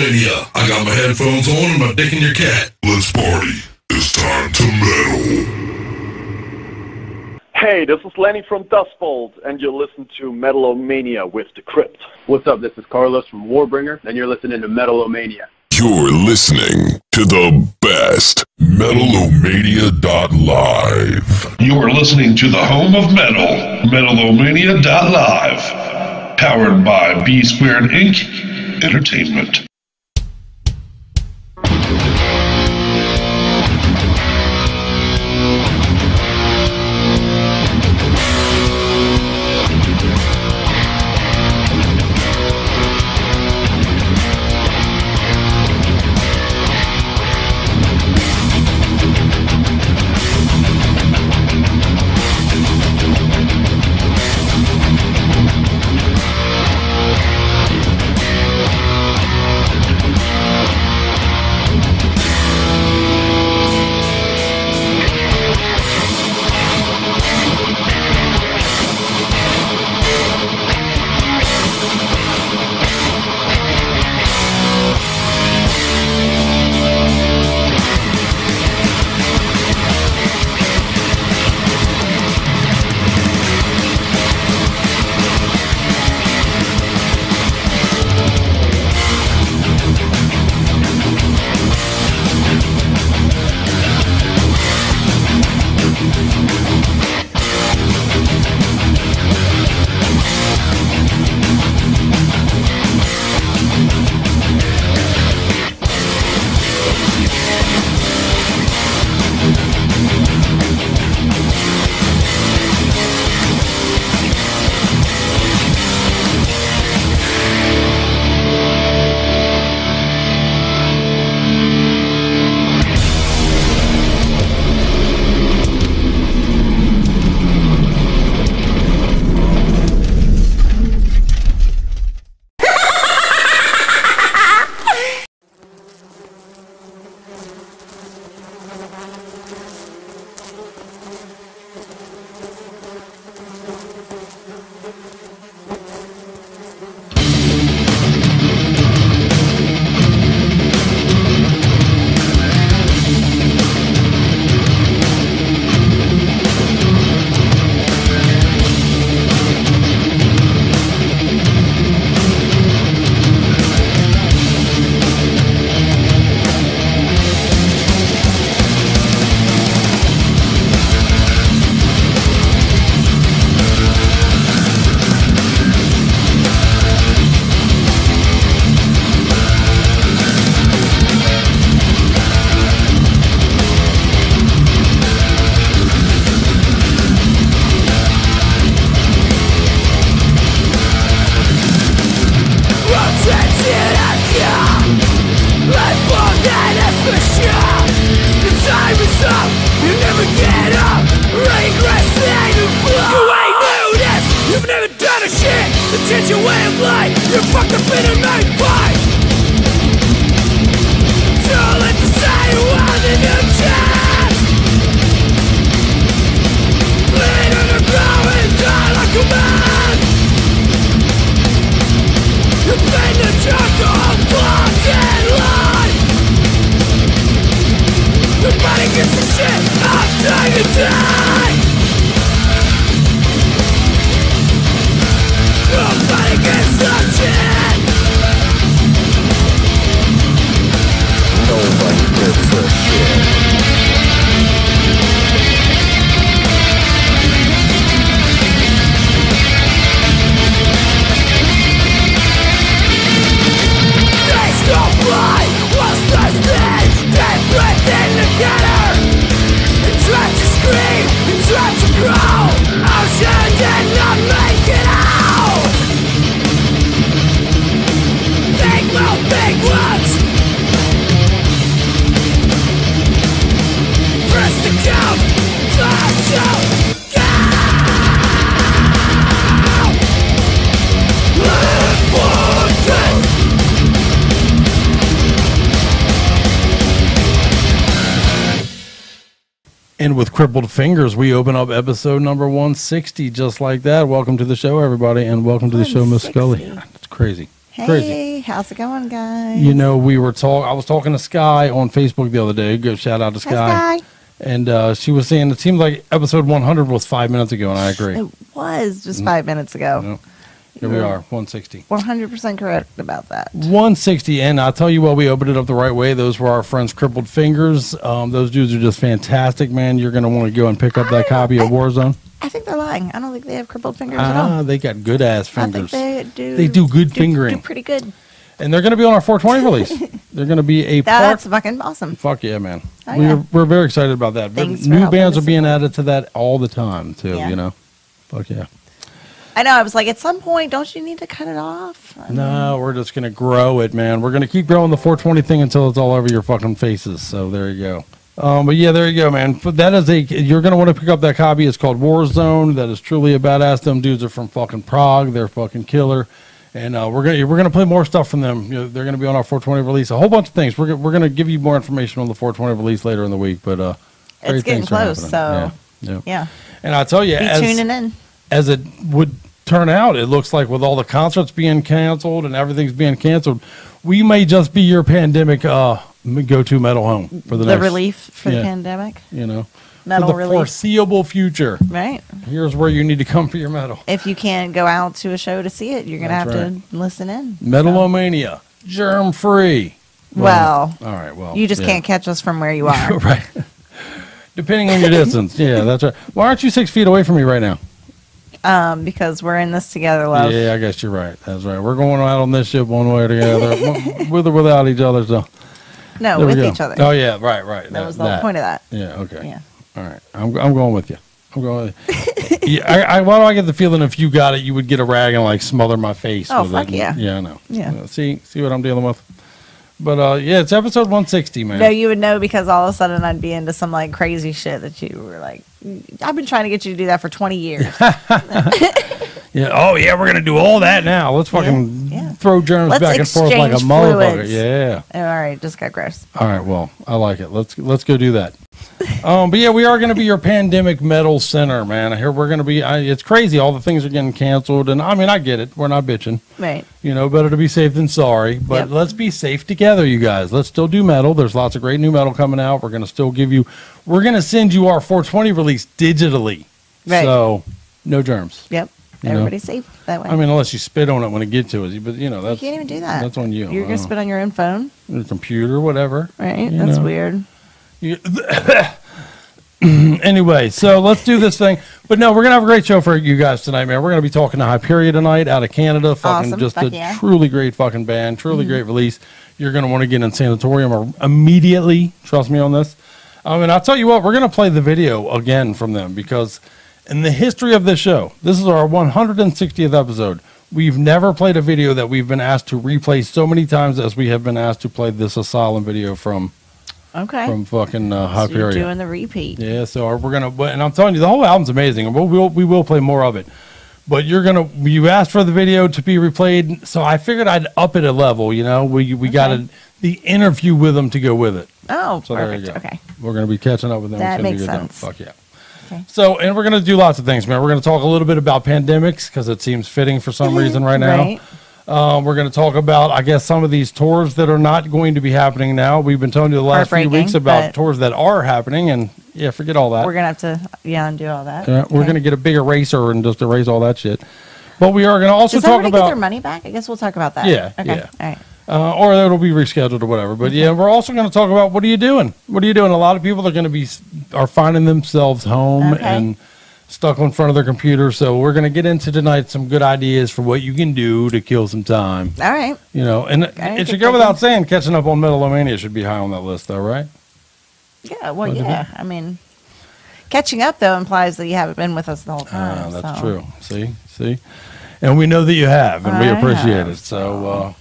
Metal-O-Mania. I got my headphones on and my dick in your cat. Let's party. It's time to metal. Hey, this is Lenny from Dustbolt, and you're listening to Metal-O-Mania with The Crypt. What's up? This is Carlos from Warbringer, and you're listening to Metal-O-Mania. You're listening to the best Metal-O-Mania.live. You are listening to the home of metal, Metal-O-Mania.live. Powered by B Squared Inc. Entertainment. And with crippled fingers, we open up episode number 160, just like that. Welcome to the show, everybody, and welcome to the show, Miss Scully. It's crazy. Hey, Crazy. how's it going, guys? You know, I was talking to Sky on Facebook the other day. Good shout out to Sky. Hi, Sky. And she was saying it seemed like episode 100 was 5 minutes ago, and I agree. It was just 5 minutes ago. You know, here we are, 160. 100% correct about that. 160, and I'll tell you what, we opened it up the right way. Those were our friends Crippled Fingers. Those dudes are just fantastic, man. You're going to want to go and pick up that copy of Warzone. I think they're lying. I don't think they have crippled fingers at all. They got good ass fingers. I think they do good fingering. Do pretty good. And they're going to be on our 420 release. They're going to be a part. That's fucking awesome. Fuck yeah, man. Oh, yeah. We're very excited about that. Thanks for New helping bands us are being support. added to that all the time, too, Yeah. you know? Fuck yeah. I know. I was like, at some point, don't you need to cut it off? No, we're just going to grow it, man. We're going to keep growing the 420 thing until it's all over your fucking faces. So there you go. But yeah, there you go, man. That is you're going to want to pick up that copy. It's called Warzone. That is truly a badass. Them dudes are from fucking Prague. They're fucking killer. And we're gonna play more stuff from them. You know, they're gonna be on our 420 release. A whole bunch of things. We're gonna give you more information on the 420 release later in the week. But great it's getting things are close. happening. So yeah. And I tell you, Be tuning in. as it would turn out, it looks like with all the concerts being canceled and everything's being canceled, we may just be your pandemic go-to metal home for the next relief for the pandemic. You know, Metal for the relief. foreseeable future. Right. Here's where you need to come for your metal. If you can't go out to a show to see it, you're gonna That's have to listen in. Metal-O-Mania, germ-free. Well, all right. Well, you just can't catch us from where you are. Right. Depending on your distance. Yeah, that's right. Why aren't you 6 feet away from me right now? Because we're in this together, love. Yeah, I guess you're right. That's right. We're going out on this ship one way or together, with or without each other. So No, there we with go. each other. Oh yeah, right. That was the whole point of that. Yeah. Okay. Yeah. All right. I'm going with you. I'm going. Yeah. Why do I get the feeling if you got it, you would get a rag and like smother my face? Oh, with fuck it. yeah. Yeah, I know. Yeah. See what I'm dealing with. But yeah, it's episode 160, man. No, you would know because all of a sudden I'd be into some like crazy shit that you were like, I've been trying to get you to do that for 20 years. Yeah. Oh yeah, we're gonna do all that now. Let's fucking throw germs Let's back and forth like a exchange motherfucker. fluids. Yeah. All right, just got gross. All right. Well, I like it. Let's go do that. But yeah, we are going to be your pandemic metal center, man. Here we're going to be. It's crazy. All the things are getting canceled, and I mean, I get it. We're not bitching. Right. You know, better to be safe than sorry. But let's be safe together, you guys. Let's still do metal. There's lots of great new metal coming out. We're going to still give you. We're going to send you our 420 release digitally. Right. So no germs. Yep. You know? Everybody's safe that way. I mean, unless you spit on it when it gets to us, but you know that's you can't even do that. That's on you. You're gonna spit on your own phone, your computer, whatever. right? You That's know. weird. Anyway, so let's do this thing. But no, we're gonna have a great show for you guys tonight, man. We're gonna be talking to Hyperia tonight out of Canada. Fucking Awesome. just Fuck a yeah. truly great fucking band, truly great release. You're gonna want to get in Sanatorium immediately. Trust me on this. And I'll tell you what, we're gonna play the video again from them because in the history of this show, this is our 160th episode. We've never played a video that we've been asked to replay so many times as we have been asked to play this Asylum video from fucking So you're Hyperia. doing the repeat. Yeah, so we're gonna, and I'm telling you, the whole album's amazing, and we will play more of it. But you asked for the video to be replayed, so I figured I'd up it a level. You know, we got the interview with them to go with it. Oh, So perfect. there you go. Okay. We're gonna be catching up with them. That It's gonna be makes a good time. sense. Fuck yeah. Okay. So, and we're gonna do lots of things, man. We're gonna talk a little bit about pandemics because it seems fitting for some reason right now. Right. We're going to talk about, I guess, some of these tours that are not going to be happening now. We've been telling you the last few Heartbreaking, weeks about but- tours that are happening, and yeah, forget all that. We're gonna have to undo all that. We're Okay. going to get a big eraser and just erase all that shit. But we are going to also Does talk everybody get about their money back? I guess we'll talk about that. Yeah, Okay. yeah. All right. or it'll be rescheduled or whatever. But yeah, we're also going to talk about what are you doing? What are you doing? A lot of people are going to are finding themselves home Okay. and stuck in front of their computer. So we're going to get into tonight some good ideas for what you can do to kill some time. All right. You know, and Okay, it should good go without thinking. saying, catching up on Metal-O-Mania should be high on that list, though, right? Yeah. Well, What do you yeah. I mean, catching up though implies that you haven't been with us the whole time. That's so. true. See, and we know that you have, and we I appreciate have, it. So,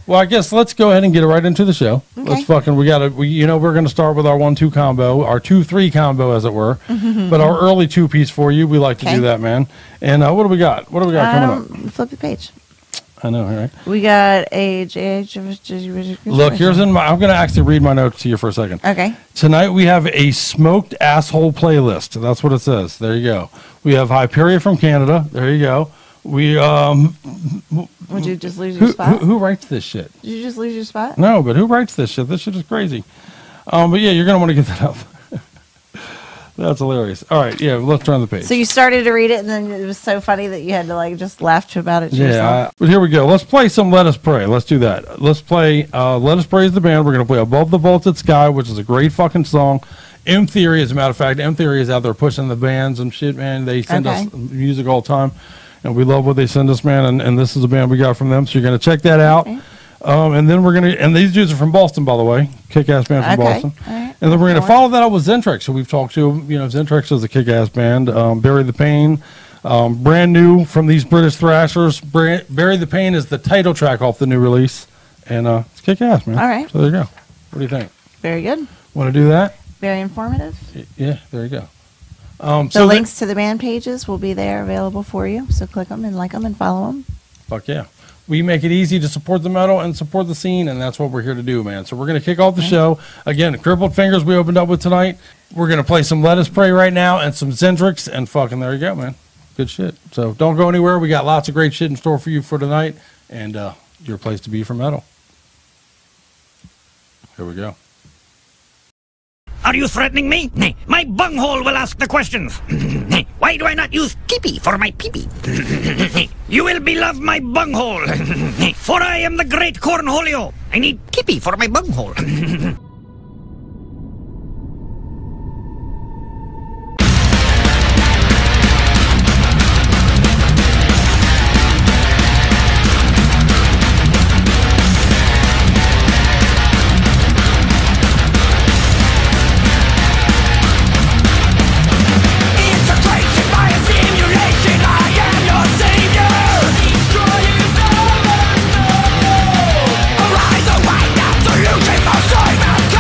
well, I guess let's go ahead and get right into the show. Okay. Let's fucking we're going to start with our 1-2 combo, our 2-3 combo, as it were. But our early 2-piece for you, we like to Okay. do that, man. And what do we got? What do we got coming up? Flip the page. I know, all right. We got a JH. Look, I'm going to actually read my notes to you for a second. Okay. Tonight we have a smoked asshole playlist. That's what it says. There you go. We have Hyperia from Canada. There you go. We Would you just lose your spot? who writes this shit? Did you just lose your spot? No, but who writes this shit? This shit is crazy. But yeah, you're gonna want to get that up. That's hilarious. All right, yeah, let's turn the page. So you started to read it, and then it was so funny that you had to like just laugh about it to yourself. But here we go. Let's play some Let Us Pray. Let's do that. Let's play Let Us Pray is the band. We're going to play Above the Vaulted Sky, which is a great fucking song. M Theory, as a matter of fact, M Theory is out there pushing the bands and shit, man. They send us music all the time, and we love what they send us, man. And this is a band we got from them, so you're going to check that out. Okay. And then we're going to, and these dudes are from Boston, by the way. Kick-ass band from Boston. All right. And then we're going to follow that up with Zentrix, who we've talked to. You know, Zentrix is a kick-ass band. Bury the Pain, brand new from these British thrashers. Bury the Pain is the title track off the new release. And it's kick-ass, man. All right. So there you go. What do you think? Very good. Want to do that? Very informative. Yeah, there you go. The links to the band pages will be there available for you. So click them and like them and follow them. Fuck yeah. We make it easy to support the metal and support the scene, and that's what we're here to do, man. So we're going to kick off the show. Again, Crippled Fingers we opened up with tonight. We're going to play some Let Us Pray right now and some Zentrix, and fucking there you go, man. Good shit. So don't go anywhere. We got lots of great shit in store for you for tonight, and your place to be for metal. Here we go. Are you threatening me? My bunghole will ask the questions. Why do I not use pee-pee for my pee-pee? You will beloved my bunghole. For I am the great Cornholio. I need pee-pee for my bunghole. Arise, awake, absolute emotion.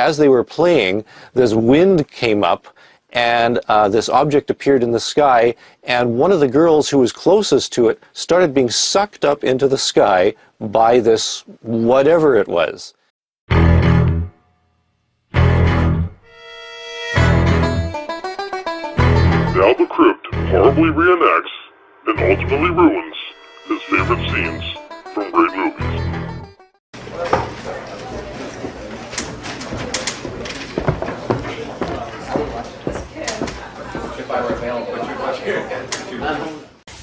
as they were playing, this wind came up, and this object appeared in the sky, and one of the girls who was closest to it started being sucked up into the sky by this whatever it was. Now the crypt horribly reenacts and ultimately ruins his favorite scenes from great movies.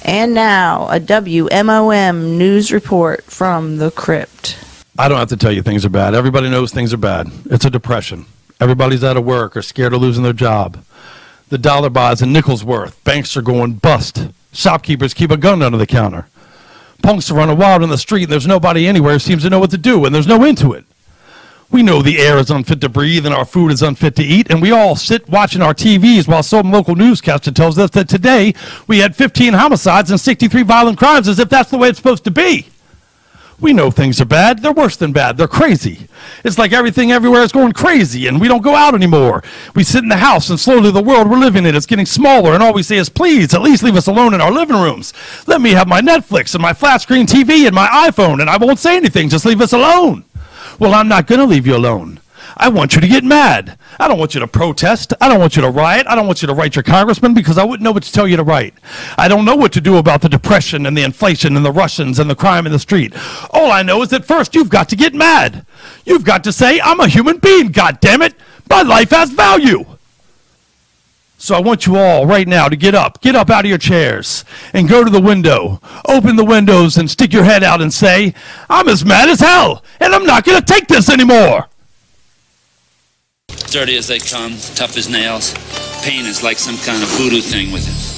And now, a WMOM news report from the crypt. I don't have to tell you things are bad. Everybody knows things are bad. It's a depression. Everybody's out of work or scared of losing their job. The dollar buys a nickel's worth. Banks are going bust. Shopkeepers keep a gun under the counter. Punks are running wild in the street and there's nobody anywhere who seems to know what to do, and there's no end to it. We know the air is unfit to breathe and our food is unfit to eat, and we all sit watching our TVs while some local newscaster tells us that today we had 15 homicides and 63 violent crimes, as if that's the way it's supposed to be. We know things are bad. They're worse than bad. They're crazy. It's like everything everywhere is going crazy, and we don't go out anymore. We sit in the house, and slowly the world we're living in is getting smaller, and all we say is, please, at least leave us alone in our living rooms. Let me have my Netflix and my flat screen TV and my iPhone, and I won't say anything. Just leave us alone. Well, I'm not going to leave you alone. I want you to get mad. I don't want you to protest. I don't want you to riot. I don't want you to write your congressman, because I wouldn't know what to tell you to write. I don't know what to do about the depression and the inflation and the Russians and the crime in the street. All I know is that first you've got to get mad. You've got to say, I'm a human being, goddammit. My life has value. So I want you all right now to get up out of your chairs and go to the window. Open the windows and stick your head out and say, I'm as mad as hell, and I'm not going to take this anymore. Dirty as they come, tough as nails. Pain is like some kind of voodoo thing with it.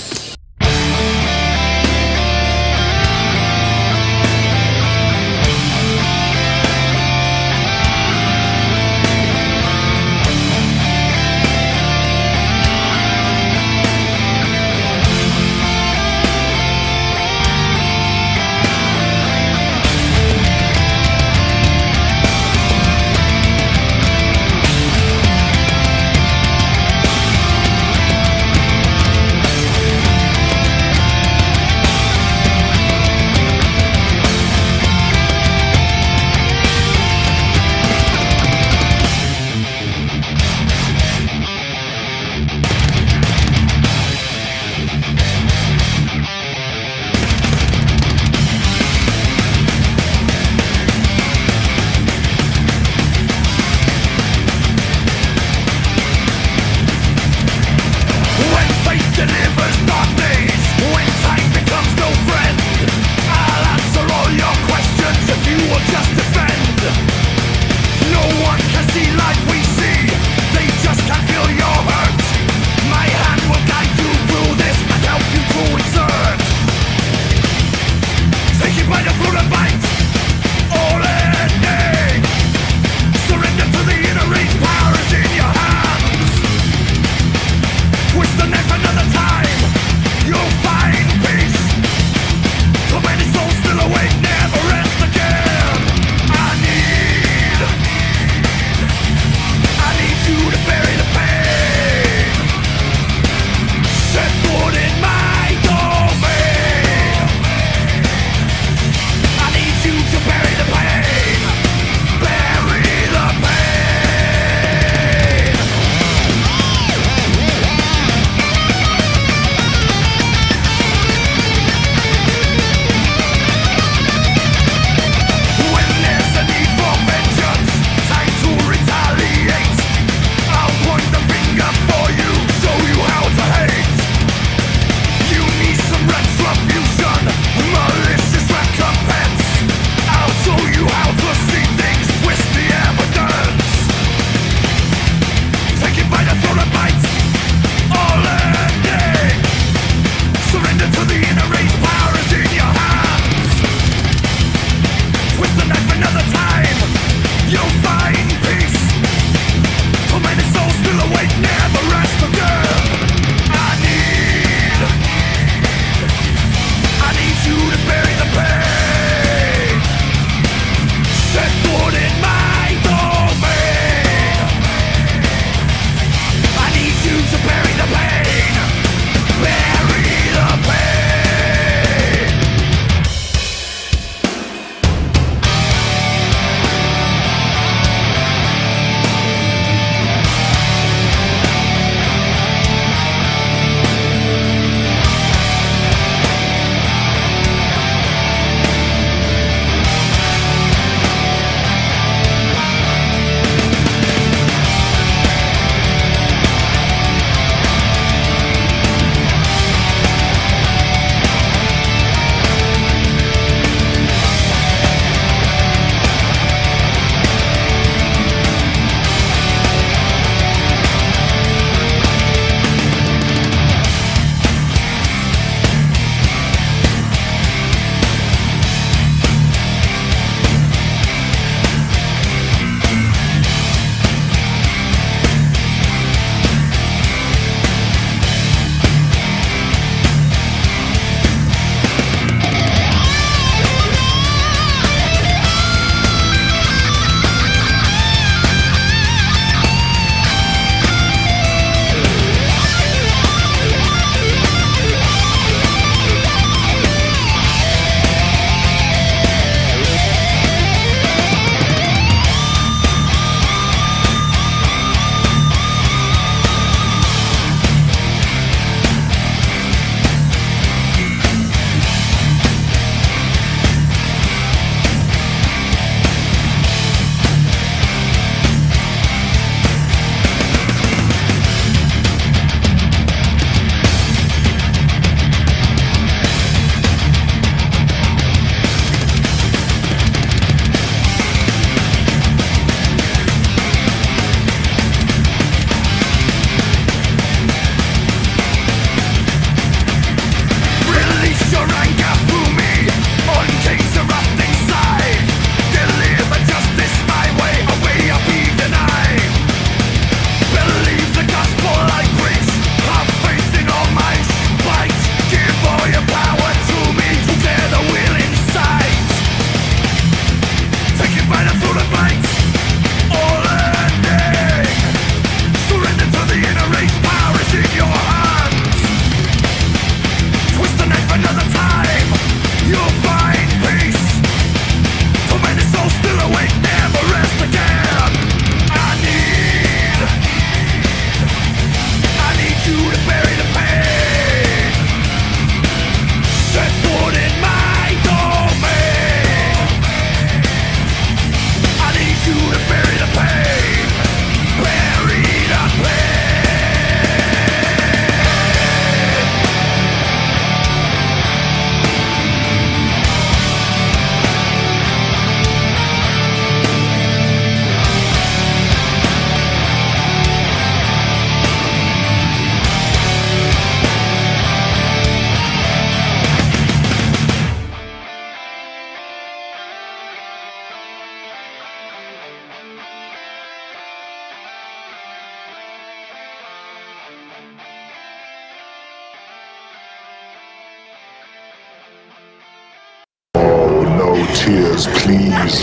tears, please.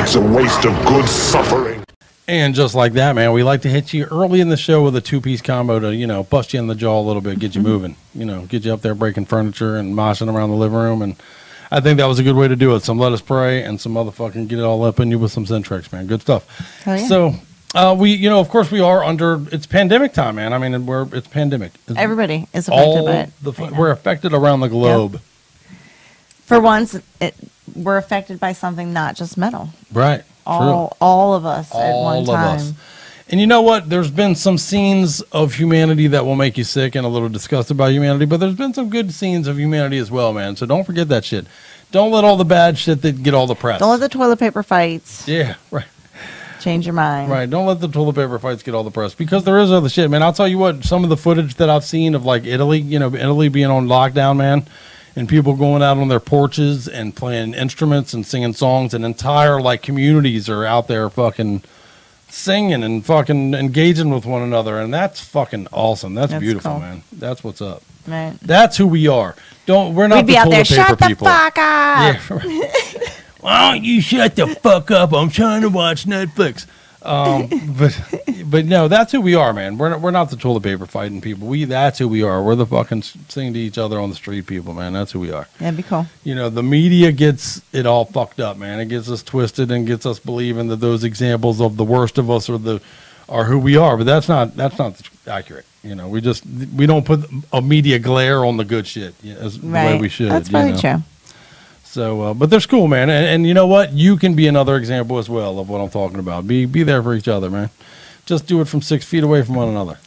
It's a waste of good suffering. And just like that, man, we like to hit you early in the show with a two-piece combo to, bust you in the jaw a little bit, get you moving, get you up there breaking furniture and moshing around the living room. And I think that was a good way to do it. Some Let Us Pray and some motherfucking get it all up in you with some Zentrix, man. Good stuff. Oh, yeah. So, we, of course, we are it's pandemic time, man. I mean, it's pandemic. Everybody is affected by it. We're affected around the globe. Yep. For once, we're affected by something not just metal. Right. All of us at one time. Us. And you know what? There's been some scenes of humanity that will make you sick and a little disgusted by humanity, but there's been some good scenes of humanity as well, man. So don't forget that shit. Don't let all the bad shit that get all the press. Don't let the toilet paper fights. Yeah, right. Change your mind. Right. Don't let the toilet paper fights get all the press because there is other shit, man. I'll tell you what, some of the footage that I've seen of like Italy, Italy being on lockdown, man, and people going out on their porches and playing instruments and singing songs, and entire like communities are out there fucking singing and fucking engaging with one another, and that's fucking awesome. That's beautiful, cool. Man. That's what's up. Right. That's who we are. We're not the toilet paper people. Shut the fuck up. Yeah. Right. Why don't you shut the fuck up? I'm trying to watch Netflix. But no, that's who we are, man. We're not the toilet paper fighting people. That's who we are. We're the fucking sing to each other on the street people, man. That's who we are. That'd be cool. The media gets it all fucked up, man. It gets us twisted and gets us believing that those examples of the worst of us are who we are. But that's not accurate. We don't put a media glare on the good shit as the way we should. That's very true. So, but they're cool, man. And you know what? You can be another example as well of what I'm talking about. Be there for each other, man. Just do it from 6 feet away from one another.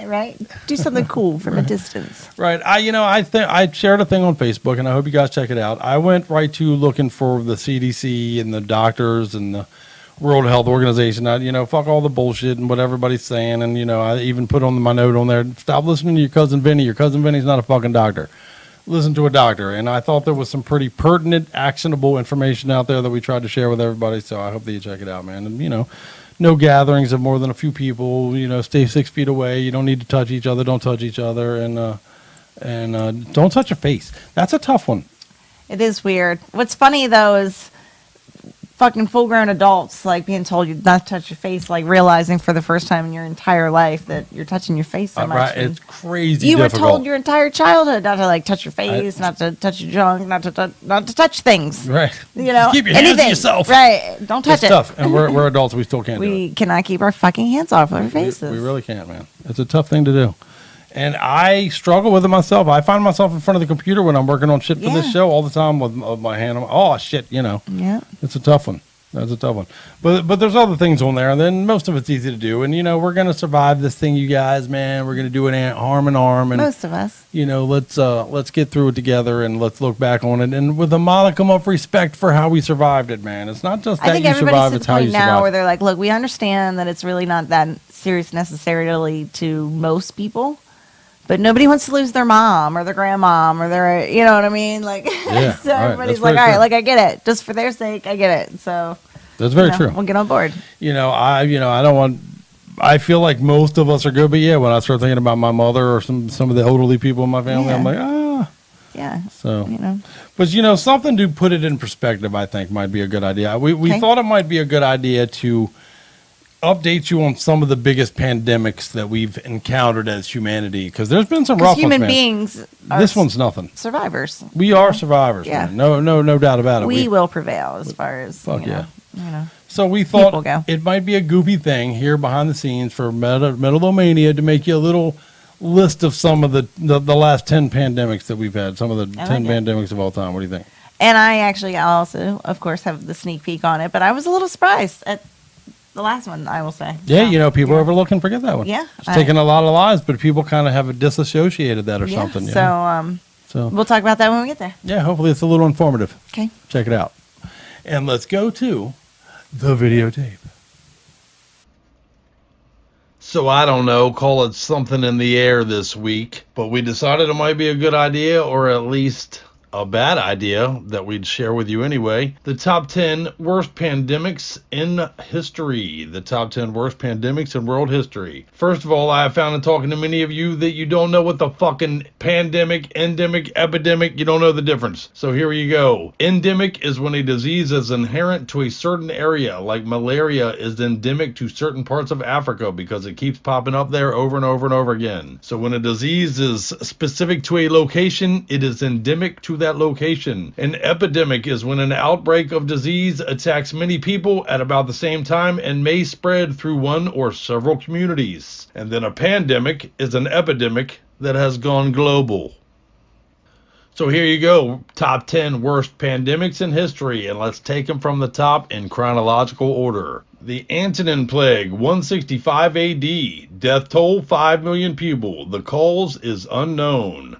Right? Do something cool from a distance. Right. I shared a thing on Facebook, and I hope you guys check it out. I went right to looking for the CDC and the doctors and the World Health Organization. Fuck all the bullshit and what everybody's saying. And, I even put on my note on there, stop listening to your cousin Vinny. Your cousin Vinny's not a fucking doctor. Listen to a doctor. And I thought there was some pretty pertinent, actionable information out there that we tried to share with everybody. So I hope that you check it out, man. And, no gatherings of more than a few people. Stay 6 feet away. You don't need to touch each other. Don't touch each other. And don't touch your face. That's a tough one. It is weird. What's funny, though, is fucking full-grown adults, like, being told you not to touch your face, like, realizing for the first time in your entire life that you're touching your face so much. Right, it's crazy You difficult. were told your entire childhood not to, like, touch your face, not to touch your junk, not to touch things. Right. Keep your hands anything. to yourself. Right. Don't touch it. It's tough, and we're adults. We still can't do it. We cannot keep our fucking hands off our faces. We really can't, man. It's a tough thing to do. And I struggle with it myself. I find myself in front of the computer when I'm working on shit for this show all the time with my hand on. Oh, shit, Yeah. It's a tough one. That's a tough one. But there's other things on there, and then most of it's easy to do. And, we're going to survive this thing, you guys, man. We're going to do it arm in arm. And, most of us. Let's get through it together, and let's look back on it. And with a modicum of respect for how we survived it, man. It's not just that you survive, it's how you survive. Now where they're like, look, we understand that it's really not that serious necessarily to most people. But nobody wants to lose their mom or their grandmom or their, you know what I mean? Like, yeah, so everybody's like, all right, like, I get it. Just for their sake, I get it. So that's very true. We'll get on board. I feel like most of us are good, but yeah, when I start thinking about my mother or some of the elderly people in my family, I'm like, yeah. So, but something to put it in perspective, I think might be a good idea. We thought it might be a good idea to update you on some of the biggest pandemics that we've encountered as humanity, because there's been some rough ones, human man. Beings are this one's nothing. Survivors. We are survivors, man. No doubt about it. We will prevail as far as So we thought it might be a goofy thing here behind the scenes for Metal-O-Mania to make you a little list of some of the last 10 pandemics that we've had, some of the 10 pandemics of all time. What do you think? And I also, of course, have the sneak peek on it, but I was a little surprised at the last one, I will say. Yeah, people overlook and forget that one. Yeah. It's taken a lot of lives, but people kind of have disassociated that or something. So we'll talk about that when we get there. Yeah, hopefully it's a little informative. Okay. Check it out. And let's go to the videotape. So I don't know, call it something in the air this week, but we decided it might be a good idea, or at least a bad idea that we'd share with you anyway. The top 10 worst pandemics in history. The top 10 worst pandemics in world history. First of all, I have found in talking to many of you that you don't know what the fucking pandemic, endemic, epidemic, you don't know the difference. So here you go. Endemic is when a disease is inherent to a certain area, like malaria is endemic to certain parts of Africa because it keeps popping up there over and over and over again. So when a disease is specific to a location, it is endemic to that location. An epidemic is when an outbreak of disease attacks many people at about the same time and may spread through one or several communities. And then a pandemic is an epidemic that has gone global. So here you go, top 10 worst pandemics in history, and let's take them from the top in chronological order. The Antonine Plague, 165 AD, death toll 5 million people. The cause is unknown.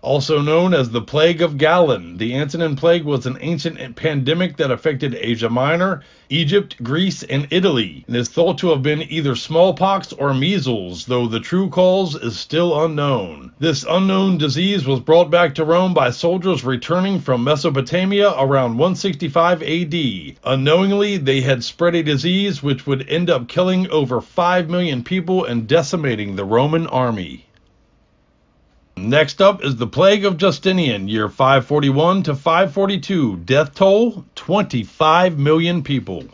Also known as the Plague of Galen, the Antonine Plague was an ancient pandemic that affected Asia Minor, Egypt, Greece, and Italy, and is thought to have been either smallpox or measles, though the true cause is still unknown. This unknown disease was brought back to Rome by soldiers returning from Mesopotamia around 165 AD. Unknowingly, they had spread a disease which would end up killing over 5 million people and decimating the Roman army. Next up is the Plague of Justinian, year 541 to 542. Death toll, 25 million people.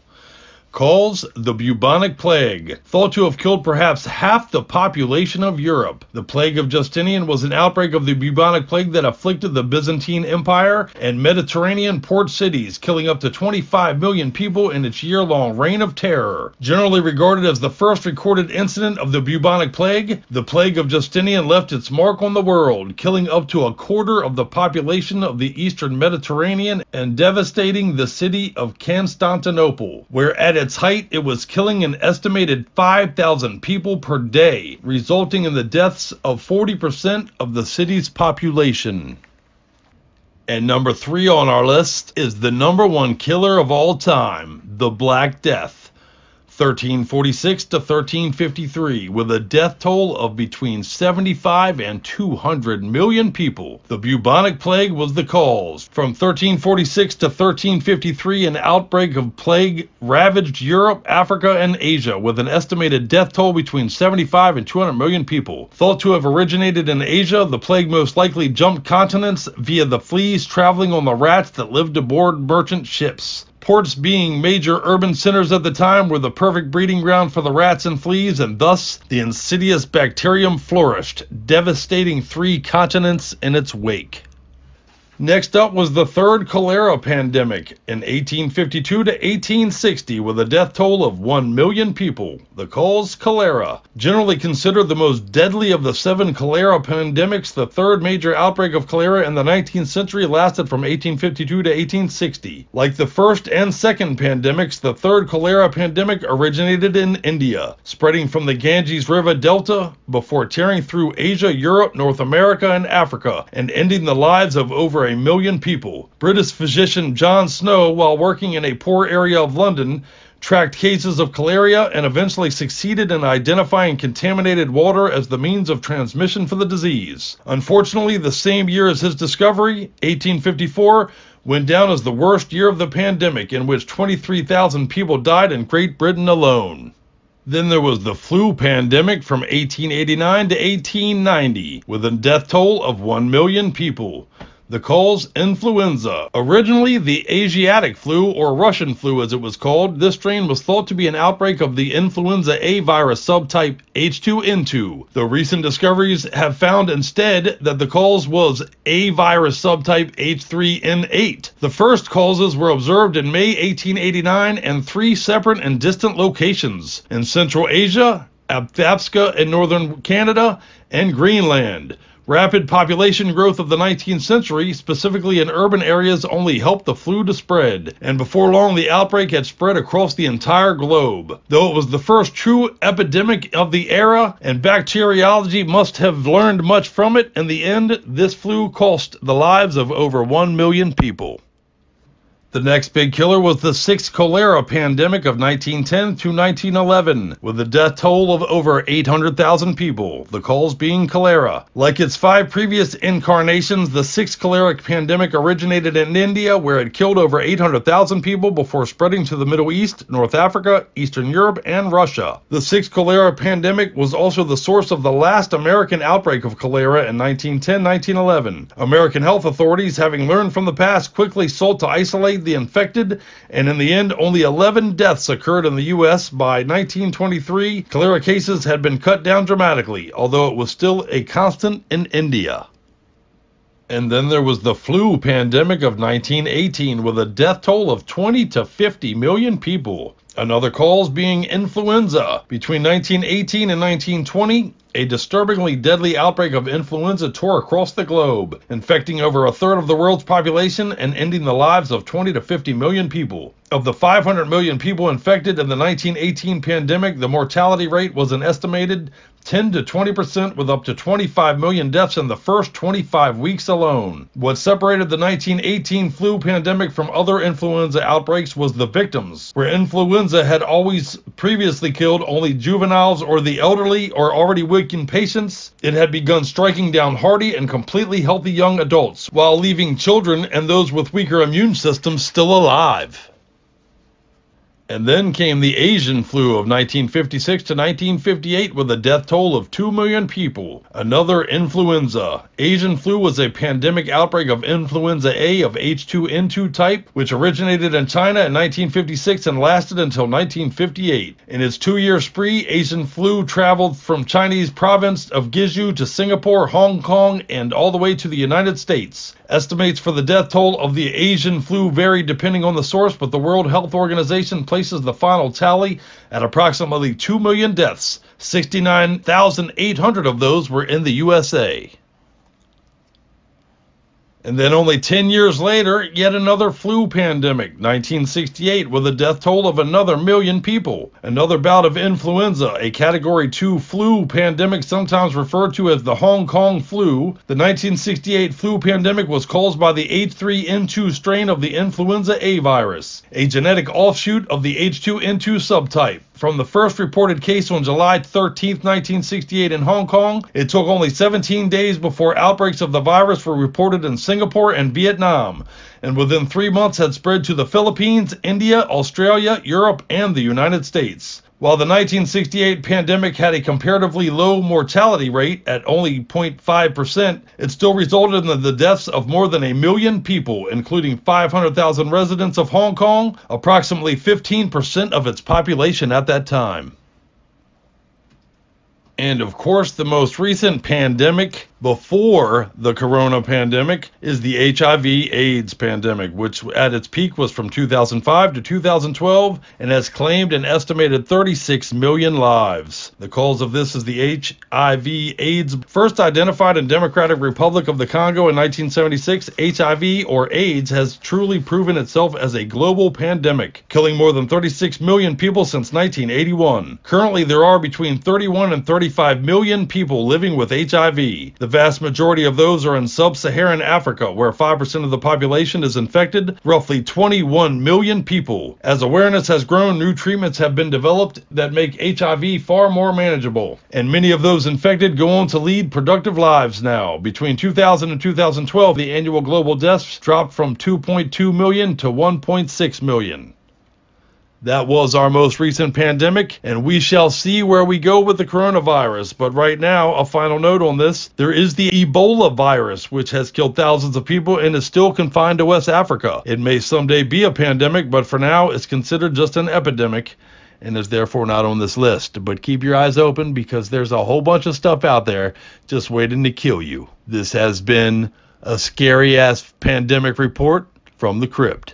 Cause, the bubonic plague, thought to have killed perhaps half the population of Europe. The Plague of Justinian was an outbreak of the bubonic plague that afflicted the Byzantine Empire and Mediterranean port cities, killing up to 25 million people in its year-long reign of terror. Generally regarded as the first recorded incident of the bubonic plague, the Plague of Justinian left its mark on the world, killing up to a quarter of the population of the eastern Mediterranean and devastating the city of Constantinople, where at its height it was killing an estimated 5,000 people per day, resulting in the deaths of 40% of the city's population. And number 3 on our list is the number 1 killer of all time, the Black Death. 1346 to 1353, with a death toll of between 75 and 200 million people. The bubonic plague was the cause. From 1346 to 1353, an outbreak of plague ravaged Europe, Africa, and Asia, with an estimated death toll between 75 and 200 million people. Thought to have originated in Asia, the plague most likely jumped continents via the fleas traveling on the rats that lived aboard merchant ships. Ports, being major urban centers at the time, were the perfect breeding ground for the rats and fleas, and thus the insidious bacterium flourished, devastating 3 continents in its wake. Next up was the third cholera pandemic in 1852 to 1860, with a death toll of 1 million people. The cause, cholera. Generally considered the most deadly of the 7 cholera pandemics, the third major outbreak of cholera in the 19th century lasted from 1852 to 1860. Like the first and second pandemics, the third cholera pandemic originated in India, spreading from the Ganges River Delta before tearing through Asia, Europe, North America, and Africa, and ending the lives of over 1 million people. British physician John Snow, while working in a poor area of London, tracked cases of cholera and eventually succeeded in identifying contaminated water as the means of transmission for the disease. Unfortunately, the same year as his discovery, 1854, went down as the worst year of the pandemic, in which 23,000 people died in Great Britain alone. Then there was the flu pandemic from 1889 to 1890, with a death toll of 1 million people. The cause, influenza. Originally the Asiatic flu, or Russian flu as it was called, this strain was thought to be an outbreak of the influenza A virus subtype H2N2, though recent discoveries have found instead that the cause was A virus subtype H3N8. The first causes were observed in May 1889 in 3 separate and distant locations, in Central Asia, Abkhazia in northern Canada, and Greenland. Rapid population growth of the 19th century, specifically in urban areas, only helped the flu to spread, and before long the outbreak had spread across the entire globe. Though it was the first true epidemic of the era, and bacteriology must have learned much from it, in the end, this flu cost the lives of over 1 million people. The next big killer was the sixth cholera pandemic of 1910 to 1911, with a death toll of over 800,000 people, the cause being cholera. Like its 5 previous incarnations, the sixth choleric pandemic originated in India, where it killed over 800,000 people before spreading to the Middle East, North Africa, Eastern Europe, and Russia. The sixth cholera pandemic was also the source of the last American outbreak of cholera in 1910-1911. American health authorities, having learned from the past, quickly sought to isolate the infected, and in the end, only 11 deaths occurred in the U.S. By 1923, cholera cases had been cut down dramatically, although it was still a constant in India. And then there was the flu pandemic of 1918, with a death toll of 20 to 50 million people. Another cause being influenza. Between 1918 and 1920, a disturbingly deadly outbreak of influenza tore across the globe, infecting over a third of the world's population and ending the lives of 20 to 50 million people. Of the 500 million people infected in the 1918 pandemic, the mortality rate was an estimated 10 to 20%, with up to 25 million deaths in the first 25 weeks alone. What separated the 1918 flu pandemic from other influenza outbreaks was the victims. Where influenza had always previously killed only juveniles or the elderly or already weakened patients, it had begun striking down hardy and completely healthy young adults, while leaving children and those with weaker immune systems still alive. And then came the Asian flu of 1956 to 1958, with a death toll of 2 million people. Another influenza. Asian flu was a pandemic outbreak of influenza A of H2N2 type, which originated in China in 1956 and lasted until 1958. In its 2-year spree, Asian flu traveled from Chinese province of Guizhou to Singapore, Hong Kong, and all the way to the United States. Estimates for the death toll of the Asian flu vary depending on the source, but the World Health Organization places the final tally at approximately 2 million deaths. 69,800 of those were in the USA. And then only 10 years later, yet another flu pandemic, 1968, with a death toll of another million people. Another bout of influenza, a Category 2 flu pandemic sometimes referred to as the Hong Kong flu. The 1968 flu pandemic was caused by the H3N2 strain of the influenza A virus, a genetic offshoot of the H2N2 subtype. From the first reported case on July 13, 1968 in Hong Kong, it took only 17 days before outbreaks of the virus were reported in Singapore and Vietnam, and within 3 months had spread to the Philippines, India, Australia, Europe, and the United States. While the 1968 pandemic had a comparatively low mortality rate at only 0.5%, it still resulted in the deaths of more than 1 million people, including 500,000 residents of Hong Kong, approximately 15% of its population at that time. And of course, the most recent pandemic before the corona pandemic is the HIV/AIDS pandemic, which at its peak was from 2005 to 2012 and has claimed an estimated 36 million lives. The cause of this is the HIV/AIDS, first identified in Democratic Republic of the Congo in 1976. HIV, or AIDS, has truly proven itself as a global pandemic, killing more than 36 million people since 1981. Currently, there are between 31 and 35 million people living with HIV. The vast majority of those are in sub-Saharan Africa, where 5% of the population is infected, roughly 21 million people. As awareness has grown, new treatments have been developed that make HIV far more manageable, and many of those infected go on to lead productive lives now. Between 2000 and 2012, the annual global deaths dropped from 2.2 million to 1.6 million. That was our most recent pandemic, and we shall see where we go with the coronavirus. But right now, a final note on this. There is the Ebola virus, which has killed thousands of people and is still confined to West Africa. It may someday be a pandemic, but for now, it's considered just an epidemic and is therefore not on this list. But keep your eyes open, because there's a whole bunch of stuff out there just waiting to kill you. This has been a scary-ass pandemic report from the crypt.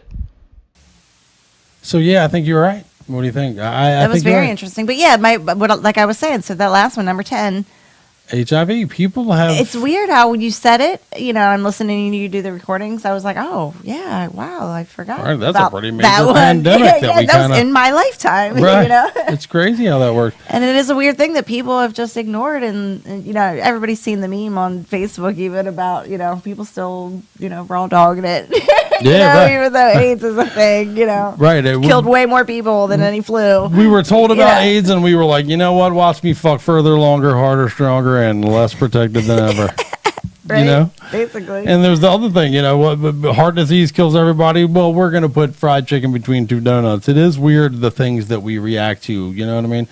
So yeah, I think you're right. What do you think? That was very interesting. But yeah, like I was saying, so that last one, number 10. HIV, people have... It's weird how when you said it, I'm listening to you do the recordings, I was like, oh, yeah, wow, I forgot. Right, that's a pretty major pandemic that was in my lifetime, right. It's crazy how that works. And it is a weird thing that people have just ignored, and everybody's seen the meme on Facebook even about, people still, raw dogging it. right. Even though AIDS is a thing, Right. It killed way more people than any flu. We were told about AIDS, and we were like, you know what? Watch me fuck further, longer, harder, stronger, and less protected than ever. Right? Basically. And there's the other thing, what heart disease kills everybody. Well, we're going to put fried chicken between two donuts. It is weird, the things that we react to. You know what I mean?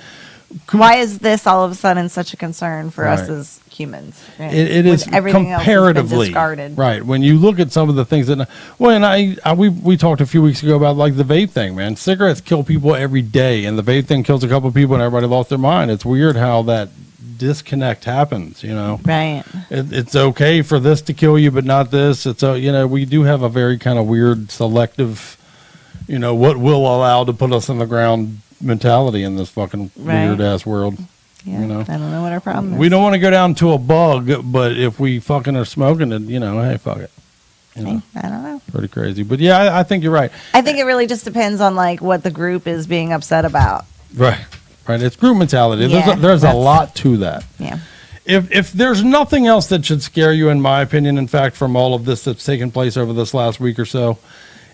Why is this all of a sudden such a concern for us as humans? Right? It is comparatively discarded. Right. When you look at some of the things that, we talked a few weeks ago about like the vape thing, man. Cigarettes kill people every day, and the vape thing kills a couple people, and everybody lost their mind. It's weird how that disconnect happens. Right. It's okay for this to kill you, but not this. It's we do have a very kind of weird selective, what will allow to put us in the ground mentality in this fucking weird ass world. Yeah, I don't know what our problem is. We don't want to go down to a bug, but if we fucking are smoking it, hey, fuck it. I don't know. Pretty crazy. But yeah, I think you're right. I think it really just depends on like what the group is being upset about. Right. It's group mentality. Yeah, there's a lot to that. Yeah. If there's nothing else that should scare you, in my opinion, in fact, from all of this that's taken place over this last week or so,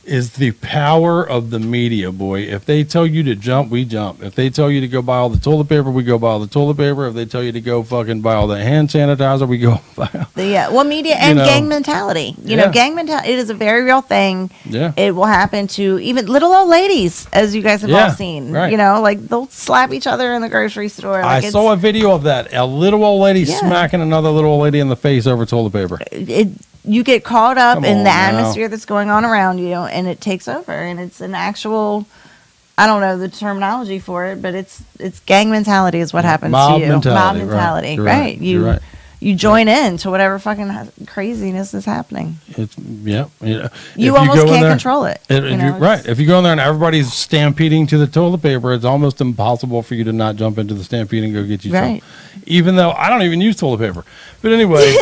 is the power of the media, boy. If they tell you to jump, we jump. If they tell you to go buy all the toilet paper, we go buy all the toilet paper. If they tell you to go fucking buy all the hand sanitizer, we go buy all. Media and gang mentality. Gang mentality, it is a very real thing. Yeah. It will happen to even little old ladies, as you guys have all seen. Right. Like they'll slap each other in the grocery store. I saw a video of that. A little old lady smacking another little old lady in the face over toilet paper. You get caught up in the atmosphere that's going on around you, and it takes over, and it's an actual, I don't know the terminology for it, but it's gang mentality is what happens to you. Mob mentality, right? You join in to whatever fucking craziness is happening. You almost can't control it. Right. If you go in there and everybody's stampeding to the toilet paper, it's almost impossible for you to not jump into the stampede and go get you some. Even though I don't even use toilet paper. But anyway,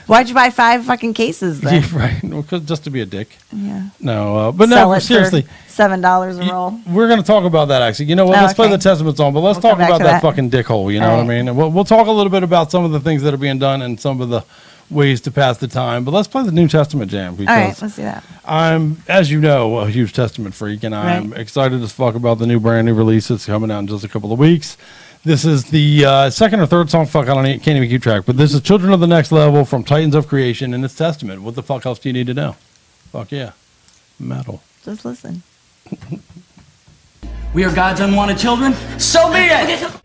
why'd you buy 5 fucking cases then? Right. Well, just to be a dick. Yeah. No, but no, seriously. $7 a roll. We're going to talk about that, actually. You know what? Let's play the Testament song, but let's talk about that fucking dickhole. You know what I mean? And we'll talk a little bit about some of the things that are being done and some of the ways to pass the time. But let's play the New Testament jam. Because all right, let's do that. I'm, as you know, a huge Testament freak, and I'm excited as fuck about the brand new release that's coming out in just a couple of weeks. This is the second or third song. Fuck, can't even keep track. But this is Children of the Next Level from Titans of Creation, and it's Testament. What the fuck else do you need to know? Fuck yeah. Metal. Just listen. We are God's unwanted children. So be it!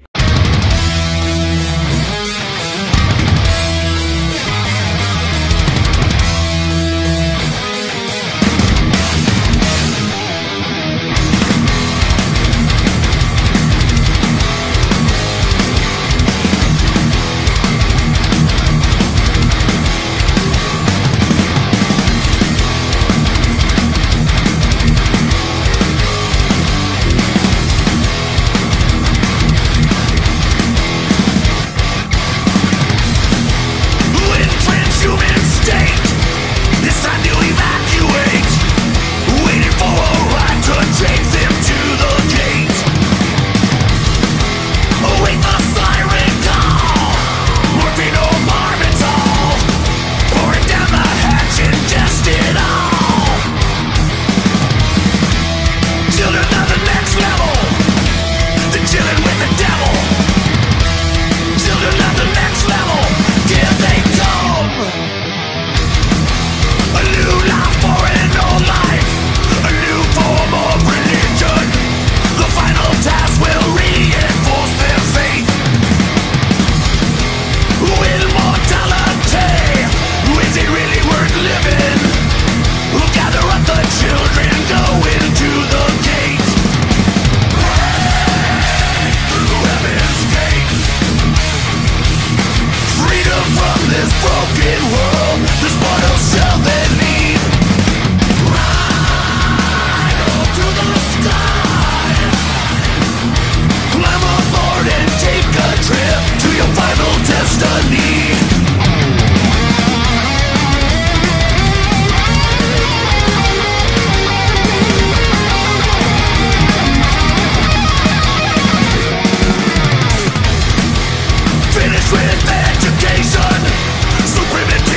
Finish with education, supremacy.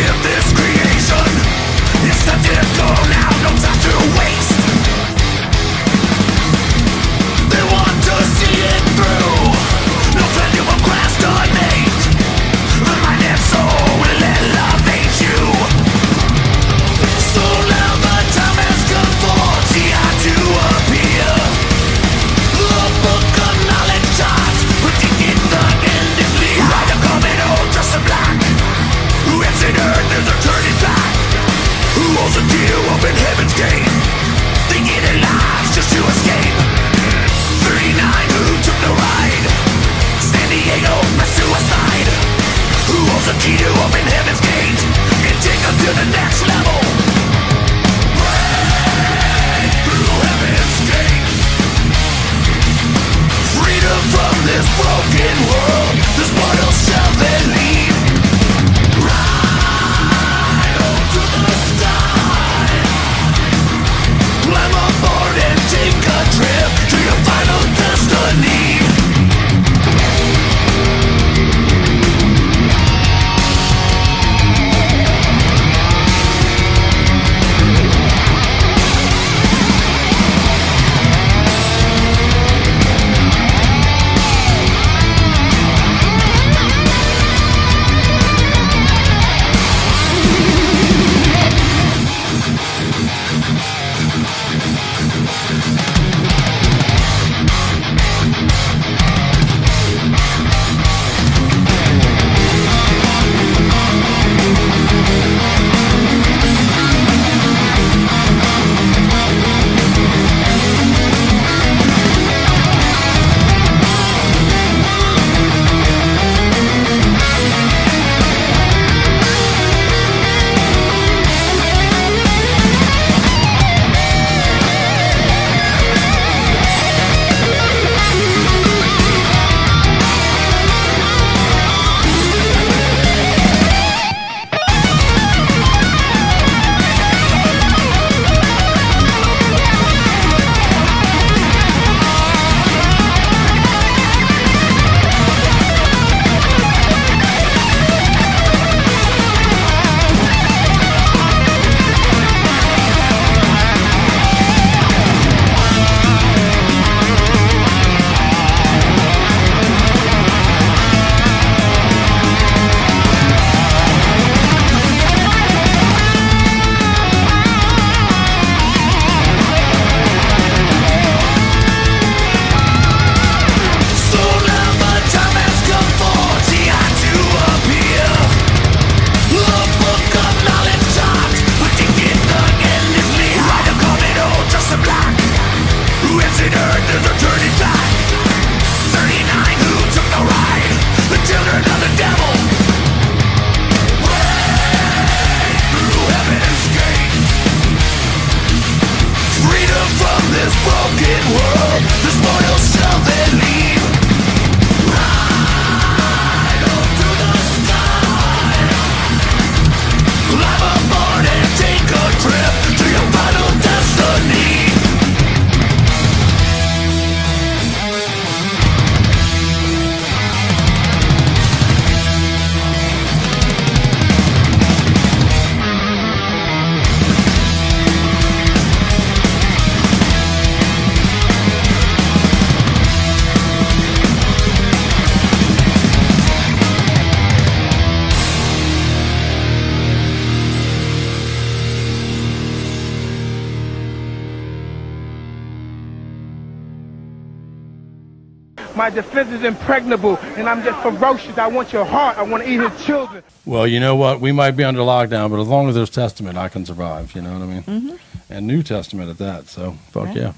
My defense is impregnable, and I'm just ferocious. I want your heart. I want to eat his children. Well, you know what? We might be under lockdown, but as long as there's Testament, I can survive. You know what I mean? Mm-hmm. And New Testament at that. So, fuck yeah.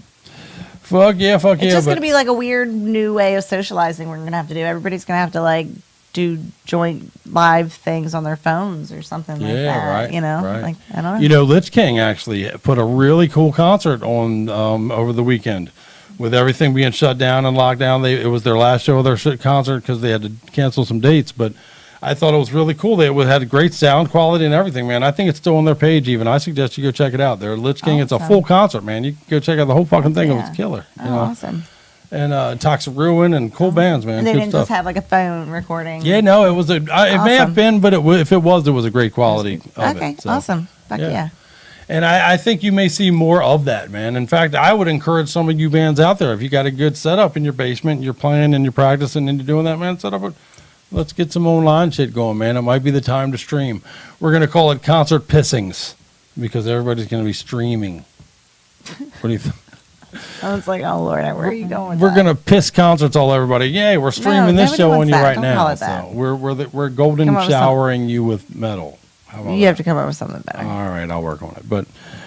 Fuck yeah, fuck yeah. It's just going to be like a weird new way of socializing we're going to have to do. Everybody's going to have to, like, do joint live things on their phones or something like that. Right. You know? Right. Like, I don't know. You know, Lich King actually put a really cool concert on over the weekend. With everything being shut down and locked down, it was their last show of their concert because they had to cancel some dates. But I thought it was really cool. They had great sound quality and everything, man. I think it's still on their page even. I suggest you go check it out. Their Lich King, it's a full concert, man. You can go check out the whole fucking thing. It was killer. You know? Awesome. And Toxic Ruin and cool bands, man. And they Good didn't stuff. just have like a phone recording. Yeah, no, it was it may have been, but if it was a great quality of okay, it. So, awesome. Fuck yeah. And I think you may see more of that, man. In fact, I would encourage some of you bands out there, if you got a good setup in your basement, you're playing and you're practicing and you're doing that, man, set up a, let's get some online shit going, man. It might be the time to stream. We're going to call it concert pissings because everybody's going to be streaming. What do you think? I was like, oh, Lord, where are you going with We're going to piss concerts all everybody. Yay, we're streaming this show on you right now. So we're golden showering you with metal. You have to come up with something better. All right, I'll work on it. But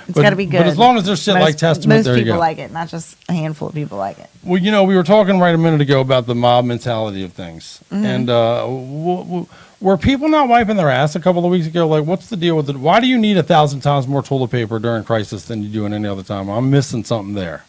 it's got to be good. But as long as there's shit like Testament, most there you go. people like it, not just a handful of people like it. Well, you know, we were talking right a minute ago about the mob mentality of things. Mm-hmm. And were people not wiping their ass a couple of weeks ago? Like, what's the deal with it? Why do you need 1,000 times more toilet paper during crisis than you do in any other time? I'm missing something there.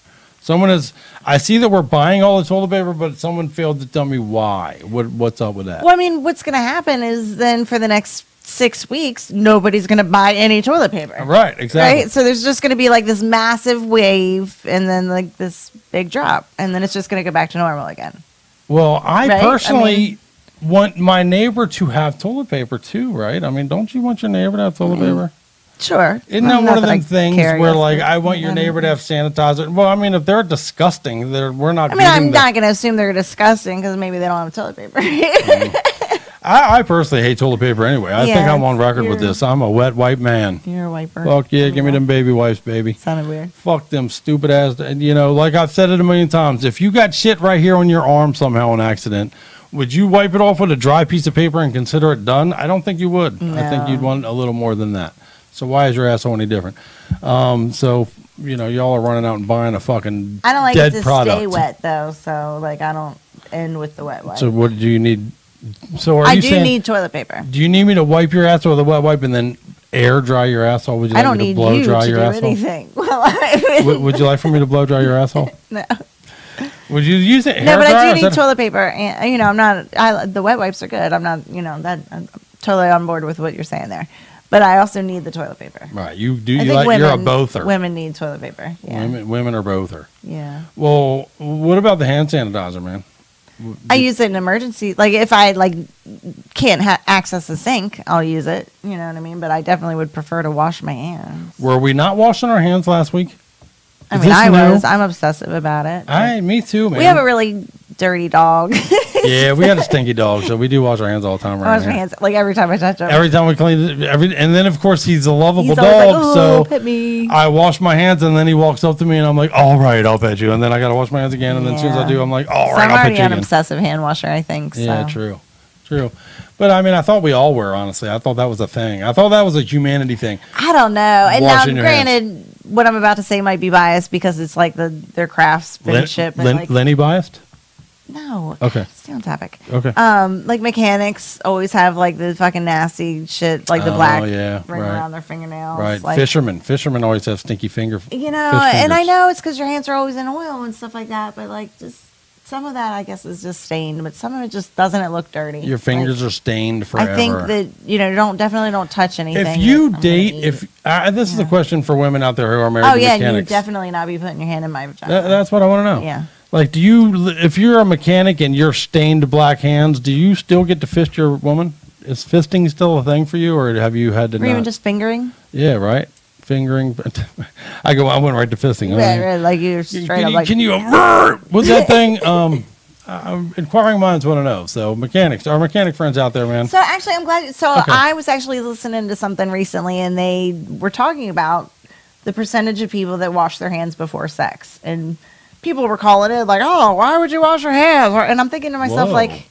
I see that we're buying all the toilet paper, but someone failed to tell me why. What's up with that? Well, I mean, what's going to happen is then for the next 6 weeks, nobody's going to buy any toilet paper. Right, exactly. Right? So there's just going to be like this massive wave and then like this big drop. And then it's just going to go back to normal again. Well, I personally want my neighbor to have toilet paper too, right? I mean, don't you want your neighbor to have toilet paper? Sure. Isn't that one of them things where, like, I want your neighbor to have sanitizer? Well, I mean, if they're disgusting, we're not. I mean, I'm not going to assume they're disgusting because maybe they don't have toilet paper. I personally hate toilet paper anyway. I think I'm on record with this. I'm a wet wipe man. You're a wiper. Fuck yeah, give me them baby wipes, baby. Sounded weird. Fuck them stupid ass. And you know, like I've said it a million times, if you got shit right here on your arm somehow on accident, would you wipe it off with a dry piece of paper and consider it done? I don't think you would. No. I think you'd want a little more than that. So why is your asshole any different? So, you know, y'all are running out and buying a fucking I don't like dead it to product. stay wet, though. So, like, I don't end with the wet wipe. So what do you need? So I do need toilet paper. Do you need me to wipe your ass with a wet wipe and then air dry your asshole? Would you I like don't me to need blow you dry to your do asshole? anything. Well, I mean, Would you like for me to blow dry your asshole? No. Would you use it? No, but I do need toilet paper. And, you know, I'm not. The wet wipes are good. I'm not. You know, that I'm totally on board with what you're saying there. But I also need the toilet paper. Right. You do. I think You're a bother. Women need toilet paper. Yeah. Women are bother. Yeah. Well, what about the hand sanitizer, man? I use it in emergency. Like if I can't access the sink, I'll use it. You know what I mean? But I definitely would prefer to wash my hands. Were we not washing our hands last week? I mean, I was. I'm obsessive about it. Me too, man. We have a really dirty dog. Yeah, we had a stinky dog, so we do wash our hands all the time. I wash my hands like every time I touch him. Every time we clean it, and then of course he's a lovable He's dog, always like, so pet me. I wash my hands, and then he walks up to me, and I'm like, "All right, I'll pet you," and then I gotta wash my hands again, and then as soon as I do, I'm like, "All right, I'm I'll pet already you an again." obsessive hand washer, I think. Yeah, so. true. But I mean, I thought we all were, honestly. I thought that was a thing. I thought that was a humanity thing. I don't know. And now, Washing your hands. granted, what I'm about to say might be biased because it's like their craftsmanship. Lenny biased? No. Okay. Stay on topic. Okay. Like mechanics always have like the fucking nasty shit, like the black ring around their fingernails. Right. Like, Fishermen always have stinky finger. You know, and I know it's because your hands are always in oil and stuff like that, but like just some of that I guess is just stained, but some of it just doesn't look dirty. Your fingers are stained forever. I think that definitely don't touch anything. If you date, this is a question for women out there who are married to mechanics. mechanics. You definitely not be putting your hand in my vagina. That's what I want to know. Yeah. Like, if you're a mechanic and you're stained black hands, do you still get to fist your woman? Is fisting still a thing for you, or have you had to? Or even just fingering? Yeah, right. Fingering. I went right to fisting. Right, like you're straight up like. Can you? What's that thing? Inquiring minds want to know. So our mechanic friends out there, man. So actually, I'm glad. So okay. I was actually listening to something recently, and they were talking about the percentage of people that wash their hands before sex, and people were calling it like, oh, why would you wash your hands? And I'm thinking to myself, Whoa. like,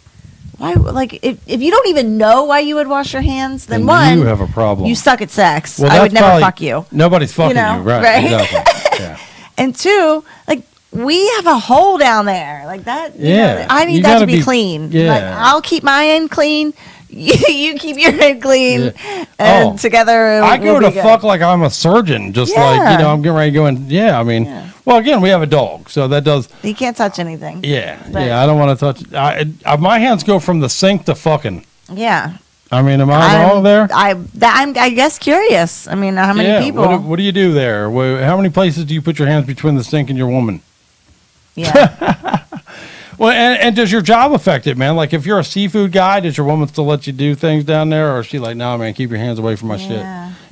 why? Like, if you don't even know why you would wash your hands, then you have a problem. You suck at sex. Well, I would that's never probably- fuck you. Nobody's fucking you, right? Exactly. Yeah. And two, like, we have a hole down there, like that. You Yeah. know, I need You that to gotta be be- clean. yeah. Like, I'll keep my end clean. You keep your head clean, and together I go we'll to be good. fuck like I'm a surgeon, just like, you know, I'm getting ready to go in. Yeah, I mean, well, again, we have a dog, so that does. You can't touch anything. Yeah, yeah, I don't want to touch. My hands go from the sink to fucking. Yeah. I mean, am I wrong there? I'm, I guess, curious. I mean, how many people? What do you do there? How many places do you put your hands between the sink and your woman? Yeah. Well, and does your job affect it, man? Like, if you're a seafood guy, does your woman still let you do things down there, or is she like, no, man, keep your hands away from my shit?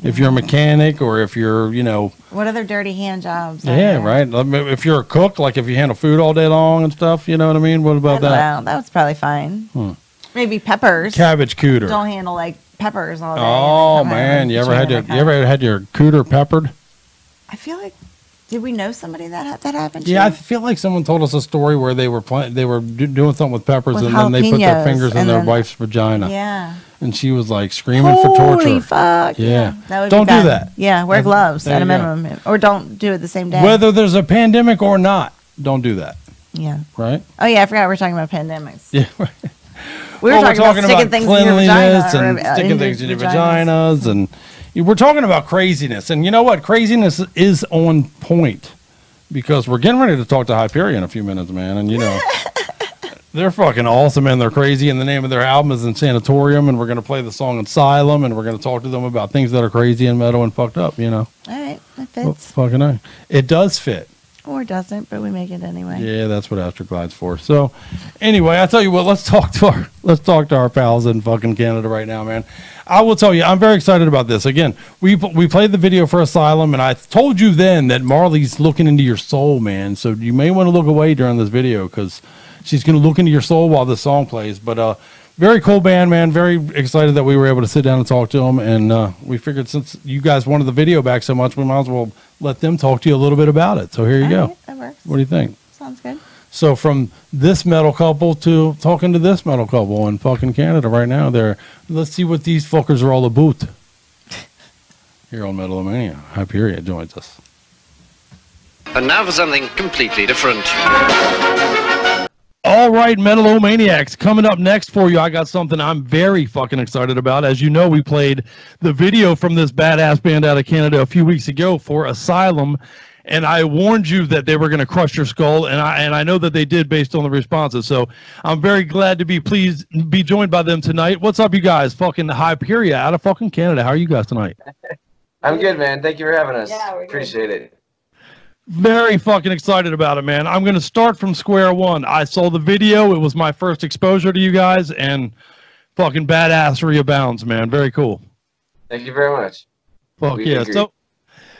If you're a mechanic, or if you're, you know, What other dirty hand jobs? yeah, right. If you're a cook, like if you handle food all day long and stuff, you know what I mean? What about that? Well, that was probably fine. Maybe peppers. Cabbage cooter. Don't handle like peppers all day. Oh man, you ever had your cooter peppered? I feel like, did we know somebody that happened to? Yeah, I feel like someone told us a story where they were doing something with peppers, With and then they put their jalapenos, fingers in and their then- wife's vagina. Yeah. And she was like screaming for torture. Holy fuck. Yeah. That would Don't be do bad. that. Yeah, wear gloves There at a you go. minimum. Or don't do it the same day. Whether there's a pandemic or not, don't do that. Yeah. Right? Oh, yeah, I forgot we were talking about pandemics. Yeah. Right. We were talking about sticking things in your cleanliness vagina. and sticking things in your vaginas, and we're talking about craziness. And you know what? Craziness is on point because we're getting ready to talk to Hyperia in a few minutes, man. And you know, they're fucking awesome and they're crazy. And the name of their album is Insanatorium, and we're gonna play the song Asylum, and we're gonna talk to them about things that are crazy and metal and fucked up. You know. All right, that Well, fits. fucking A. It does fit. Or doesn't, but we make it anyway. Yeah, that's what Astroglide's for. So, anyway, I tell you what, let's talk to our pals in fucking Canada right now, man. I will tell you, I'm very excited about this. Again, we played the video for Asylum, and I told you then that Marley's looking into your soul, man. So you may want to look away during this video because she's going to look into your soul while this song plays. But very cool band, man. Very excited that we were able to sit down and talk to them. And we figured since you guys wanted the video back so much, we might as well let them talk to you a little bit about it. So here you go. That works. What do you think? Sounds good. So from this metal couple to talking to this metal couple in fucking Canada right now, let's see what these fuckers are all about. Here on Metal-O-Mania, Hyperia joins us. And now for something completely different. All right, Metal-O-Maniacs, coming up next for you, I got something I'm very fucking excited about. As you know, we played the video from this badass band out of Canada a few weeks ago for Asylum, and I warned you that they were going to crush your skull, and I know that they did based on the responses. So I'm very glad to be joined by them tonight. What's up, you guys? Fucking Hyperia out of fucking Canada. How are you guys tonight? I'm good, man. Thank you for having us. Yeah, we're good. Appreciate it. Very fucking excited about it, man. I'm going to start from square one. I saw the video. It was my first exposure to you guys, and fucking badassery abounds, man. Very cool. Thank you very much. Fuck We yeah. agree. So,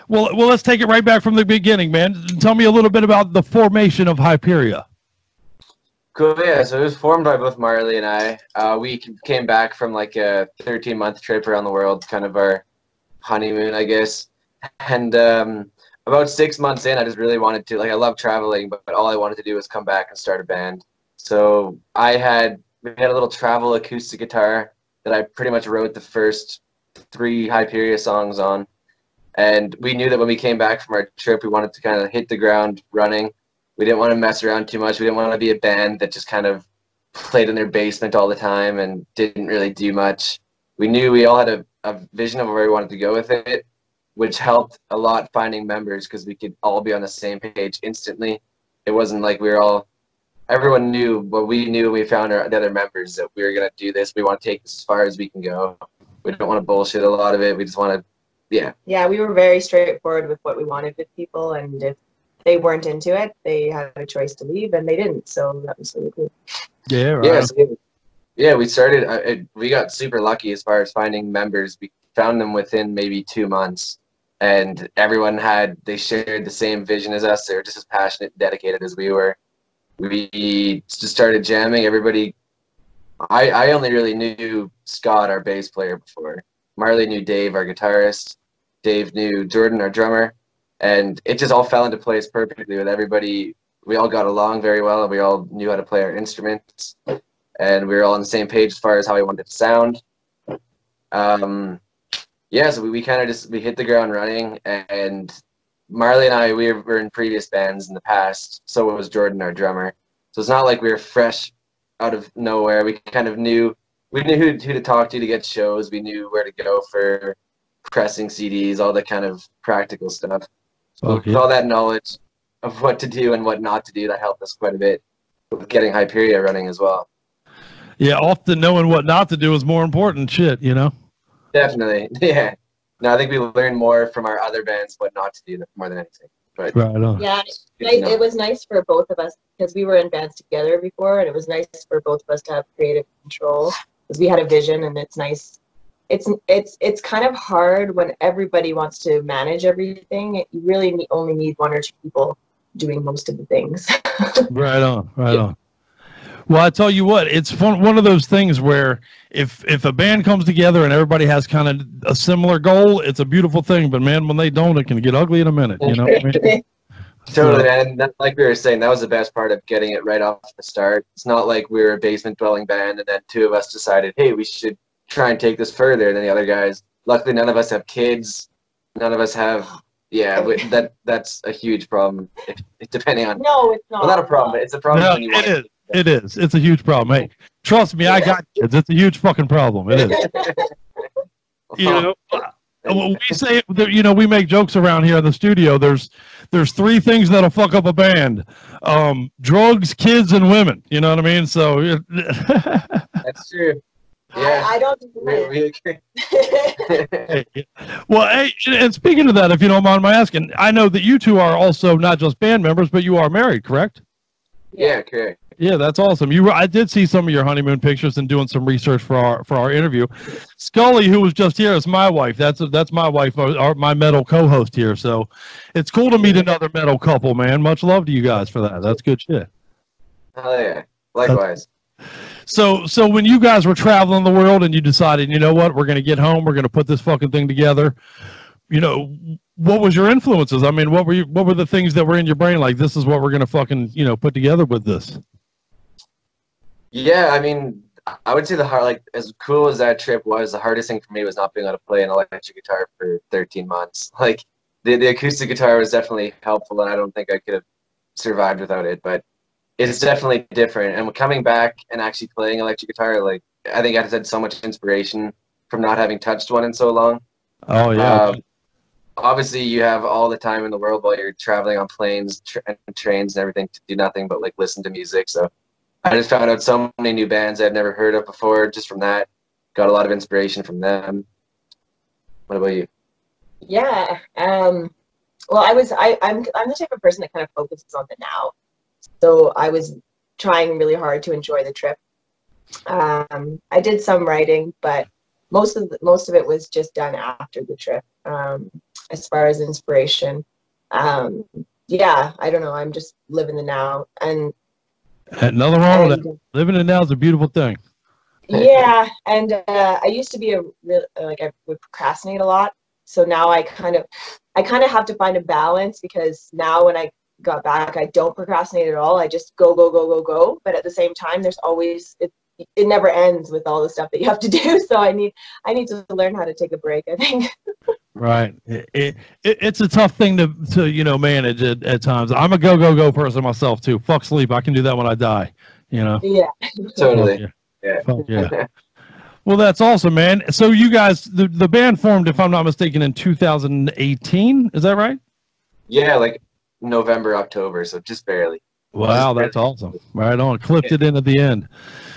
well, let's take it right back from the beginning, man. Tell me a little bit about the formation of Hyperia. Cool, yeah. So it was formed by both Marley and I. We came back from like a 13-month trip around the world, kind of our honeymoon, I guess. And about 6 months in, I just really wanted to, I love traveling, but all I wanted to do was come back and start a band. So we had a little travel acoustic guitar that I pretty much wrote the first 3 Hyperia songs on. And we knew that when we came back from our trip, we wanted to kind of hit the ground running. We didn't want to mess around too much. We didn't want to be a band that just kind of played in their basement all the time and didn't really do much. We knew we all had a vision of where we wanted to go with it, which helped a lot finding members because we could all be on the same page instantly. It wasn't like we were all, everyone knew, but we knew when we found the other members that we were going to do this. We want to take this as far as we can go. We don't want to bullshit a lot of it. We just want to, yeah. Yeah, we were very straightforward with what we wanted with people, and if they weren't into it, they had a choice to leave, and they didn't, so that was really cool. Yeah, right. Yeah, so, yeah, we started, we got super lucky as far as finding members. We found them within maybe 2 months, and everyone they shared the same vision as us. They were just as passionate, dedicated as we were. We just started jamming. Everybody, I only really knew Scott, our bass player, before. Marley knew Dave, our guitarist. Dave knew Jordan, our drummer. And it just all fell into place perfectly with everybody we all got along very well, and we all knew how to play our instruments, and we were all on the same page as far as how we wanted it to sound. Yeah, so we kind of just hit the ground running, and Marley and I, we were in previous bands in the past, so was Jordan, our drummer. So it's not like we were fresh out of nowhere. We kind of knew, we knew who to talk to get shows. We knew where to go for pressing CDs, all that kind of practical stuff. So with all that knowledge of what to do and what not to do, that helped us quite a bit with getting Hyperia running as well. Yeah, often knowing what not to do is more important shit, you know? Definitely, yeah. No, I think we learned more from our other bands what not to do more than anything. But right on. Yeah, it was nice for both of us because we were in bands together before, and it was nice for both of us to have creative control because we had a vision, and it's nice. It's kind of hard when everybody wants to manage everything. You really only need one or two people doing most of the things. Right on, right on. Well, I tell you what, it's one of those things where if a band comes together and everybody has kind of a similar goal, it's a beautiful thing. But man, when they don't, it can get ugly in a minute. You know what I mean? Totally, man. That, like we were saying, that was the best part of getting it right off the start. It's not like we were a basement dwelling band and then two of us decided, hey, we should try and take this further than the other guys. Luckily, none of us have kids. None of us have. Yeah, that's a huge problem. Depending on. No, it's not. Well, not a problem. But it's a problem No, when you want it is. It is. It's a huge problem. Hey, trust me, I got kids. It's a huge fucking problem. It is. You know, we say, you know, we make jokes around here in the studio. There's three things that'll fuck up a band: drugs, kids, and women. You know what I mean? So that's true. Yeah, I don't. We agree. Well, hey, and speaking of that, if you don't mind my asking, I know that you two are also not just band members, but you are married, correct? Yeah, correct. Yeah, that's awesome. I did see some of your honeymoon pictures and doing some research for our interview. Scully, who was just here, is my wife. That's my wife, my metal co-host here. So it's cool to meet another metal couple, man. Much love to you guys for that. That's good shit. Hell yeah. Likewise. So when you guys were traveling the world and you decided, you know what, we're going to get home, we're going to put this fucking thing together, you know, what was your influences? I mean, what were the things that were in your brain? Like, this is what we're going to fucking, you know, put together with this. Yeah, I mean, I would say as cool as that trip was, the hardest thing for me was not being able to play an electric guitar for 13 months. Like, the acoustic guitar was definitely helpful, and I don't think I could have survived without it, but it's definitely different. And coming back and actually playing electric guitar, like, I think I just had so much inspiration from not having touched one in so long. Oh, yeah. Obviously, you have all the time in the world while you're traveling on planes and trains and everything to do nothing but, like, listen to music, so I just found out so many new bands I've never heard of before just from that. Got a lot of inspiration from them. What about you? Yeah. Well, I'm the type of person that kind of focuses on the now. So I was trying really hard to enjoy the trip. I did some writing, but most of it was just done after the trip. As far as inspiration, yeah, I don't know. I'm just living the now, and nothing wrong with that. Living it now is a beautiful thing. Yeah, and I used to be I would procrastinate a lot. So now I kind of have to find a balance, because now when I got back, I don't procrastinate at all. I just go. But at the same time, there's always it never ends with all the stuff that you have to do. So I need to learn how to take a break, I think. Right. It's a tough thing to you know, manage at times. I'm a go person myself too. Fuck sleep. I can do that when I die. You know. Yeah. Totally. Fuck yeah. Well, that's awesome, man. So you guys, the band formed, if I'm not mistaken, in 2018. Is that right? Yeah, like November, October. So just barely. Wow, that's awesome. Right on. Clipped it in at the end.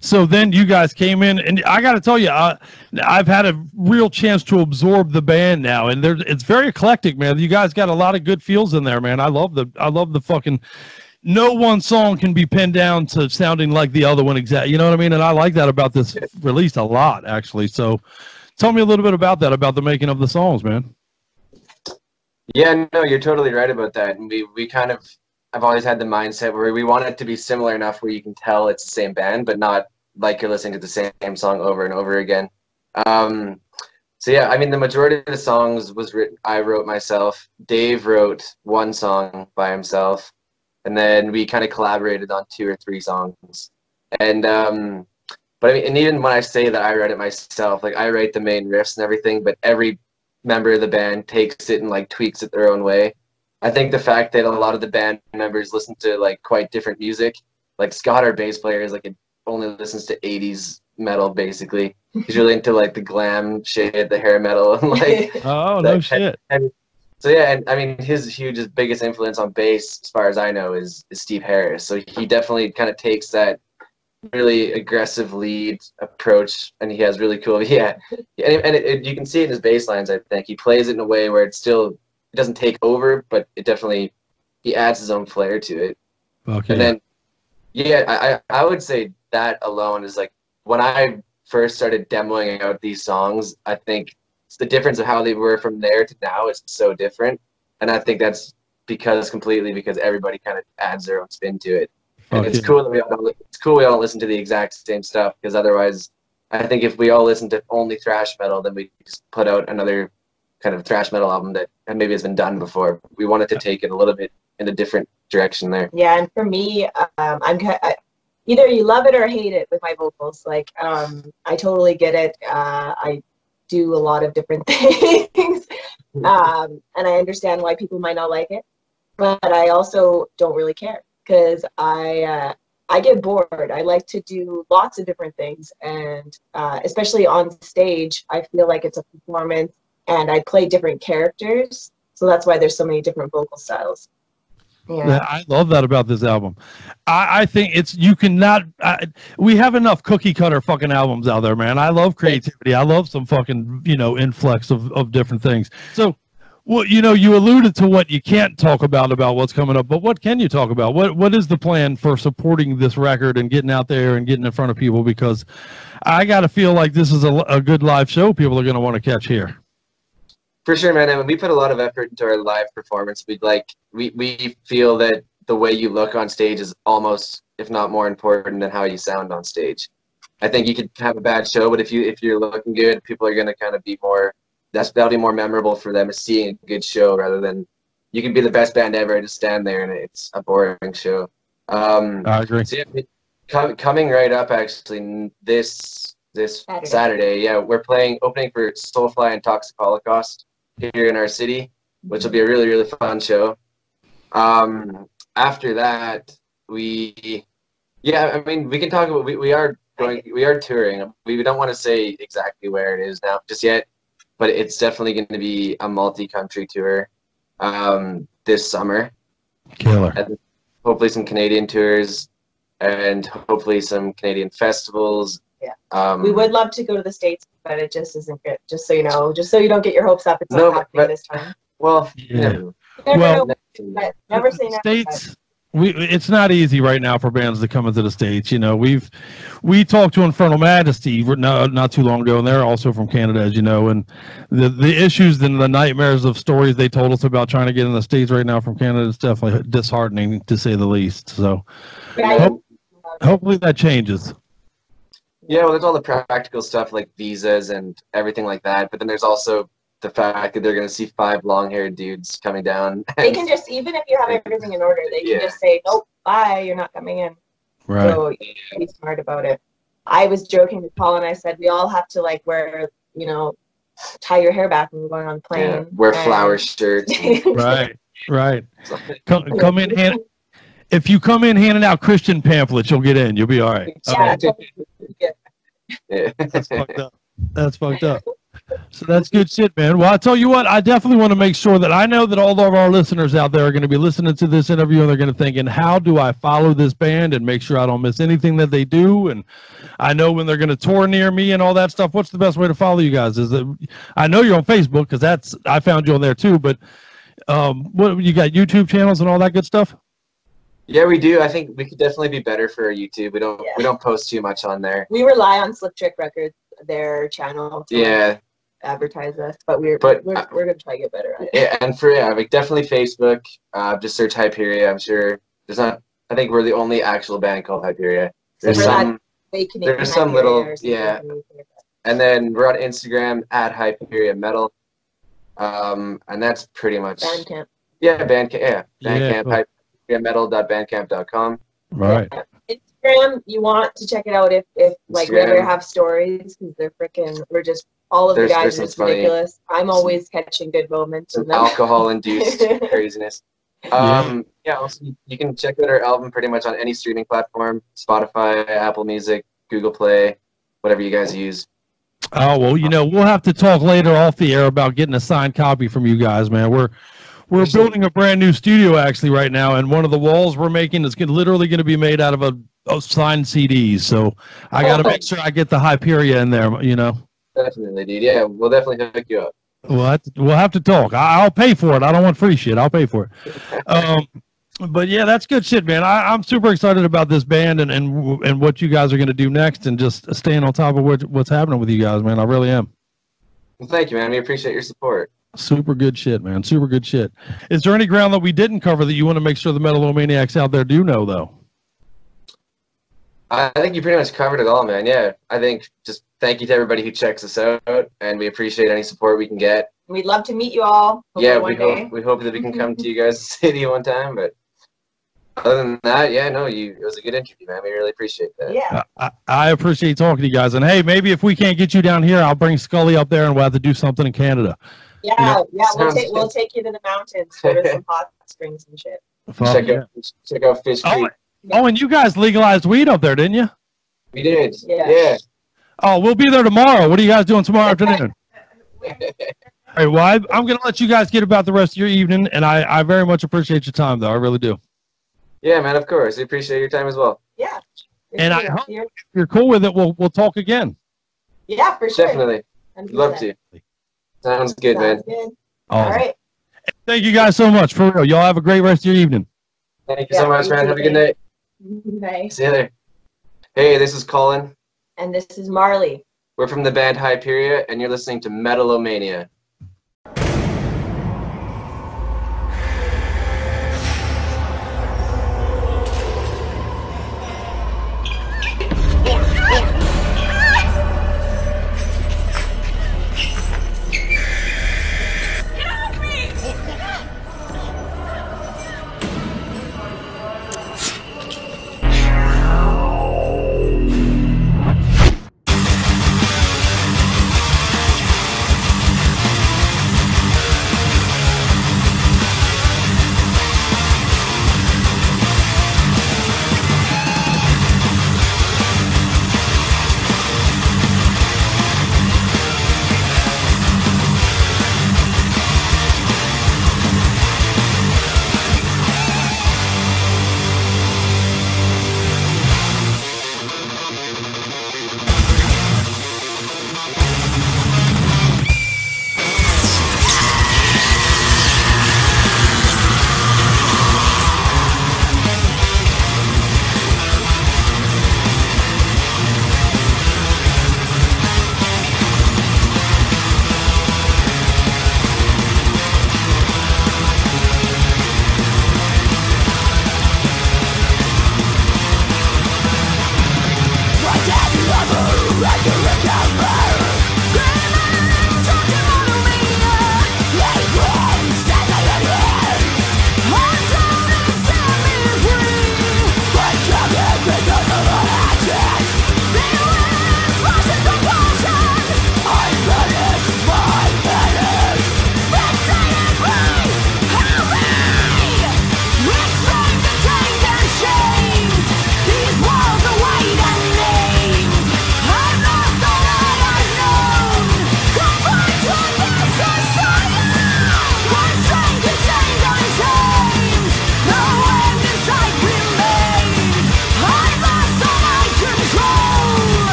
So then you guys came in, and I got to tell you, I've had a real chance to absorb the band now, and it's very eclectic, man. You guys got a lot of good feels in there, man. I love the fucking. No one song can be pinned down to sounding like the other one exactly. You know what I mean? And I like that about this release a lot, actually. So tell me a little bit about that, about the making of the songs, man. Yeah, no, you're totally right about that. And we kind of, I've always had the mindset where we want it to be similar enough where you can tell it's the same band, but not like you're listening to the same song over and over again. So yeah, I mean, the majority of the songs was written, I wrote myself. Dave wrote one song by himself. and then we kind of collaborated on 2 or 3 songs. And but I mean, and even when I say that I write it myself, like I write the main riffs and everything, but every member of the band takes it and like tweaks it their own way. I think the fact that a lot of the band members listen to like quite different music, like Scott, our bass player, is like only listens to 80s metal basically. He's really into like the glam shit, the hair metal, and like oh no shit. And so yeah, and I mean his biggest influence on bass, as far as I know, is Steve Harris. So he definitely kind of takes that really aggressive lead approach, and he has really cool, you can see it in his bass lines. I think he plays it in a way where it doesn't take over, but it definitely, he adds his own flair to it. Okay. And then I would say that alone is like, when I first started demoing out these songs, I think the difference of how they were from there to now is so different, and I think that's completely because everybody kind of adds their own spin to it. And it's cool that we all listen to the exact same stuff, because otherwise, I think if we all listen to only thrash metal, then we just put out another kind of thrash metal album that maybe has been done before. We wanted to take it a little bit in a different direction there. Yeah, and for me, either you love it or hate it with my vocals. Like, I totally get it. I do a lot of different things, and I understand why people might not like it, but I also don't really care. Because I get bored. I like to do lots of different things, and especially on stage, I feel like it's a performance, and I play different characters, so that's why there's so many different vocal styles. Yeah, I love that about this album. I think we have enough cookie cutter fucking albums out there, man. I love creativity. I love some fucking influx of different things. So. Well, you alluded to what you can't talk about what's coming up, but what can you talk about? What is the plan for supporting this record and getting out there and getting in front of people? Because I got to feel like this is a good live show people are going to want to catch here. For sure, man. I mean, we put a lot of effort into our live performance. We feel that the way you look on stage is almost, if not more important than how you sound on stage. I think you could have a bad show, but if you're looking good, people are going to kind of be more. That'll be more memorable for them, is seeing a good show rather than you can be the best band ever and just stand there and it's a boring show. I agree. So yeah, coming right up actually this Saturday, yeah, we're opening for Soulfly and Toxic Holocaust here in our city, which will be a really, really fun show. After that, we can talk about we are touring. We don't want to say exactly where it is now just yet. But it's definitely going to be a multi-country tour this summer. Killer. And hopefully some Canadian tours and hopefully some Canadian festivals. Yeah. We would love to go to the States, but it just isn't good. Just so you know, just so you don't get your hopes up. It's not happening this time. Well, yeah. Never say never. States. It's not easy right now for bands to come into the States. We talked to Infernal Majesty not too long ago, and they're also from Canada, as you know, and the issues and the nightmares of stories they told us about trying to get in the States right now from Canada is definitely disheartening, to say the least. So hopefully that changes. Yeah, well, there's all the practical stuff like visas and everything like that, but then there's also the fact that they're going to see 5 long-haired dudes coming down. They can just, even if you have everything in order, they can just say, nope, bye, you're not coming in. Right. So you can be smart about it. I was joking with Paul, and I said, we all have to, like, wear, tie your hair back when we're going on the plane. Yeah, wear flower shirts. Right. Come in, if you come in handing out Christian pamphlets, you'll get in. You'll be all right. Yeah. That's fucked up. So that's good shit, man. Well, I tell you what, I definitely want to make sure that I know that all of our listeners out there are going to be listening to this interview, and they're going to think, and how do I follow this band and make sure I don't miss anything that they do? And I know when they're going to tour near me and all that stuff. What's the best way to follow you guys? I know you're on Facebook, because I found you on there too, but what you got, YouTube channels and all that good stuff? Yeah, we do. I think we could definitely be better for our YouTube. We don't post too much on there. We rely on Slip Trick Records, their channel, to advertise us, but we're gonna try to get better at it. Yeah, and definitely Facebook. Just search Hyperia. I'm sure there's not. I think we're the only actual band called Hyperia. There's some little and then we're on Instagram at Hyperia Metal, and that's pretty much Bandcamp. Yeah, Bandcamp. Yeah, Bandcamp. hyperiametal.bandcamp.com. Right. Instagram, you want to check it out if like we ever have stories, because they're freaking, we're just, all of the guys are just ridiculous. I'm always catching good moments. Some alcohol-induced craziness. Also, you can check out our album pretty much on any streaming platform, Spotify, Apple Music, Google Play, whatever you guys use. Oh, well, we'll have to talk later off the air about getting a signed copy from you guys, man. We're building a brand new studio actually right now, and one of the walls we're making is literally going to be made out of signed CDs. So I got to make sure I get the Hyperia in there, Definitely, dude. Yeah, we'll definitely hook you up. We'll have to talk. I'll pay for it. I don't want free shit. I'll pay for it. But yeah, that's good shit, man. I'm super excited about this band and what you guys are going to do next, and just staying on top of what's happening with you guys, man. I really am. Well, thank you, man. We appreciate your support. Super good shit, man. Super good shit. Is there any ground that we didn't cover that you want to make sure the Metal-O-Maniacs out there do know, though? I think you pretty much covered it all, man. Yeah, I think just thank you to everybody who checks us out, and we appreciate any support we can get. We'd love to meet you all. We hope that we can come to you guys' city one time, but other than that, it was a good interview, man. We really appreciate that. Yeah. I appreciate talking to you guys, and hey, maybe if we can't get you down here, I'll bring Scully up there, and we'll have to do something in Canada. Yeah, we'll take you to the mountains, go to some hot springs and shit. Check out Fish Creek. Oh, and you guys legalized weed up there, didn't you? We did. Yeah. Oh, we'll be there tomorrow. What are you guys doing tomorrow afternoon? All right, well, I'm going to let you guys get about the rest of your evening, and I very much appreciate your time, though. I really do. Yeah, man, of course. We appreciate your time as well. Yeah. And I hope if you're cool with it, we'll talk again. Yeah, for sure. Definitely. Love to. Sounds good, man. Good. Awesome. All right. Thank you guys so much. For real. Y'all have a great rest of your evening. Thank you so much, man. Have a good night. Bye. See you later. Hey, this is Colin. And this is Marley. We're from the band Hyperia, and you're listening to Metal-O-Mania.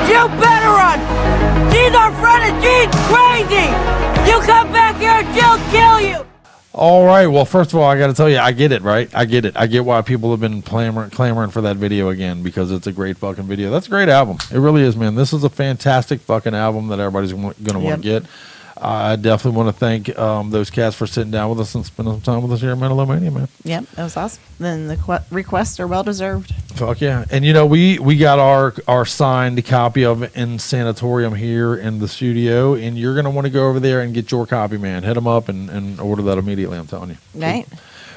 You better run! She's our friend and she's crazy! You come back here and she'll kill you! All right. Well, first of all, I got to tell you, I get it, right? I get it. I get why people have been clamoring for that video again, because it's a great fucking video. That's a great album. It really is, man. This is a fantastic fucking album that everybody's going to want to get. I definitely want to thank those cats for sitting down with us and spending some time with us here at Metal-O-Mania, man. Yep, that was awesome. Then the requests are well deserved. Fuck yeah. And, you know, we got our signed copy of it in Sanatorium here in the studio, and you're going to want to go over there and get your copy, man. Hit them up and order that immediately, I'm telling you. Right.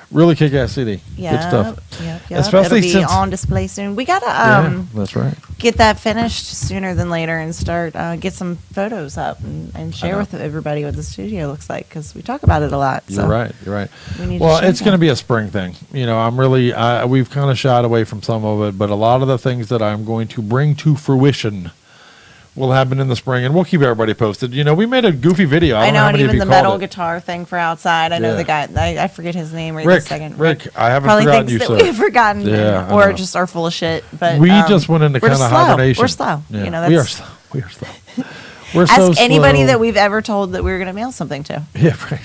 Really kick-ass CD. Yeah. Good stuff. Yep. Especially It'll be since on display soon. We got to that's right. get that finished sooner than later and start get some photos up and share with everybody what the studio looks like, because we talk about it a lot. You're right. You're right. Well, it's going to be a spring thing. You know, I'm really we've kind of shied away from some of it, but a lot of the things that I'm going to bring to fruition will happen in the spring, and we'll keep everybody posted. You know, we made a goofy video. I know, and even the metal guitar thing for outside. I know the guy. I forget his name right this second. Rick, I haven't probably forgotten thinks you, that sir. we've forgotten, or just are full of shit. But we just went into kind of hibernation. We're slow. Yeah. You know, we are slow. We are slow. We're Ask so anybody slow. that we've ever told that we were going to mail something to. Yeah, right.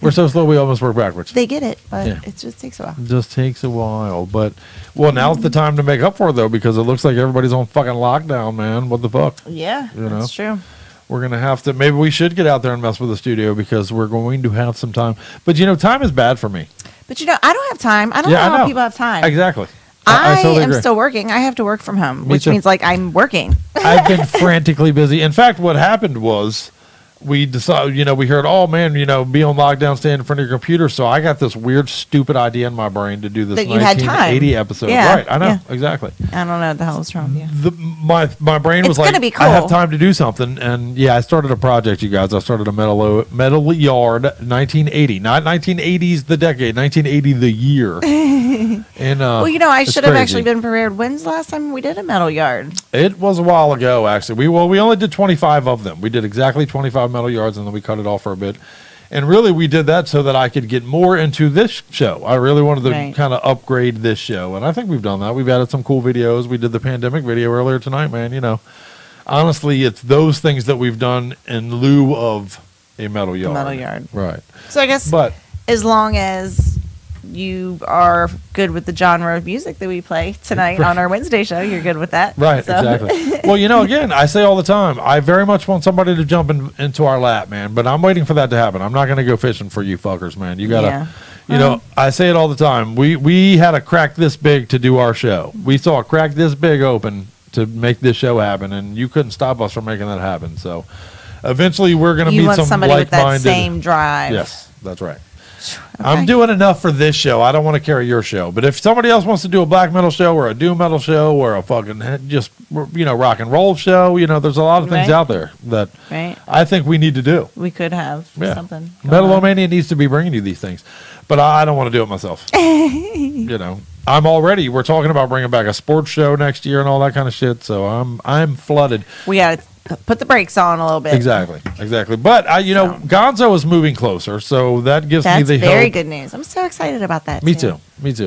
We're so slow we almost work backwards. They get it, but it just takes a while. It just takes a while. But, now's the time to make up for it, though, because it looks like everybody's on fucking lockdown, man. What the fuck? Yeah, that's true. We're going to have to, maybe we should get out there and mess with the studio, because we're going to have some time. But, you know, time is bad for me. But, you know, I don't have time. I don't know how people have time. Exactly. I totally am agree. still working. I have to work from home, Me which too. means, like, I'm working. I've been frantically busy. In fact, what happened was, we decided, you know, we heard, oh man, you know, be on lockdown, stand in front of your computer. So I got this weird, stupid idea in my brain to do this That you had 1980 time. episode. Yeah, Right, I know, exactly. I don't know what the hell is wrong with you. My brain was It's like, gonna be I have cool. time to do something. And yeah, I started a project, you guys. I started a metal yard 1980. Not 1980s the decade, 1980 the year. And well, you know, I it's should have crazy. actually been prepared. When's the last time we did a metal yard? It was a while ago, actually. We only did 25 of them. We did exactly 25 metal yards, and then we cut it off for a bit. And really, we did that so that I could get more into this show. I really wanted to kind of upgrade this show, and I think we've done that. We've added some cool videos. We did the pandemic video earlier tonight, man. You know, honestly, it's those things that we've done in lieu of a metal yard. Metal yard. Right. So I guess as long as you are good with the genre of music that we play tonight on our Wednesday show, you're good with that. Right, so. exactly. Well, you know, again, I say all the time, I very much want somebody to jump into our lap, man, but I'm waiting for that to happen. I'm not going to go fishing for you fuckers, man. You got to, you know, I say it all the time. We had a crack this big to do our show. We saw a crack this big open to make this show happen, and you couldn't stop us from making that happen. So eventually we're going to meet some somebody with that like-minded. same drive. Yes, that's right. I'm doing enough for this show. I don't want to carry your show. But if somebody else wants to do a black metal show or a doom metal show or a fucking just, you know, rock and roll show, you know, there's a lot of things out there that I think we need to do. We could have something. Metal-O-Mania needs to be bringing you these things. But I don't want to do it myself. You know, we're talking about bringing back a sports show next year and all that kind of shit. So I'm flooded. We got to put the brakes on a little bit. Exactly. But you know, Gonzo is moving closer, so that gives me the very hope. good news. I'm so excited about that. Me too.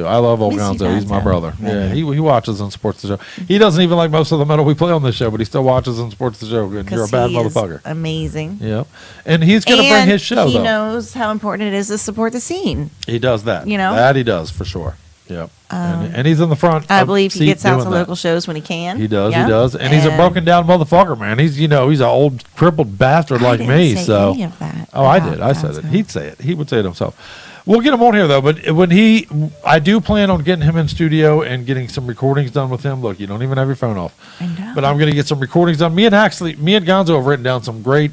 I love old Gonzo. He's my brother. Yeah, he watches and supports the show. He doesn't even like most of the metal we play on this show, but he still watches and supports the show. And you're a bad motherfucker. Amazing. Yep. And he's going to bring his show. He though. knows how important it is to support the scene. He does that. You know that he does for sure. Yep. And he's in the front. I believe he gets out to that. local shows when he can. He does. He does. And he's a broken down motherfucker, man. He's he's an old crippled bastard like me. Say so any of that I did. I said it. He'd say it. He would say it himself. We'll get him on here though. But I do plan on getting him in studio and getting some recordings done with him. Look, you don't even have your phone off. I know. But I'm going to get some recordings done. Me and Gonzo have written down some great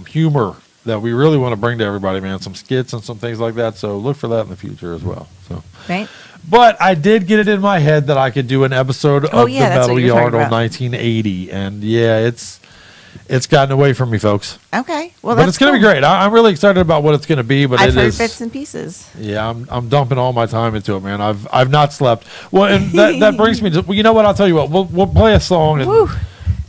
humor that we really want to bring to everybody, man. Some skits and some things like that. So look for that in the future as well. So. Right. But I did get it in my head that I could do an episode of the Metal Yard on 1980, and it's gotten away from me, folks. Okay, well, but it's going to be great. I'm really excited about what it's going to be. But I've heard bits and pieces. Yeah, I'm dumping all my time into it, man. I've not slept. Well, and that brings me to, well, you know what? I'll tell you what. We'll play a song and Woo.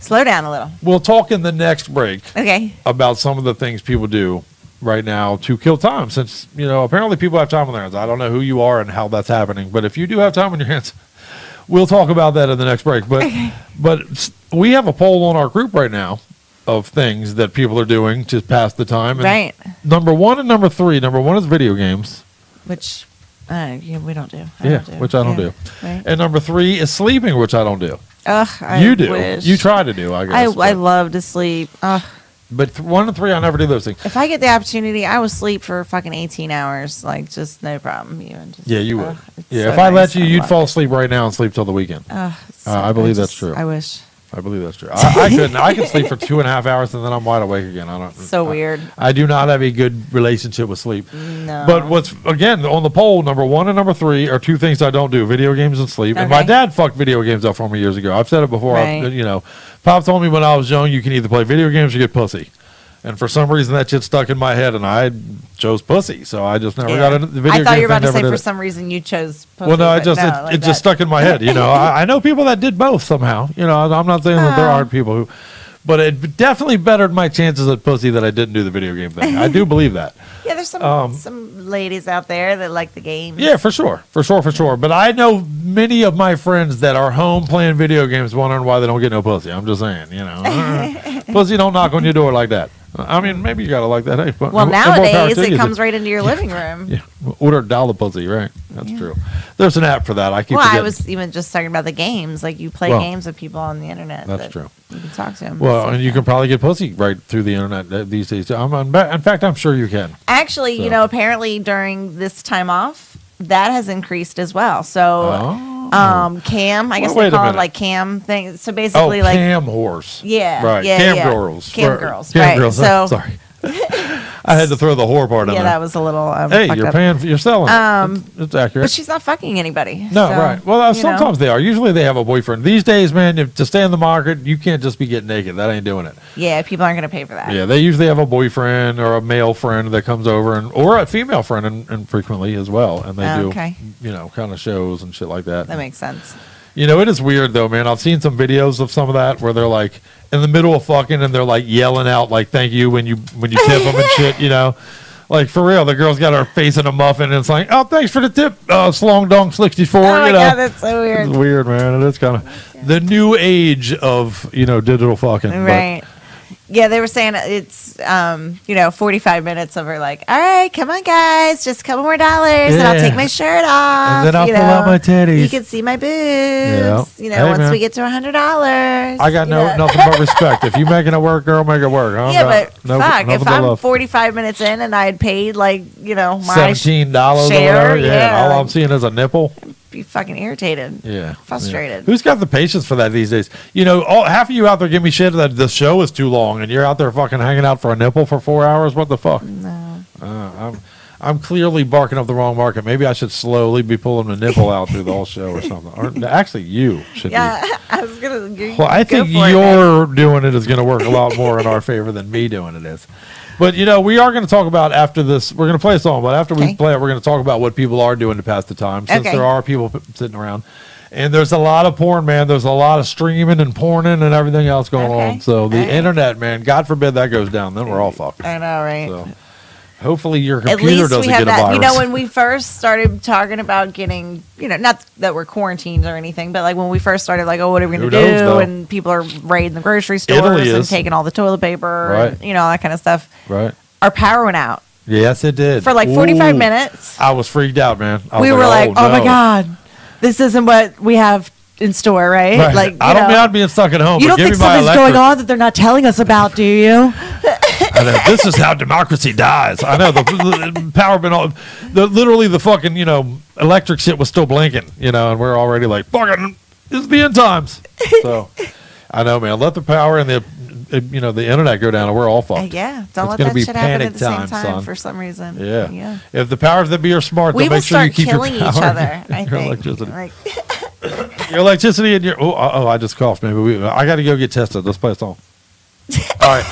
Slow down a little. We'll talk in the next break. Okay. About some of the things people do right now to kill time, since apparently people have time on their hands. I don't know who you are and how that's happening, but if you do have time on your hands, we'll talk about that in the next break. But but we have a poll on our group right now of things that people are doing to pass the time. And right. Number 1 and number 3. Number 1 is video games, which we don't do. Which I don't do. Right. And number 3 is sleeping, which I don't do. You do. Wish. You try to do. I guess. I love to sleep. But 1 and 3, I never do those things. If I get the opportunity, I will sleep for fucking 18 hours. Like, just no problem. Yeah, you would. If I let you, you'd fall asleep right now and sleep till the weekend. I believe that's true. I wish. I believe that's true. I couldn't. I could sleep for 2.5 hours and then I'm wide awake again. Weird. I do not have a good relationship with sleep. No. But what's, again, on the poll, number 1 and number 3 are 2 things I don't do: video games and sleep. Okay. And my dad fucked video games up for me years ago. I've said it before. Right. Pop told me when I was young, you can either play video games or get pussy. And for some reason, that shit stuck in my head, and I chose pussy. So I just never got into the video game. I thought you were about to say for some reason you chose pussy. Well, no, it just stuck in my head. I know people that did both somehow. I'm not saying that there aren't people who, but it definitely bettered my chances at pussy that I didn't do the video game thing. I do believe that. Yeah, there's some ladies out there that like the games. Yeah, for sure. But I know many of my friends that are home playing video games wondering why they don't get no pussy. I'm just saying, pussy don't knock on your door like that. I mean, maybe you gotta like that. Hey, well, nowadays it comes right into your living room. Yeah, order dollar pussy, right? That's true. There's an app for that. I was even just talking about the games. Like you play games with people on the internet. That's true. You can talk to them. Well, and you can probably get pussy right through the internet these days. In fact, I'm sure you can. Actually, apparently during this time off, that has increased as well. So. Cam, I guess they call it like cam thing. So basically, like cam horse. Yeah, right. Yeah, cam yeah. girls. Cam girls. Cam right. girls. So sorry. I had to throw the whore part in there. Yeah, that was a little. Hey, you're selling it. It's accurate. But she's not fucking anybody. No, right. Well, sometimes they are. Usually they have a boyfriend. These days, man, to stay in the market, you can't just be getting naked. That ain't doing it. Yeah, people aren't going to pay for that. Yeah, they usually have a boyfriend or a male friend that comes over, or a female friend, and frequently as well. And they do, kind of shows and shit like that. That makes sense. It is weird though, man. I've seen some videos of some of that where they're like in the middle of fucking and they're like yelling out like "thank you" when you tip them and shit. Like for real, the girl's got her face in a muffin and it's like, "Oh, thanks for the tip, Slong Dong 64." Oh my God, that's so weird. It's weird, man. It is kind of the new age of digital fucking. Right. Yeah, they were saying it's 45 minutes of her like, all right, come on guys, just a couple more dollars and I'll take my shirt off. And then I'll pull out my titties. You can see my boobs. Yeah. Once man. we get to $100. I got nothing but respect. If you making it work, girl, make it work. But fuck, if I'm 45 minutes in and I had paid my $17 share, or whatever, all I'm seeing is a nipple. Be fucking irritated. Yeah. Frustrated. Who's got the patience for that these days? Half of you out there give me shit that the show is too long and you're out there fucking hanging out for a nipple for 4 hours. What the fuck? No. I'm clearly barking up the wrong market. Maybe I should slowly be pulling the nipple out through the whole show or something. Or actually, you should be. I was going to. Well, I think you're doing it is going to work a lot more in our favor than me doing it is. But, we are going to talk about after this. We're going to play a song, but after we play it, we're going to talk about what people are doing to pass the time, since there are people sitting around. And there's a lot of porn, man. There's a lot of streaming and porning and everything else going on. So the internet, man, God forbid that goes down. Then we're all fucked. I know, right? So hopefully your computer doesn't get a virus. When we first started talking about getting, not that we're quarantined or anything, but like when we first started, like, what are we going to do? Though? And people are raiding the grocery stores and taking all the toilet paper and, all that kind of stuff. Right. Our power went out. Yes, it did. For like 45 minutes. I was freaked out, man. We were like, oh my God, this isn't what we have in store, right? Like, I don't mean being stuck at home. You don't think something's going on that they're not telling us about, do you? I know. This is how democracy dies. I know the power been all literally the fucking electric shit was still blinking, and we're already like fucking. This is the end times. So I know, man. Let the power and the internet go down, and we're all fucked. Yeah, don't let that shit happen at the same time for some reason. Yeah. If the powers that be are smart, we they'll make sure you keep your power, each other. I your think. electricity. Your electricity and your I just coughed. Maybe I got to go get tested. Let's play a song. All right,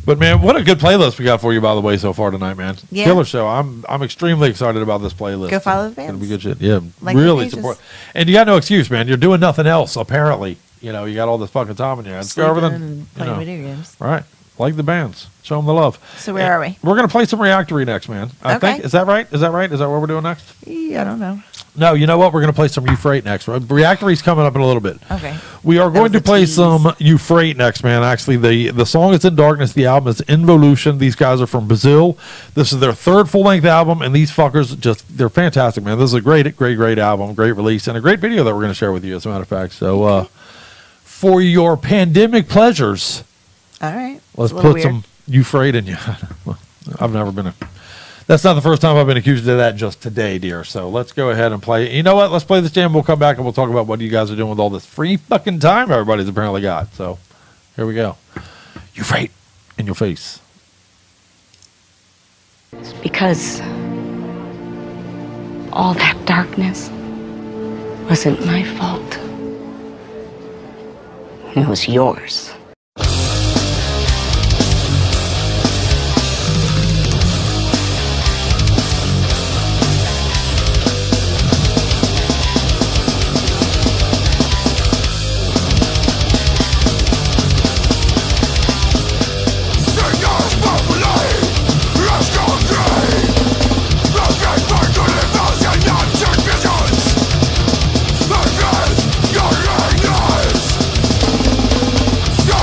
but man, what a good playlist we got for you, by the way, so far tonight, man. Yeah. Killer show. I'm extremely excited about this playlist. Go follow the bands. It's gonna be good shit. Yeah, really support. And you got no excuse, man. You're doing nothing else apparently. You got all this fucking time in your hands. Go over there and play video games. Right. Like the bands. Show them the love. So where are we? We're going to play some Reactory next, man. I think. Is that right? Is that what we're doing next? Yeah, I don't know. No, you know what? We're going to play some Euphrates next. Reactory's coming up in a little bit. Okay. We are going to play some Euphrates next, man. Actually, the song is In Darkness. The album is Involution. These guys are from Brazil. This is their third full-length album, and these fuckers they're fantastic, man. This is a great album, great release, and a great video that we're going to share with you, as a matter of fact. So, for your pandemic pleasures, all right. Let's put some Euphrates in you. I've never been that's not the first time I've been accused of that just today, dear. So let's go ahead and play. You know what? Let's play this jam. We'll come back and we'll talk about what you guys are doing with all this free fucking time everybody's apparently got. So here we go. Euphrates in your face. It's because all that darkness wasn't my fault. It was yours. Your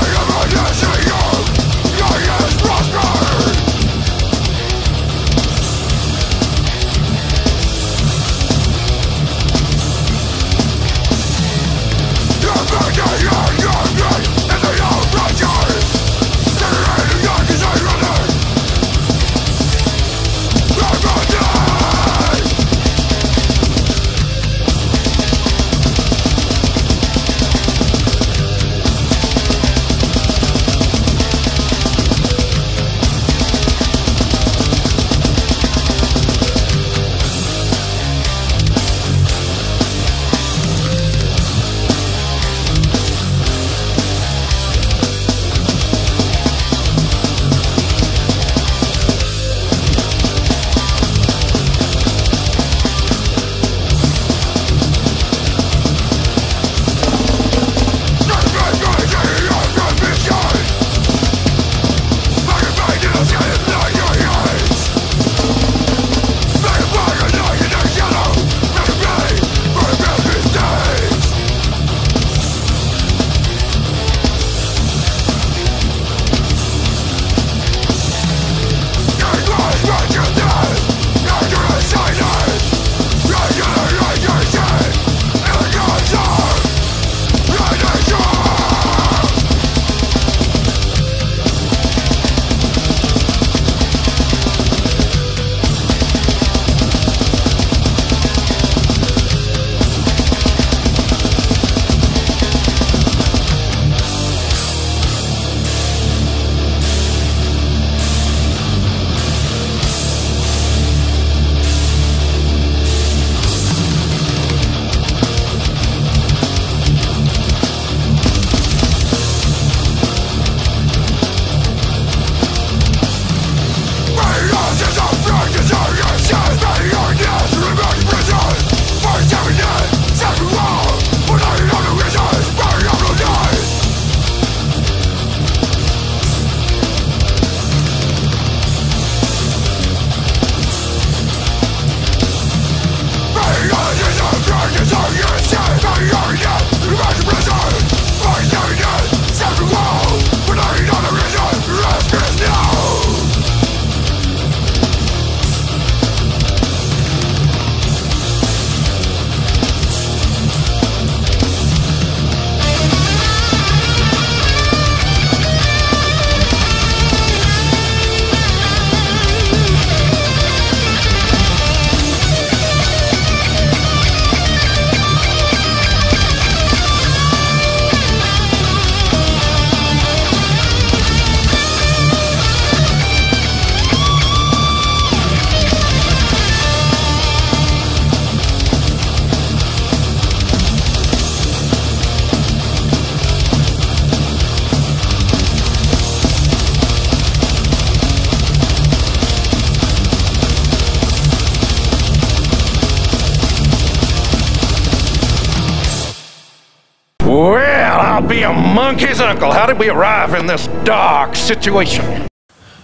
I'll be a monkey's uncle. How did we arrive in this dark situation?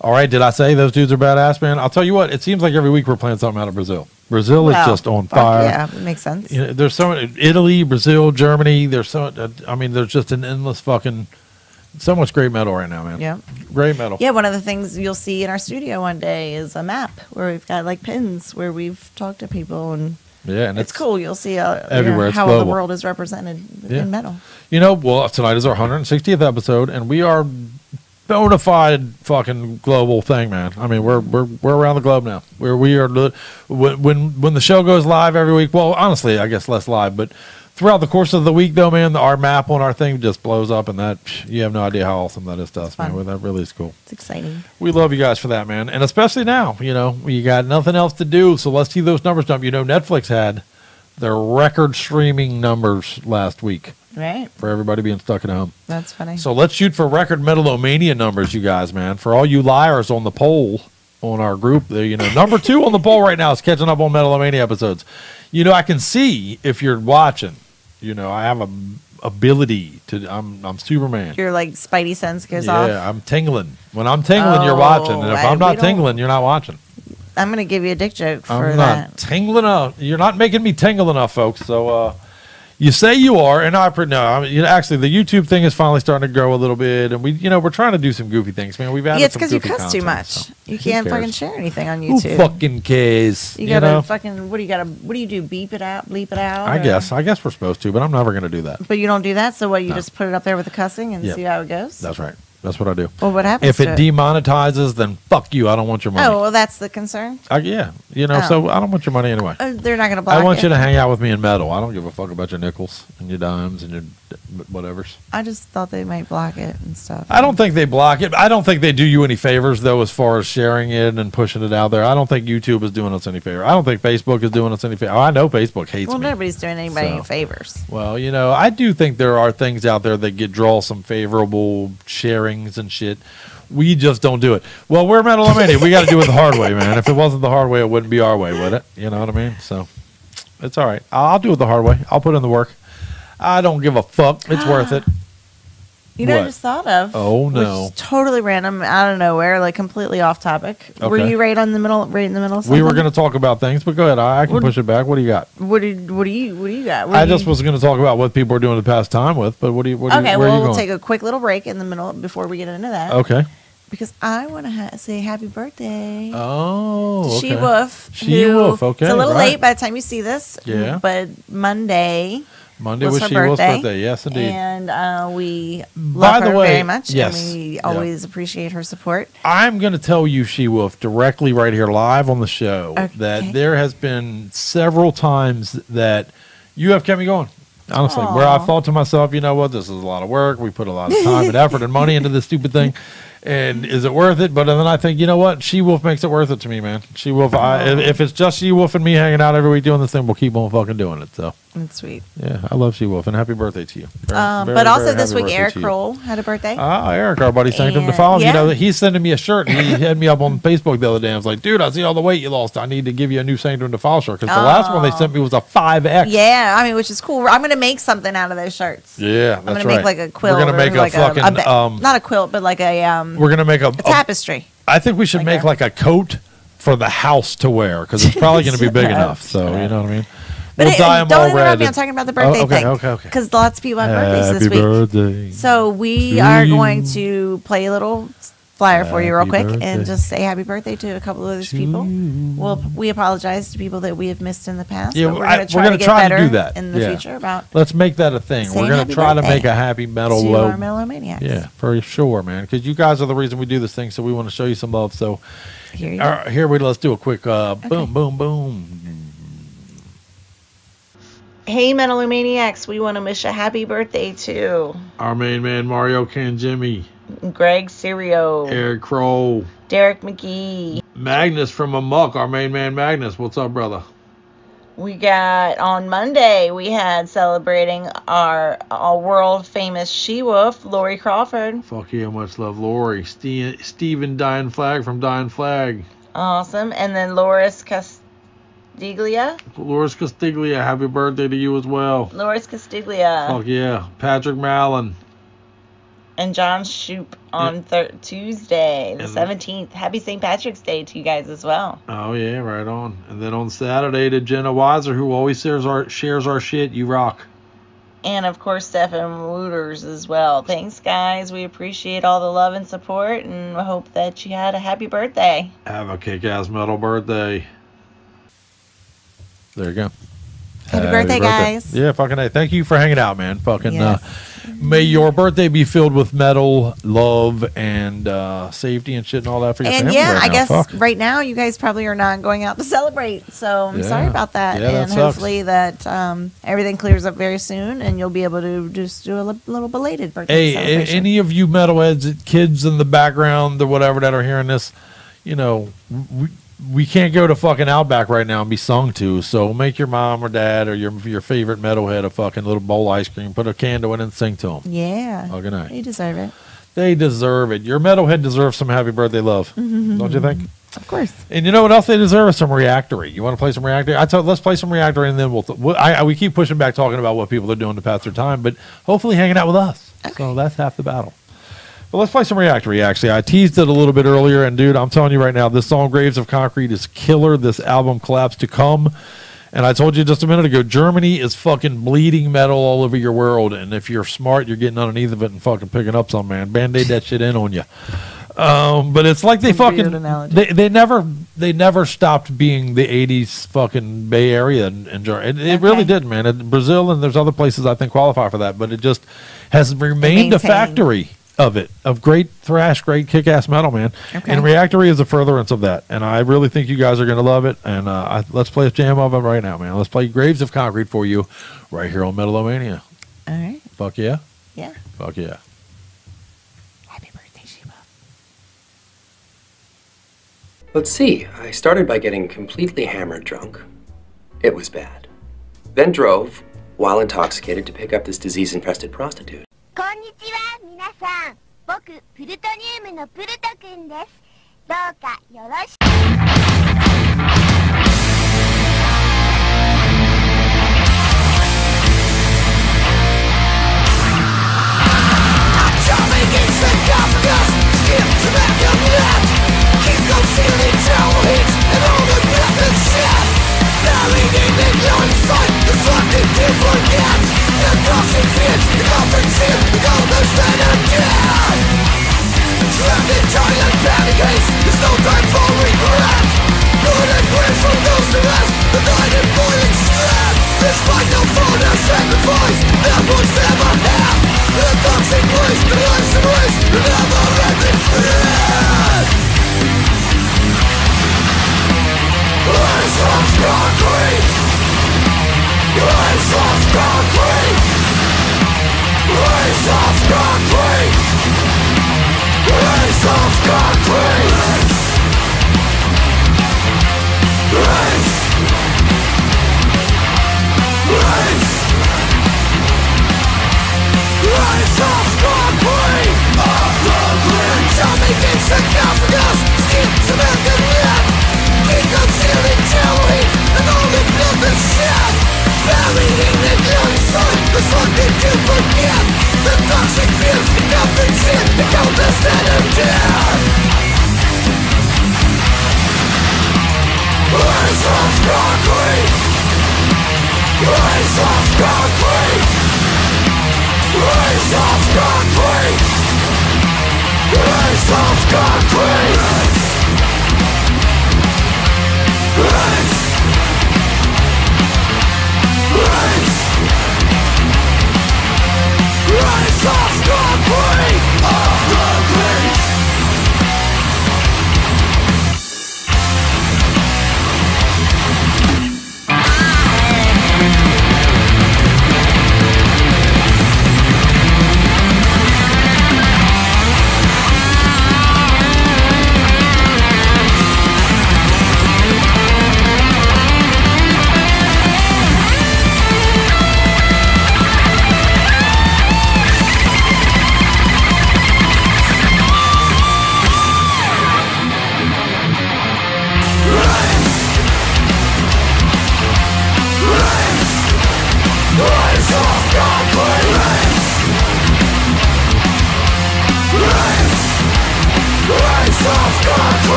All right, did I say those dudes are badass, man? I'll tell you what, it seems like every week we're playing something out of Brazil. Brazil is just on fire. Yeah, it makes sense. You know, there's so Italy, Brazil, Germany. There's there's just an endless fucking so much great metal right now, man. Yeah, great metal. Yeah, one of the things you'll see in our studio one day is a map where we've got like pins where we've talked to people and. Yeah, and it's cool. You'll see everywhere how global. the world is represented in metal. You know, well, tonight is our 160th episode, and we are bona fide fucking global thing, man. I mean, we're around the globe now. We are when the show goes live every week. Well, honestly, I guess less live, but throughout the course of the week, though, man, our map on our thing just blows up, and that you have no idea how awesome that is to us, man. That really is cool. It's exciting. We love you guys for that, man, and especially now. You know, you got nothing else to do, so let's see those numbers jump. You know, Netflix had their record streaming numbers last week. Right. For everybody being stuck at home. That's funny. So let's shoot for record Metal-O-Mania numbers, you guys, man. For all you liars on the poll on our group, you know, number 2 on the poll right now is catching up on Metal-O-Mania episodes. You know, I can see if you're watching. You know, I have a ability to. I'm Superman. Your like spidey sense goes off. Yeah, I'm tingling. When I'm tingling, you're watching, and if I'm not tingling, you're not watching. I'm gonna give you a dick joke for I'm that. not tingling enough. You're not making me tingle enough, folks. So you say you are, and actually, the YouTube thing is finally starting to grow a little bit, and we're trying to do some goofy things, man. We've added Yeah, it's some because you goofy cuss too content, much. so You can't cares? fucking share anything on Who YouTube. fucking cares? You gotta know? fucking. What do you do? Beep it out, bleep it out. I guess we're supposed to, but I'm never going to do that. But you don't do that. So what? You No. just put it up there with the cussing and Yep. see how it goes. That's right. That's what I do. Well, what happens if it to it? demonetizes? Then fuck you. I don't want your money. Oh, well, that's the concern. Yeah, so I don't want your money anyway. They're not gonna block I want it. you to hang out with me in metal. I don't give a fuck about your nickels and your dimes and your whatevers. I just thought they might block it and stuff. I don't think they block it. I don't think they do you any favors, though, as far as sharing it and pushing it out there. I don't think YouTube is doing us any favor. I don't think Facebook is doing us any favor. I know Facebook hates me. Well, nobody's doing anybody So- any favors. Well, I do think there are things out there that draw some favorable sharings and shit. We just don't do it. Well, we're Metal-O-Mania. We got to do it the hard way, man. If it wasn't the hard way, it wouldn't be our way, would it? You know what I mean? So it's all right. I'll do it the hard way. I'll put in the work. I don't give a fuck. It's worth it. You know what I What? just thought of? Oh, no. Which is totally random, out of nowhere, like completely off topic. Were Okay. you right in the middle? Right in the middle. Of We were something? going to talk about things, but go ahead. I can push it back. What do you got? What do you got? I just was going to talk about what people are doing to pass time with, but Okay, where are you well, going? we'll take a quick little break in the middle before we get into that. Okay. Because I want to say happy birthday. Oh, okay. She Wolf. She-Wolf, okay, It's a little right. late by the time you see this. Yeah. But Monday was her She-Wolf's birthday. Yes, indeed. And we By love the her way, very much. yes. And we Yeah. always appreciate her support. I'm going to tell you, She-Wolf, directly right here live on the show Okay. that there has been several times that you have kept me going. Honestly, where I thought to myself, you know what, this is a lot of work. We put a lot of time and effort and money into this stupid thing. And is it worth it? But then I think, you know what? She-Wolf makes it worth it to me, man. She-Wolf, if it's just She-Wolf and me hanging out every week doing this thing, we'll keep on fucking doing it. So That's sweet. yeah, I love She-Wolf, and happy birthday to you. But also very this happy week, birthday Eric to you. Kroll had a birthday. Eric, our buddy, Sanctum to follow. Yeah. You know, he's sending me a shirt. And he hit me up on Facebook the other day. I was like, dude, I see all the weight you lost. I need to give you a new Sanctum to follow shirt because the last one they sent me was a 5X. Yeah, I mean, which is cool. I'm going to make something out of those shirts. Yeah, I'm that's gonna right. make like a quilt. We're gonna make or like a fucking not a quilt, but like a we're gonna make a tapestry. I think we should make like a coat for the house to wear because it's probably going to be big enough. So you know what I mean. But We'll dye 'em don't all interrupt red. me. I'm talking about the birthday thing. Okay. Because lots of people have birthdays this Happy week. birthday So we to are you. going to play a little flyer for you real Happy quick birthday and just say happy birthday to a couple of those people. Well, we apologize to people that we have missed in the past. Yeah, but we're going to we're try gonna to get try better to do that in the future about Let's make that a thing. saying We're going happy to try to birthday make a happy metal to low. our Metal-O-Maniacs. Yeah, for sure, man. Because you guys are the reason we do this thing, so we want to show you some love. So Here you go. let's do a quick boom, boom, boom. Hey, Metal-O-Maniacs, we want to wish a happy birthday to Our main man Mario Kanjimi, Greg Sirio, Eric Kroll, Derek McGee. Magnus from Amok, our main man Magnus. What's up, brother? We got on Monday, we had celebrating our world famous She-Wolf, Lori Crawford. Fuck yeah, much love, Lori. Steven Dying Flag from Dying Flag. Awesome. And then Loris Castiglia. Loris Castiglia, happy birthday to you as well. Loris Castiglia. Fuck yeah. Patrick Mallon. And John Shoop on Tuesday, the 17th. Happy St. Patrick's Day to you guys as well. Oh, yeah, right on. And then on Saturday to Jenna Weiser, who always shares our shit. You rock. And, of course, Stefan Wooters as well. Thanks, guys. We appreciate all the love and support, and we hope that you had a happy birthday. Have a kick-ass metal birthday. There you go. Happy birthday, guys. Yeah, fucking A. Thank you for hanging out, man. Fucking, may your birthday be filled with metal, love, and safety and shit and all that for your family. And right I now. guess right now you guys probably are not going out to celebrate. So I'm sorry about that. Yeah, and that hopefully that everything clears up very soon and you'll be able to just do a little belated birthday celebration. Any of you metalheads, kids in the background or whatever that are hearing this, you know, we can't go to fucking Outback right now and be sung to, so make your mom or dad or your favorite metalhead a fucking little bowl of ice cream, put a candle in and sing to them. Yeah. Fucking night. They deserve it. They deserve it. Your metalhead deserves some happy birthday love. Don't you think? Of course. And you know what else they deserve is some Reactory. You want to play some Reactory? let's play some Reactory, and then we keep pushing back talking about what people are doing to pass their time, but hopefully hanging out with us. Okay. So that's half the battle. But let's play some Reactory, actually. I teased it a little bit earlier, and dude, I'm telling you right now, this song, Graves of Concrete, is killer. This album, Collapse to Come. And I told you just a minute ago, Germany is fucking bleeding metal all over your world, and if you're smart, you're getting underneath of it and fucking picking up some, man. Band-Aid that shit in on you. But it's like they never stopped being the 80s fucking Bay Area in Germany. It really did, man. Brazil and there's other places I think qualify for that, but it just has remained a factory of great thrash, great kick-ass metal, man. Okay. And Reactory is a furtherance of that, and I really think you guys are going to love it. And let's play a jam of it right now, man. Let's play Graves of Concrete for you right here on Metal-O-Mania. All right. Fuck yeah. Yeah. Fuck yeah. Happy birthday, Sheba. Let's see. I started by getting completely hammered drunk. It was bad. Then drove, while intoxicated, to pick up this disease-infested prostitute. こんにちは、皆さん。僕、プルトニウムのプルト君です。どうかよろしく。Trapped in Thailand, panic haze. There's no time for regret.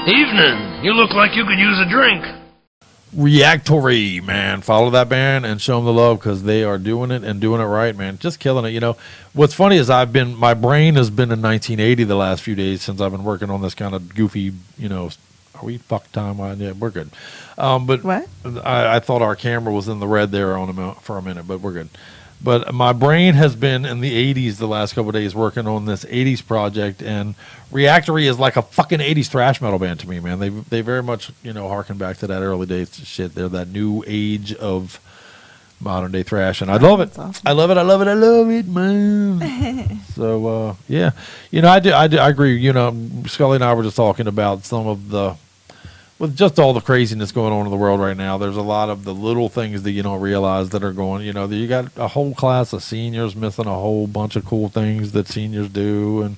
Evening. You look like you could use a drink. Reactory, man. Follow that band and show them the love because they are doing it and doing it right, man. Just killing it. You know, what's funny is my brain has been in 1980 the last few days since I've been working on this kind of goofy, you know, are we fuck time? Yeah, we're good. But what? I thought our camera was in the red there for a minute, but we're good. But my brain has been in the 80s the last couple of days working on this 80s project, and Reactory is like a fucking 80s thrash metal band to me, man. They very much, you know, harken back to that early days shit. They're that new age of modern day thrash, and I love it. Awesome. I love it, man. So, yeah. You know, I agree. You know, Scully and I were just talking about some of the, with just all the craziness going on in the world right now, there's a lot of the little things that you don't realize that are going, you know, you got a whole class of seniors missing a whole bunch of cool things that seniors do. And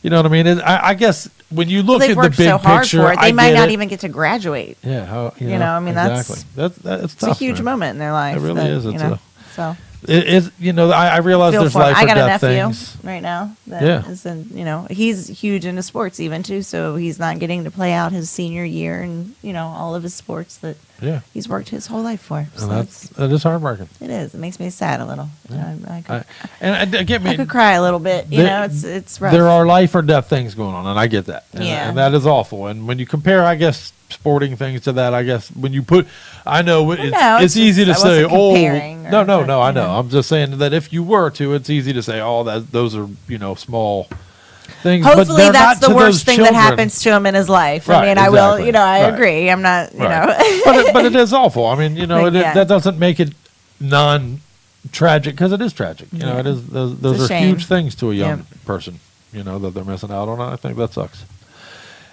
you know what I mean? I guess when you look at the big so hard picture, for it, they might not even get to graduate. Yeah. You know, I mean, exactly. That's it's tough, a huge man. moment in their life. It really is. It's so. It is, you know, I realize there's life or death things. I got a nephew right now that is in, you know, he's huge into sports even too, so he's not getting to play out his senior year and, you know, all of his sports that he's worked his whole life for. So that is heartbreaking. It is. It makes me sad a little. Yeah. I could cry a little bit. You know, it's rough. There are life or death things going on, and I get that. And that is awful. And when you compare, I guess, sporting things to that, I guess when you put, I know it's easy to say, I know. I'm just saying that if you were to, it's easy to say, those are, you know, small things. Hopefully but that's the worst thing that happens to him in his life. Right, I mean, exactly. I will, you know, I agree. I'm not, you know. but it is awful. I mean, you know, that doesn't make it non-tragic because it is tragic. You know, it is. Those are huge things to a young person, you know, that they're missing out on. I think that sucks.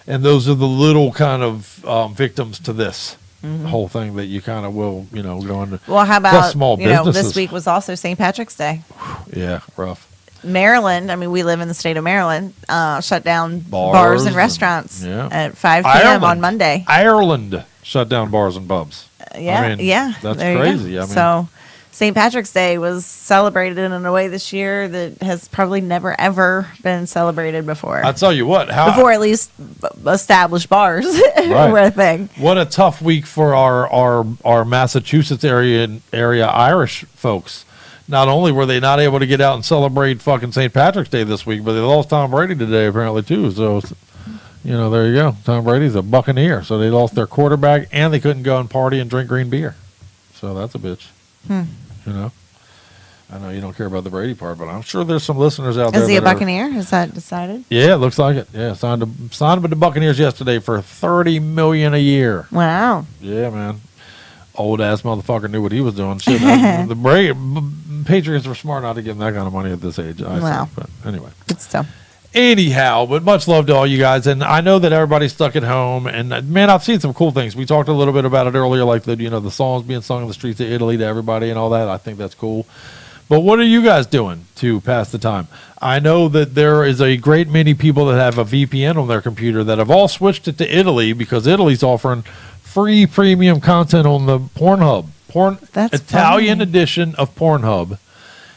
And those are the little kind of victims to this whole thing that you kind of will, you know, go into. Well, how about, small you know, businesses. this week was also St. Patrick's Day. Yeah, rough. Maryland, I mean, we live in the state of Maryland, shut down bars and restaurants at 5 p.m. on Monday. Ireland shut down bars and pubs. That's crazy. I mean, so St. Patrick's Day was celebrated in a way this year that has probably never, ever been celebrated before. I'll tell you what. Before at least established bars were a thing. What a tough week for our Massachusetts area Irish folks. Not only were they not able to get out and celebrate fucking St. Patrick's Day this week, but they lost Tom Brady today apparently too. So, you know, there you go. Tom Brady's a Buccaneer. So they lost their quarterback and they couldn't go and party and drink green beer. So that's a bitch. You know, I know you don't care about the Brady part, but I'm sure there's some listeners out there. Is he a Buccaneer? Is that decided? Yeah, it looks like it. Yeah, signed with the Buccaneers yesterday for $30 million a year. Wow. Yeah, man. Old ass motherfucker knew what he was doing. Shit, the Patriots were smart not to give him that kind of money at this age. I think. But anyway, good stuff. Anyhow, but much love to all you guys, and I know that everybody's stuck at home. And man, I've seen some cool things. We talked a little bit about it earlier, like the songs being sung in the streets of Italy to everybody and all that. I think that's cool. But what are you guys doing to pass the time? I know that there is a great many people that have a VPN on their computer that have all switched it to Italy because Italy's offering free premium content on the Pornhub. Italian edition of Pornhub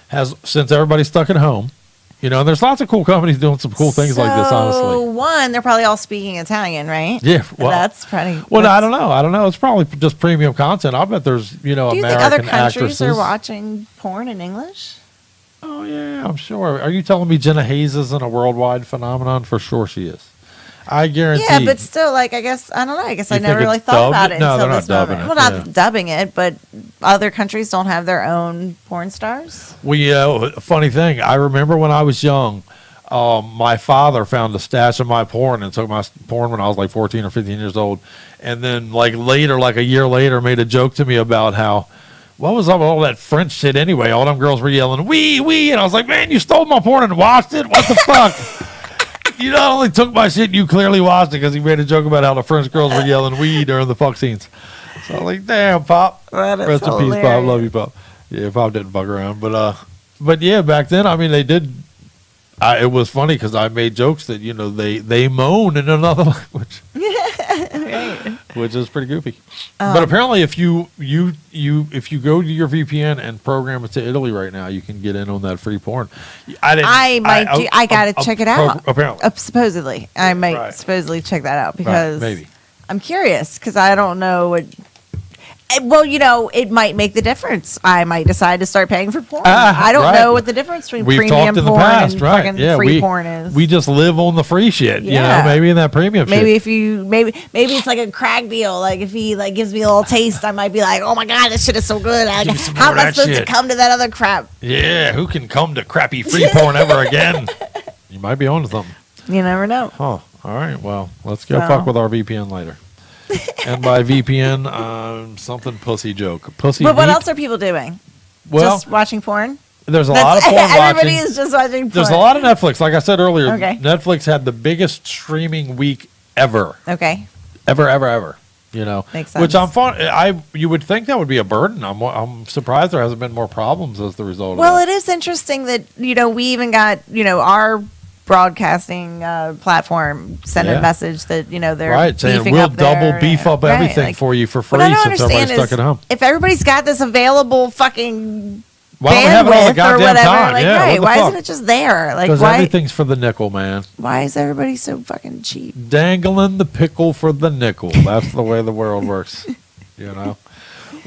has, since everybody's stuck at home. You know, and there's lots of cool companies doing some cool things like this, honestly. One, they're probably all speaking Italian, right? Yeah. Well, that's pretty. Well, I don't know. It's probably just premium content. I bet there's, you know, do you American think other countries actresses are watching porn in English? Oh, yeah, I'm sure. Are you telling me Jenna Hayes isn't a worldwide phenomenon? For sure she is. I guarantee. Yeah, but still, like, I guess, I don't know. I guess I never really thought about it until this moment. Well, not dubbing it, but other countries don't have their own porn stars. Funny thing, I remember when I was young, my father found a stash of my porn and took my porn when I was like 14 or 15 years old. And then, like, a year later, made a joke to me about how, what was up with all that French shit anyway? All them girls were yelling, wee, wee. And I was like, man, you stole my porn and watched it? What the fuck? You not only took my shit, you clearly watched it because he made a joke about how the French girls were yelling "wee" during the fuck scenes. So I'm like, damn, Pop. That is Rest in peace, Pop. Love you, Pop. Yeah, Pop didn't fuck around, but yeah, back then, I mean, they did it was funny because I made jokes that they moan in another language, Right. which is pretty goofy. But apparently, if you go to your VPN and program it to Italy right now, you can get in on that free porn. I gotta check it out. Apparently, supposedly, I might supposedly check that out because maybe I'm curious because I don't know what. Well, it might make the difference. I might decide to start paying for porn. I don't know what the difference between premium porn and fucking free porn is. We just live on the free shit, maybe in that premium maybe shit. Maybe it's like a crack deal. Like if he gives me a little taste, I might be like, oh my God, this shit is so good. How am I supposed to come to that other crap? Yeah, who can come to crappy free porn ever again? You might be on to something. You never know. Huh. All right, well, let's go fuck with our VPN later. And by VPN, something pussy joke. Pussy. But what else are people doing? Well, just watching porn? There's a lot of porn watching. Everybody is just watching porn. There's a lot of Netflix. Like I said earlier, Okay. Netflix had the biggest streaming week ever. Okay. Ever. Makes sense. Which I'm fun. You would think that would be a burden. I'm surprised there hasn't been more problems as the result of that. Well, it is interesting that, we even got, our broadcasting platform sent a message that they're saying beefing we'll up double beef up everything for you for free since everybody's stuck at home. If everybody's got this available fucking why don't we have it all the bandwidth or goddamn whatever, time? like, Yeah, right? what the Why fuck? isn't it just there? Like, Because why? everything's for the nickel, man. Why is everybody so fucking cheap? Dangling the pickle for the nickel. That's the way the world works.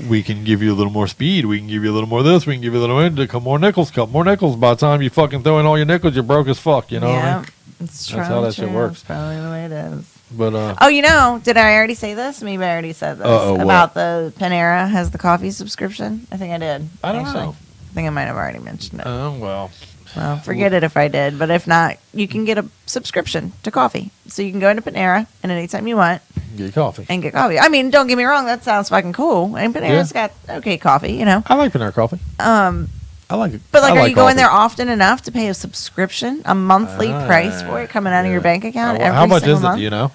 We can give you a little more speed. We can give you a little more of this. We can give you a little more. Couple more nickels. By the time you fucking throw in all your nickels, you're broke as fuck. You know what I mean? It's That's how that shit works. That's probably the way it is. But did I already say this? Maybe I already said this about the Panera has the coffee subscription. I think I did. I don't know. I think I might have already mentioned it. Oh well. Well, forget it if I did. But if not, you can get a subscription to coffee. So you can go into Panera and anytime you want, get coffee. And get coffee. I mean, don't get me wrong. That sounds fucking cool. And Panera's got okay coffee. I like Panera coffee. I like it. But are you going there often enough to pay a subscription, a monthly price for it coming out of your bank account every How much single is it? month? Do you know?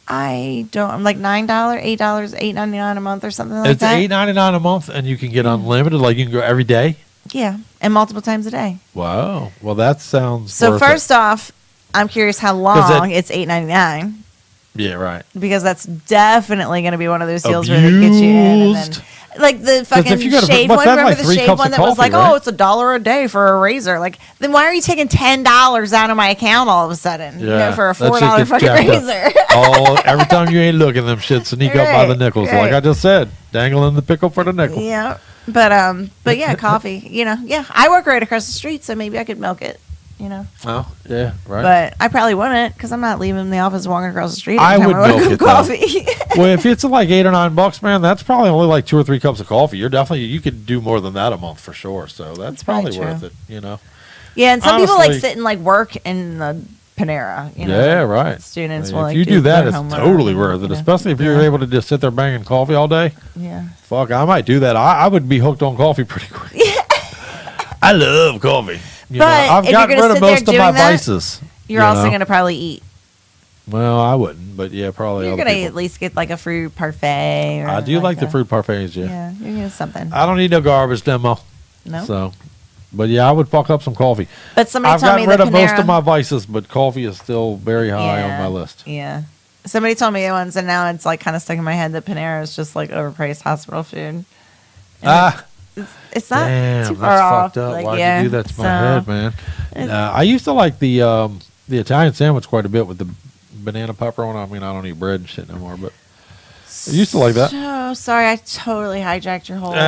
I don't. I'm like $9, $8, $8.99 a month or something like It's that. $8.99 a month, and you can get unlimited. Like you can go every day. Yeah, and multiple times a day. Wow. Well, that sounds. So worth first it. off, I'm curious how long it's $8.99. Yeah, right. Because that's definitely going to be one of those deals where they get you in. And then, like the fucking shave one. Remember the shave one that was like, oh, it's $1 a day for a razor. Like, then why are you taking $10 out of my account all of a sudden? Yeah, For a $4 fucking razor. Every time you ain't looking, them shit sneak up by the nickels. Like I just said, dangling the pickle for the nickel. Yeah. But yeah, coffee, I work right across the street, so maybe I could milk it, Oh, yeah, right. But I probably wouldn't because I'm not leaving the office walking across the street. I every would time milk it, coffee. Well, if it's like $8 or $9, man, that's probably only like 2 or 3 cups of coffee. You could do more than that a month for sure. So that's probably worth it, Yeah, and some Honestly, people like sit and like work in the Panera. Yeah, right. Students if will you do that, it's totally worth it. Especially if you're able to just sit there banging coffee all day. Yeah. Fuck, I might do that. I would be hooked on coffee pretty quick. I love coffee. I've gotten rid of most of my vices. You're also going to probably eat. Well, I wouldn't, but yeah, probably. You're going to at least get like a fruit parfait. I do like the fruit parfaits, yeah. Yeah, you're going to get something. I don't need no garbage demo. No. So, but yeah, I would fuck up some coffee. But somebody I've told me gotten rid of most of my vices, but coffee is still very high on my list. Yeah. Somebody told me once, and now it's like kind of stuck in my head that Panera is just like overpriced hospital food. It's not too far that's off. fucked up. Like, Why'd you do that to my head, man? I used to like the Italian sandwich quite a bit with the banana pepper on. I mean, I don't eat bread and shit no more, but I used to like that. So sorry, I totally hijacked your whole break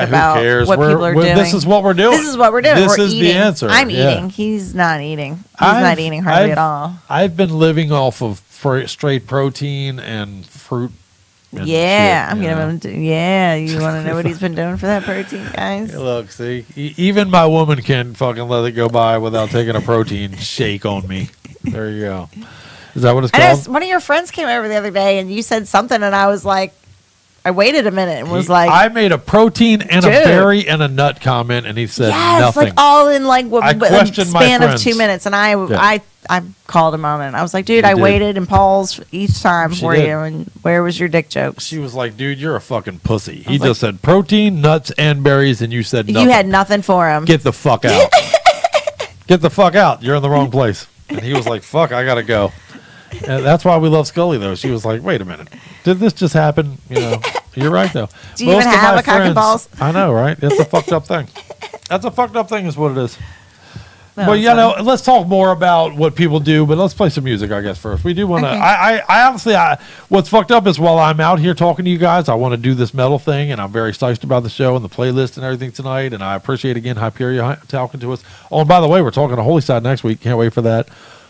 about who cares? what people are doing. This is what we're doing. This is what we're doing. This we're is eating. the answer. I'm eating. He's not eating. He's not eating hardly at all. I've been living off of straight protein and fruit. And yeah, shit, I'm giving him. Yeah, you want to know what he's been doing for that protein, guys? Hey, look, see, even my woman can fucking let it go by without taking a protein shake on me. There you go. Is that what it's called? One of your friends came over the other day, and you said something, and I was like, I waited a minute and was like, I made a protein and a berry and a nut comment, and he said nothing. Like all in like a span of 2 minutes, and I called him on it. I was like, dude, I waited and paused each time for you, and where was your dick jokes? She was like, dude, you're a fucking pussy. He just said protein, nuts, and berries, and you said nothing. You had nothing for him. Get the fuck out. Get the fuck out. You're in the wrong place. And he was like, fuck, I got to go. And that's why we love Scully, though. She was like, wait a minute. Did this just happen? You know, you're right, though. Do you even have a cock and balls? I know, right? It's a fucked up thing. That's a fucked up thing is what it is. No, but, you know, let's talk more about what people do, but let's play some music, I guess, first. We do want to, Okay. I honestly, what's fucked up is while I'm out here talking to you guys, I want to do this metal thing, and I'm very psyched about the show and the playlist and everything tonight, and I appreciate, again, Hyperia talking to us. Oh, and by the way, we're talking to Holy Side next week. Can't wait for that.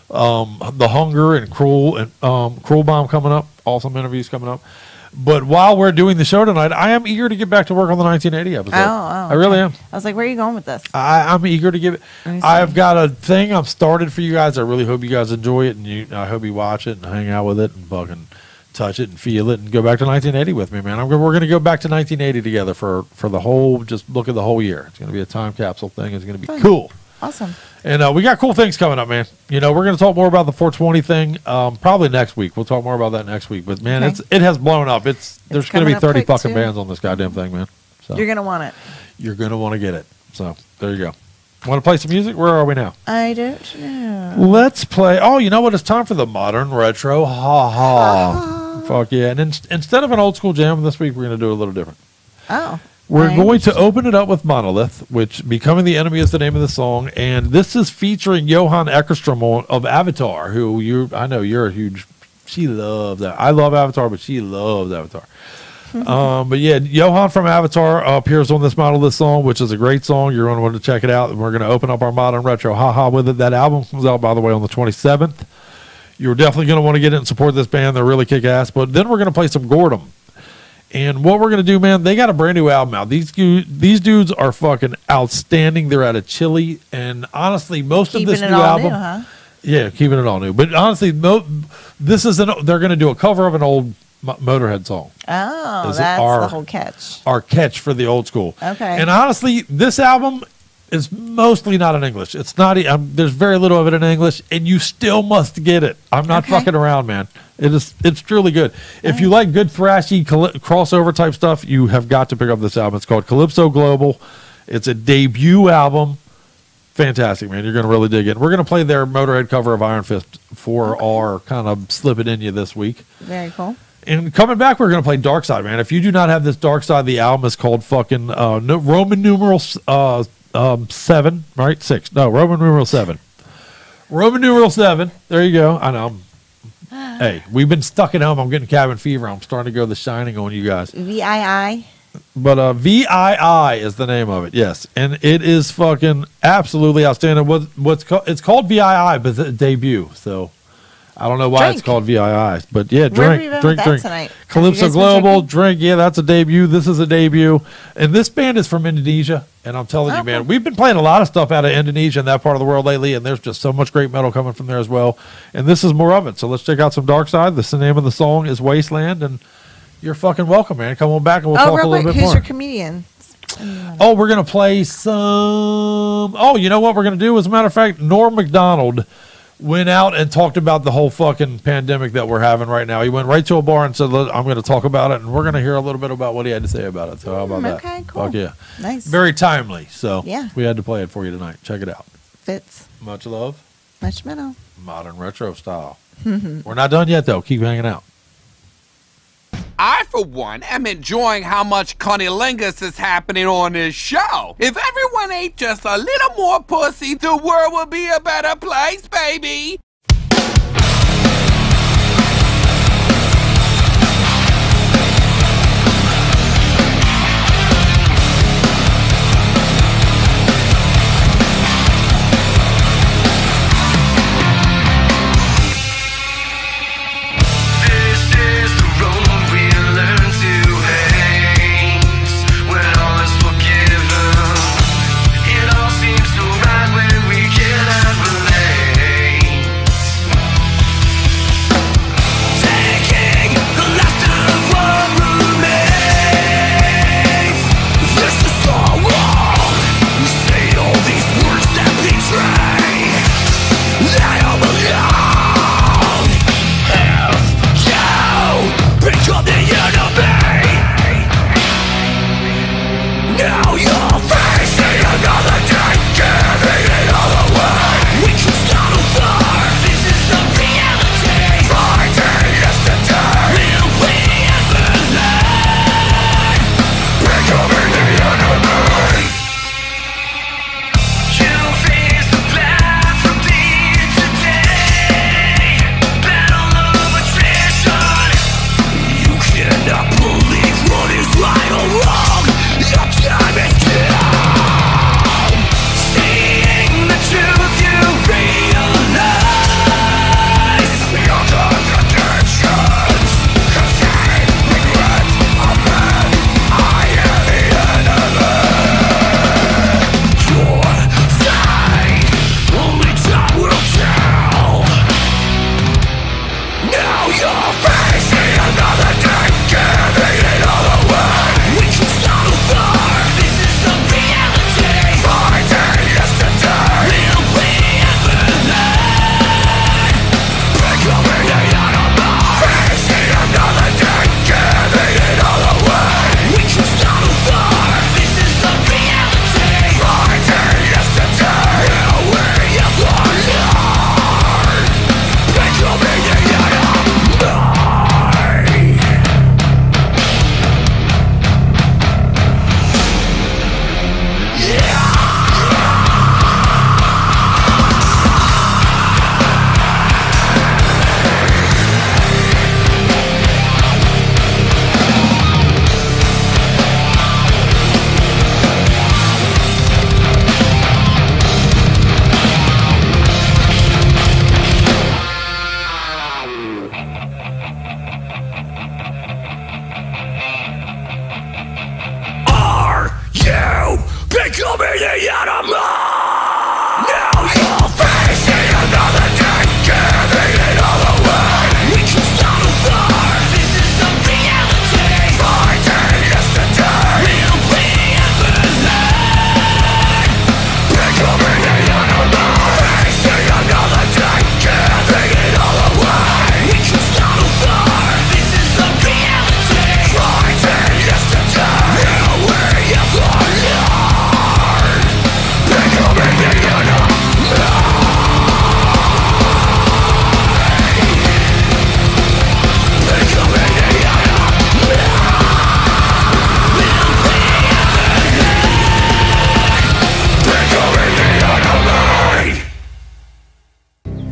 The Hunger and Cruel Bomb coming up. Awesome interviews coming up. But while we're doing the show tonight, I am eager to get back to work on the 1980 episode. I really am. I was like, where are you going with this? I'm eager to give it. I've got a thing I've started for you guys. I really hope you guys enjoy it, and I hope you watch it and hang out with it and fucking touch it and feel it and go back to 1980 with me, man. We're going to go back to 1980 together for the whole, just look at the whole year. It's going to be a time capsule thing. It's going to be cool. Awesome. And we got cool things coming up, man. You know, we're going to talk more about the 420 thing probably next week. We'll talk more about that next week. But, man, it has blown up. There's going to be 30 fucking bands on this goddamn thing, man. So You're going to want it. You're going to want to get it. So, there you go. Want to play some music? Where are we now? I don't know. Let's play. Oh, you know what? It's time for the modern retro. Ha ha. Fuck yeah. And instead of an old school jam this week, we're going to do a little different. Oh. We're going to open it up with Monolith, which Becoming the Enemy is the name of the song. And this is featuring Johan Eckerstrom of Avatar, who I know you're a huge, she loves that. I love Avatar, but she loves Avatar. But yeah, Johan from Avatar appears on this Monolith song, which is a great song. You're going to want to check it out. And we're going to open up our modern retro haha with it. That album comes out, by the way, on the 27th. You're definitely going to want to get it and support this band. They're really kick ass. But then we're going to play some Gordon. And what we're going to do, man, they got a brand new album out. These dudes are fucking outstanding. They're out of Chile. And honestly, most of this new album. New, huh? Yeah, keeping it all new. But honestly, they're going to do a cover of an old Motorhead song. Oh, that's the whole catch. Our catch for the old school. Okay. And honestly, this album is mostly not in English. It's not. There's very little of it in English, and you still must get it. I'm not fucking around, man. It's truly good. If you like good thrashy crossover type stuff, you have got to pick up this album. It's called Calypso Global. It's a debut album. Fantastic, man. You're going to really dig it. We're going to play their Motorhead cover of Iron Fist for our kind of slip it in you this week. Very cool. And coming back, we're going to play Dark Side, man. If you do not have this Dark Side, the album is called fucking Roman numeral 7, right? 6. No, Roman numeral 7. Roman numeral 7. There you go. I know. Hey, we've been stuck at home. I'm getting cabin fever. I'm starting to go The Shining on you guys. VII. But VII is the name of it. Yes, and it is fucking absolutely outstanding. It's called VII, but it's a debut. So I don't know why it's called VII, but yeah, drink. Tonight? Calypso Global, drink. Yeah, that's a debut. This is a debut, and this band is from Indonesia. And I'm telling you, man, we've been playing a lot of stuff out of Indonesia and that part of the world lately, and there's just so much great metal coming from there as well. And this is more of it. So let's check out some Dark Side. The name of the song is Wasteland, and you're fucking welcome, man. Come on back and we'll talk a little bit more. Who's your comedian? Oh, we're going to play some... Oh, you know what we're going to do? As a matter of fact, Norm Macdonald went out and talked about the whole fucking pandemic that we're having right now. He went right to a bar and said, I'm going to talk about it, and we're going to hear a little bit about what he had to say about it. So how about that? Okay, cool. Fuck yeah. Nice. Very timely. So yeah, we had to play it for you tonight. Check it out. Fits. Much love. Much metal. Modern retro style. We're not done yet, though. Keep hanging out. I, for one, am enjoying how much cunnilingus is happening on this show. If everyone ate just a little more pussy, the world would be a better place, baby.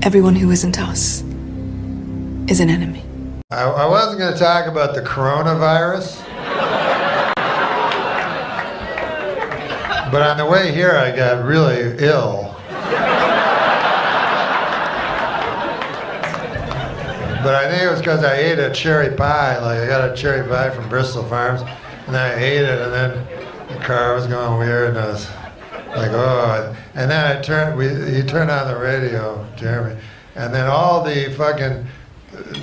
Everyone who isn't us is an enemy. I wasn't going to talk about the coronavirus. But on the way here, I got really ill. But I think it was because I ate a cherry pie. Like, I got a cherry pie from Bristol Farms, and then I ate it, and then the car was going weird, and I was like, oh. And then he turned on the radio, Jeremy, and then all the fucking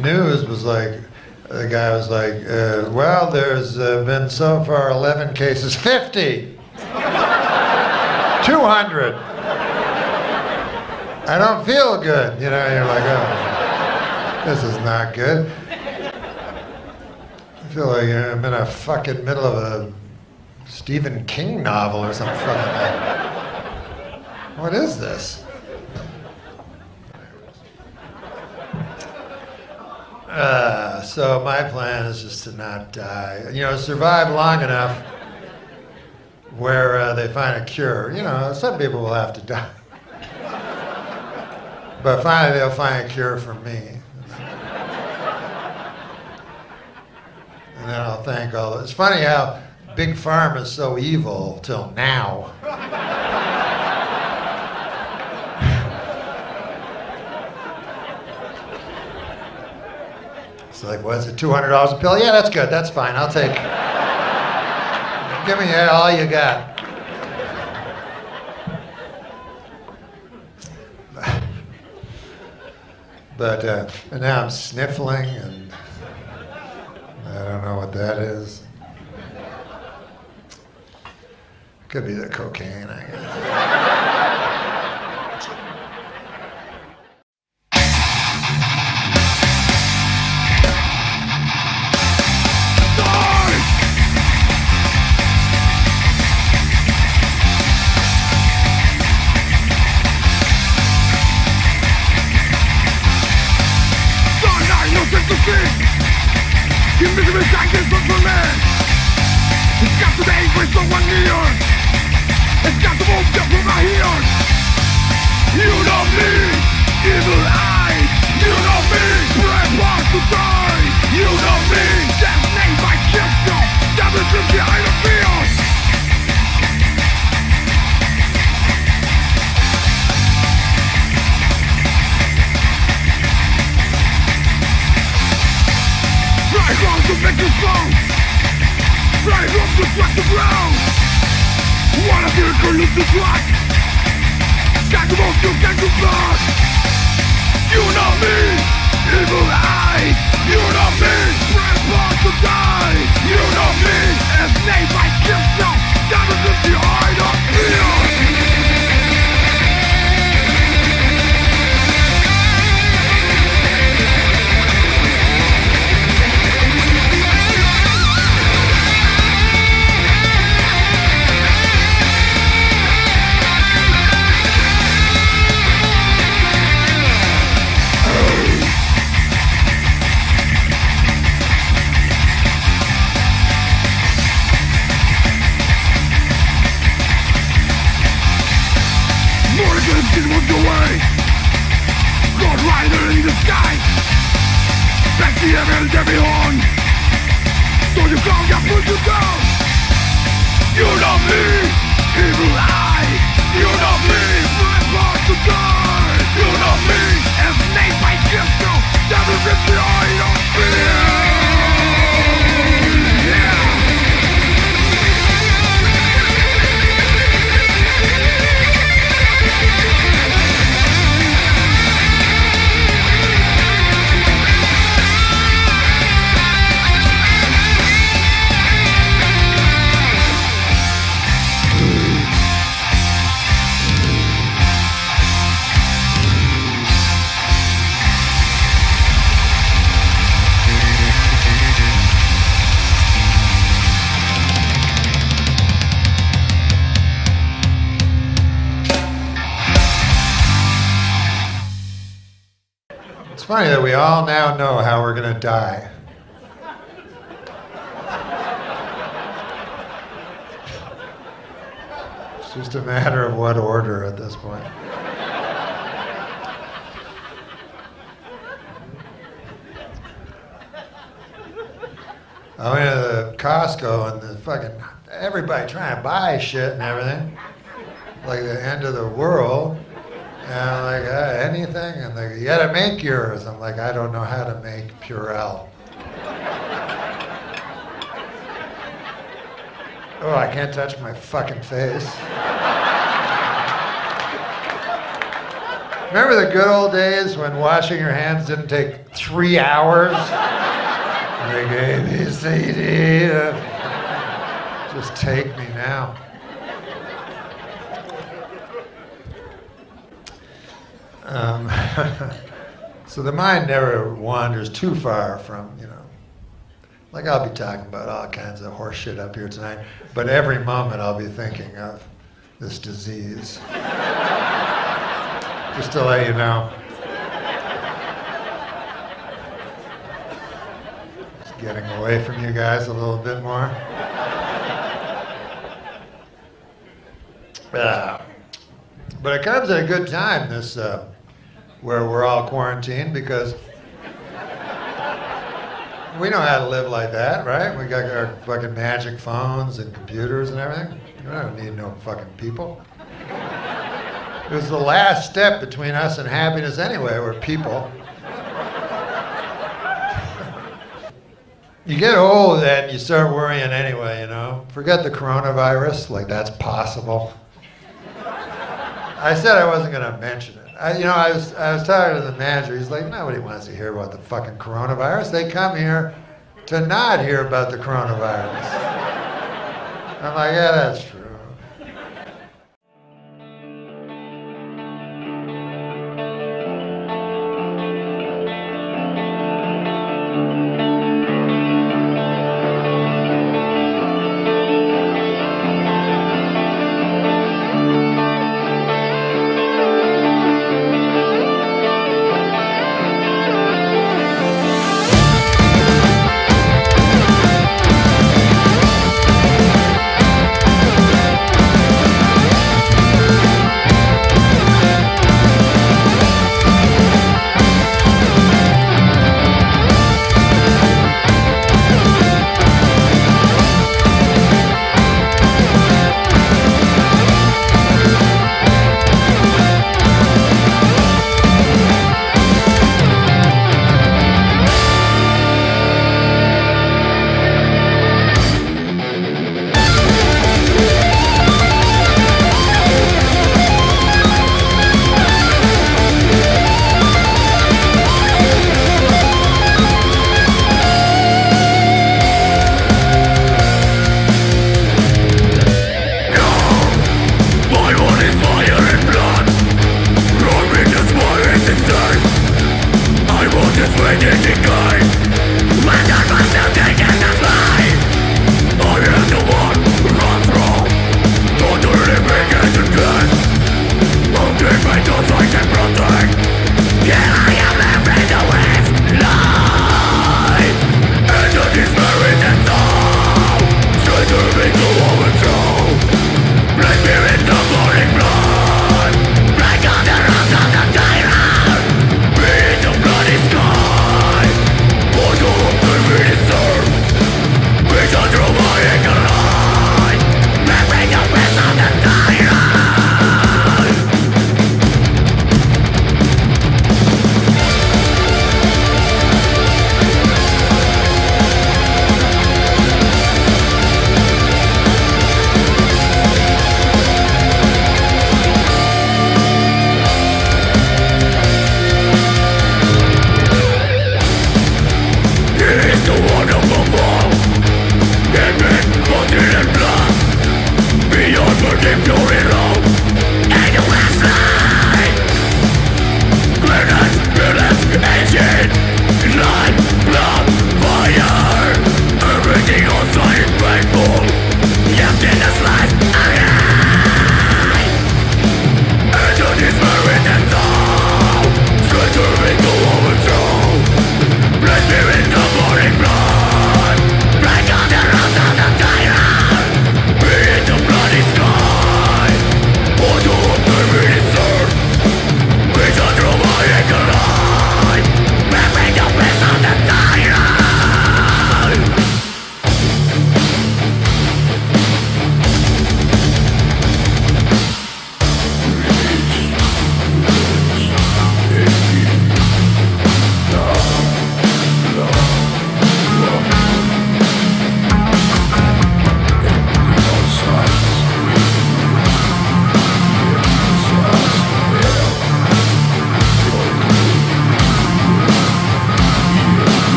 news was like, the guy was like, well, there's been so far 11 cases, 50! 200. I don't feel good. You know, you're like, oh, this is not good. I feel like I'm in a fucking middle of a Stephen King novel or something fucking thing. What is this? So my plan is just to not die. You know, survive long enough where they find a cure. You know, some people will have to die. But finally they'll find a cure for me. And then I'll thank all this. It's funny how Big Pharma is so evil till now. It's like, what is it, $200 a pill? Yeah, that's good, that's fine, I'll take it. Give me all you got. But and now I'm sniffling, and I don't know what that is. Could be the cocaine, I guess. Invisible darkness of the land. It's got to be with someone near. It's got to move just from my ears. You know me, evil eye. You know me, prepare to die. You know me, death name by gesture. Devil is behind the field. Fly home to make you strong. Fly home to track the ground. Wanna feel good, lose the track. Got to move, you can't do blood. You know me, evil eye. You know me, prepare to die. You know me, as name by gesture. Devil is behind the field. It was your way. God rider in the sky. Back the evil devil on. So you can't get put you down. You know me, evil eye. You know me, prepare to die. You know me, as name by gesture. Devil is the eye of fear. It's funny that we all now know how we're going to die. It's just a matter of what order at this point. I went to the Costco and the fucking everybody trying to buy shit and everything, like the end of the world. And I'm like, anything? And they go, you gotta make yours. I'm like, I don't know how to make Purell. Oh, I can't touch my fucking face. Remember the good old days when washing your hands didn't take 3 hours? Like A, B, C, D. Just take me now. So the mind never wanders too far from, like I'll be talking about all kinds of horse shit up here tonight, but every moment I'll be thinking of this disease. Just to let you know. Just getting away from you guys a little bit more. But it comes at a good time, this, where we're all quarantined, because we know how to live like that, right? We got our fucking magic phones and computers and everything. We don't need no fucking people. It was the last step between us and happiness anyway, we're people. You get old and you start worrying anyway, Forget the coronavirus, like that's possible. I said I wasn't gonna mention it. I was talking to the manager. He's like, nobody wants to hear about the fucking coronavirus. They come here to not hear about the coronavirus. I'm like, yeah, that's true.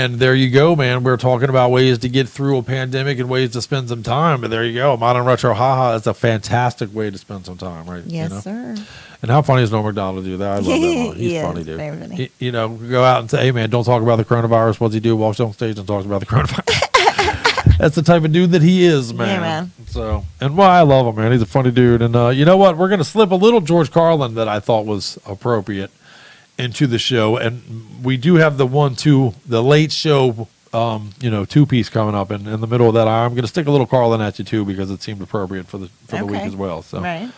And there you go, man. We're talking about ways to get through a pandemic and ways to spend some time. And there you go. Modern Retro Haha is a fantastic way to spend some time, right? Yes, sir. And how funny is Norm Macdonald do that? I love that one. He's funny, dude. Very funny. You know, go out and say, hey, man, don't talk about the coronavirus. What's he do? Walks on stage and talks about the coronavirus. That's the type of dude that he is, man. Yeah, man. So, and well, I love him, man. He's a funny dude. And you know what? We're going to slip a little George Carlin that I thought was appropriate into the show. And we do have the late show, two-piece coming up. And in the middle of that, I'm going to stick a little Carlin at you, too, because it seemed appropriate for the week as well. So. Right.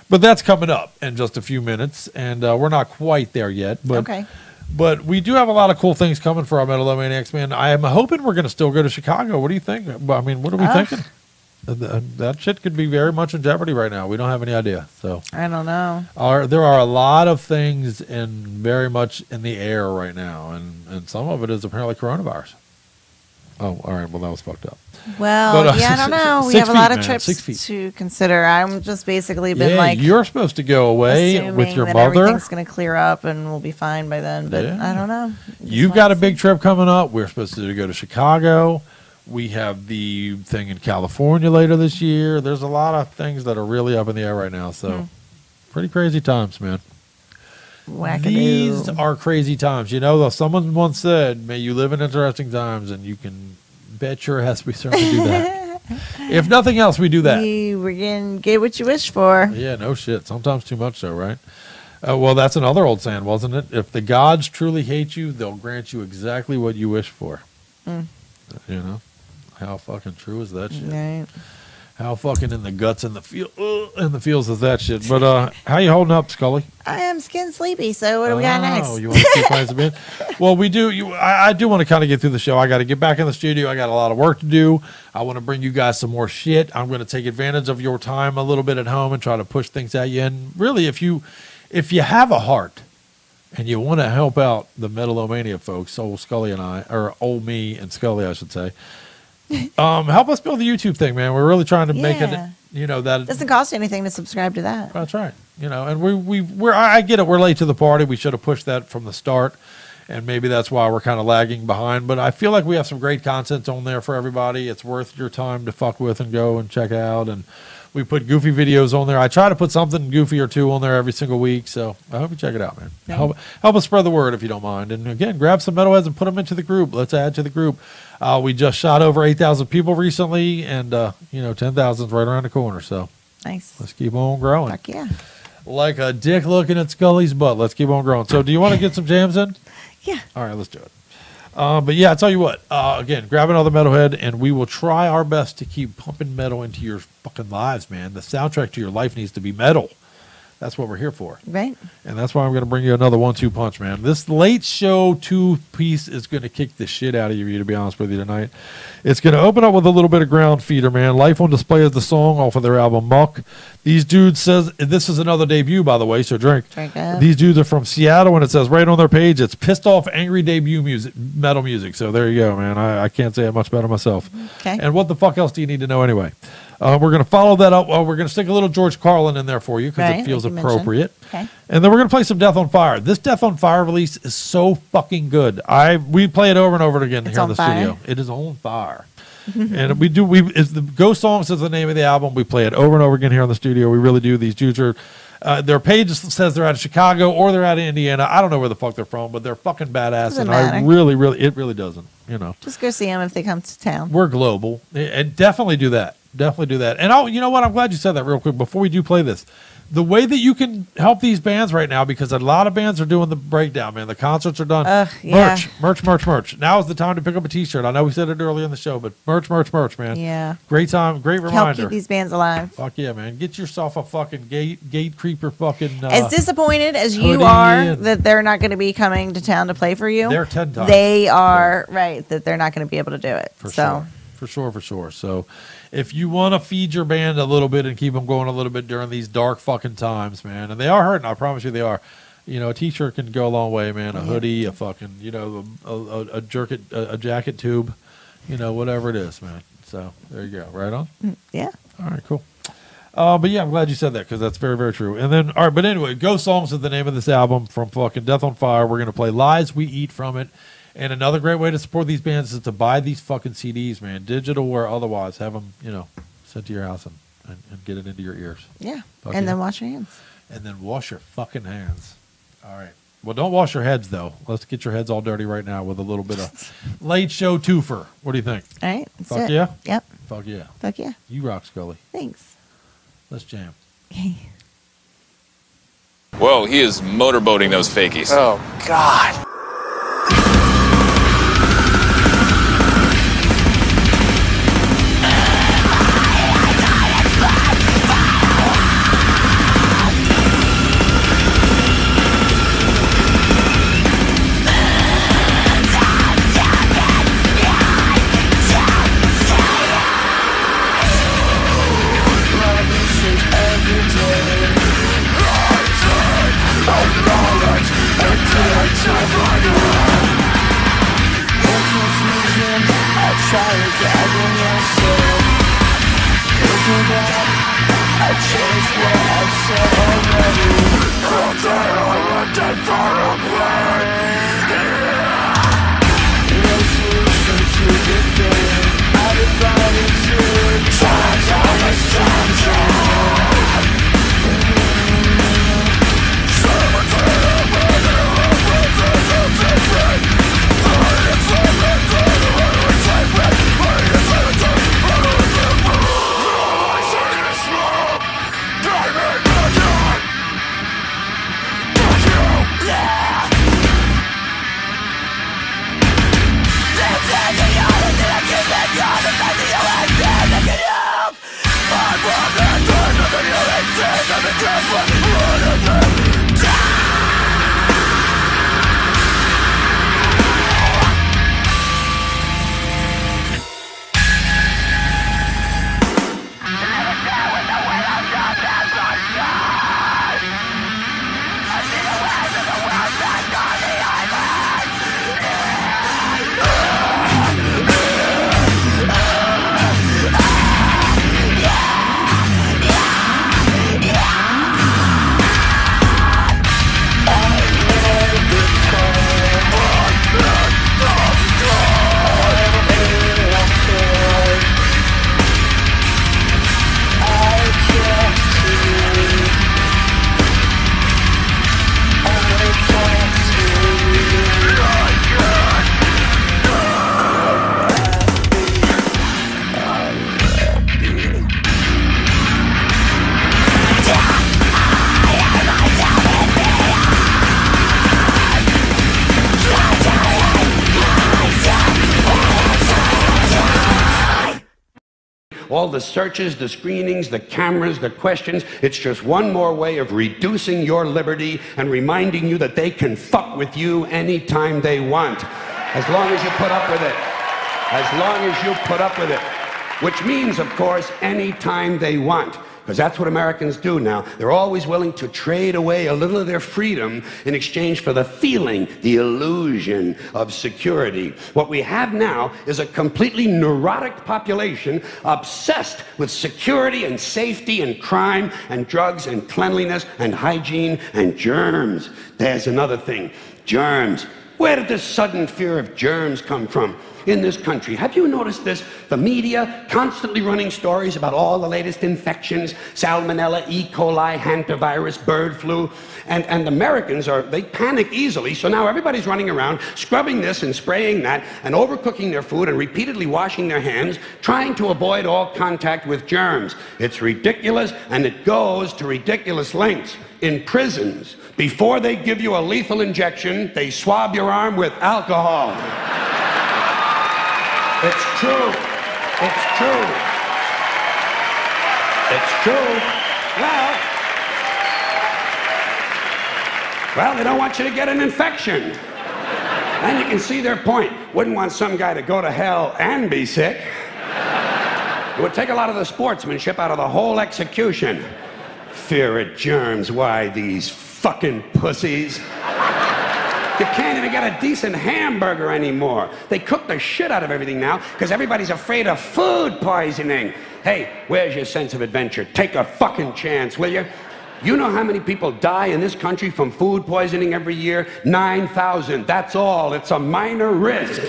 But that's coming up in just a few minutes, and we're not quite there yet. But, okay. But we do have a lot of cool things coming for our Metal-O-Maniacs, man. I am hoping we're going to still go to Chicago. What do you think? I mean, what are we thinking? That shit could be very much in jeopardy right now. We don't have any idea. So I don't know. There are a lot of things very much in the air right now, and some of it is apparently coronavirus. Oh, all right. Well, that was fucked up. Well, I don't know. We have a lot of trips to consider. I'm just basically been you're supposed to go away with your that mother. Everything's going to clear up and we'll be fine by then. But I don't know. You've got a big trip coming up. We're supposed to go to Chicago. We have the thing in California later this year. There's a lot of things that are really up in the air right now. So pretty crazy times, man. Wackadoo. These are crazy times. You know, though, someone once said, may you live in interesting times, and you can bet your ass we certainly do that. If nothing else, we do that. We're going to get what you wish for. Yeah, no shit. Sometimes too much so, right? Well, that's another old saying, wasn't it? If the gods truly hate you, they'll grant you exactly what you wish for. You know? How fucking true is that shit? Right. How fucking in the guts and the feels is that shit? But how you holding up, Scully? I am skin sleepy. So what do we got next? Oh, you want to keep playing some band? Well, we do. I do want to kind of get through the show. I got to get back in the studio. I got a lot of work to do. I want to bring you guys some more shit. I'm going to take advantage of your time a little bit at home and try to push things at you. And really, if you have a heart and you want to help out the Metal-O-Mania folks, old Scully and I, or old me and Scully, I should say. Help us build the YouTube thing, man. We're really trying to make it, that it doesn't cost anything to subscribe to that. That's right. And I get it. We're late to the party. We should have pushed that from the start, and maybe that's why we're kind of lagging behind. But I feel like we have some great content on there for everybody. It's worth your time to fuck with and go and check out. And we put goofy videos on there. I try to put something goofy or two on there every single week. So I hope you check it out, man. Yeah. Help us spread the word if you don't mind. And again, grab some metalheads and put them into the group. Let's add to the group. We just shot over 8,000 people recently, and 10,000 is right around the corner. So nice. Let's keep on growing. Fuck yeah. Like a dick looking at Scully's butt. Let's keep on growing. So do you want to get some jams in? Yeah. All right, let's do it. But yeah, I'll tell you what. Again, grab another metalhead, and we will try our best to keep pumping metal into your fucking lives, man. The soundtrack to your life needs to be metal. That's what we're here for. Right. And that's why I'm going to bring you another 1-2 punch, man. This late show 2-piece is going to kick the shit out of you, to be honest with you, tonight. It's going to open up with a little bit of Ground Feeder, man. Life on Display is the song off of their album Muck. These dudes says, this is another debut, by the way, so drink. These dudes are from Seattle, and it says right on their page, it's pissed off, angry debut music, metal music. So there you go, man. I can't say it much better myself. Okay. And what the fuck else do you need to know anyway? We're going to follow that up. We're going to stick a little George Carlin in there for you because it feels appropriate. Okay. And then we're going to play some Death on Fire. This Death on Fire release is so fucking good. We play it over and over again here in the studio. It is on fire. And it's the Ghost Songs is the name of the album. We play it over and over again here in the studio. We really do. These dudes are, their page says they're out of Chicago or they're out of Indiana. I don't know where the fuck they're from, but they're fucking badass. Doesn't And matter. it really doesn't, Just go see them if they come to town. We're global. And definitely do that. Definitely do that. And you know what? I'm glad you said that real quick before we do play this. The way that you can help these bands right now, because a lot of bands are doing the breakdown, man. The concerts are done. Yeah. Merch. Now is the time to pick up a t-shirt. I know we said it earlier in the show, but merch, man. Yeah. Great time. Great reminder. Help keep these bands alive. Fuck yeah, man. Get yourself a fucking gate creeper fucking. As disappointed as you are that they're not going to be coming to town to play for you, they're 10 times. They are right that they're not going to be able to do it. For sure. So if you want to feed your band a little bit and keep them going a little bit during these dark fucking times, man, and they are hurting, I promise you they are. A t-shirt can go a long way, man. A hoodie, a fucking, a jacket tube, whatever it is, man. So there you go. Right on? Yeah. All right, cool. But yeah, I'm glad you said that because that's very, very true. And then, all right, but anyway, Ghost Songs is the name of this album from fucking Death on Fire. We're going to play Lies We Eat from it. And another great way to support these bands is to buy these fucking CDs, man, digital or otherwise. Have them, sent to your house and get it into your ears. Yeah. And then wash your hands. And then wash your fucking hands. All right. Well, don't wash your heads, though. Let's get your heads all dirty right now with a little bit of late show twofer. What do you think? All right. Fuck yeah? Yep. Fuck yeah. Fuck yeah. You rock, Scully. Thanks. Let's jam. Okay. Whoa, he is motorboating those fakies. Oh, God. All the searches, the screenings, the cameras, the questions, it's just one more way of reducing your liberty and reminding you that they can fuck with you anytime they want. As long as you put up with it. As long as you put up with it. Which means, of course, anytime they want. Because that's what Americans do now. They're always willing to trade away a little of their freedom in exchange for the feeling, the illusion of security. What we have now is a completely neurotic population obsessed with security and safety and crime and drugs and cleanliness and hygiene and germs. There's another thing. Germs. Where did this sudden fear of germs come from? In this country. Have you noticed this? The media constantly running stories about all the latest infections, salmonella, E. coli, hantavirus, bird flu, and Americans they panic easily, so now everybody's running around scrubbing this and spraying that and overcooking their food and repeatedly washing their hands, trying to avoid all contact with germs. It's ridiculous, and it goes to ridiculous lengths. In prisons, before they give you a lethal injection, they swab your arm with alcohol. It's true. It's true. It's true. Well, they don't want you to get an infection. And you can see their point. Wouldn't want some guy to go to hell and be sick. It would take a lot of the sportsmanship out of the whole execution. Fear of germs. Why, these fucking pussies. You can't even get a decent hamburger anymore. They cook the shit out of everything now because everybody's afraid of food poisoning. Hey, where's your sense of adventure? Take a fucking chance, will you? You know how many people die in this country from food poisoning every year? 9,000. That's all. It's a minor risk.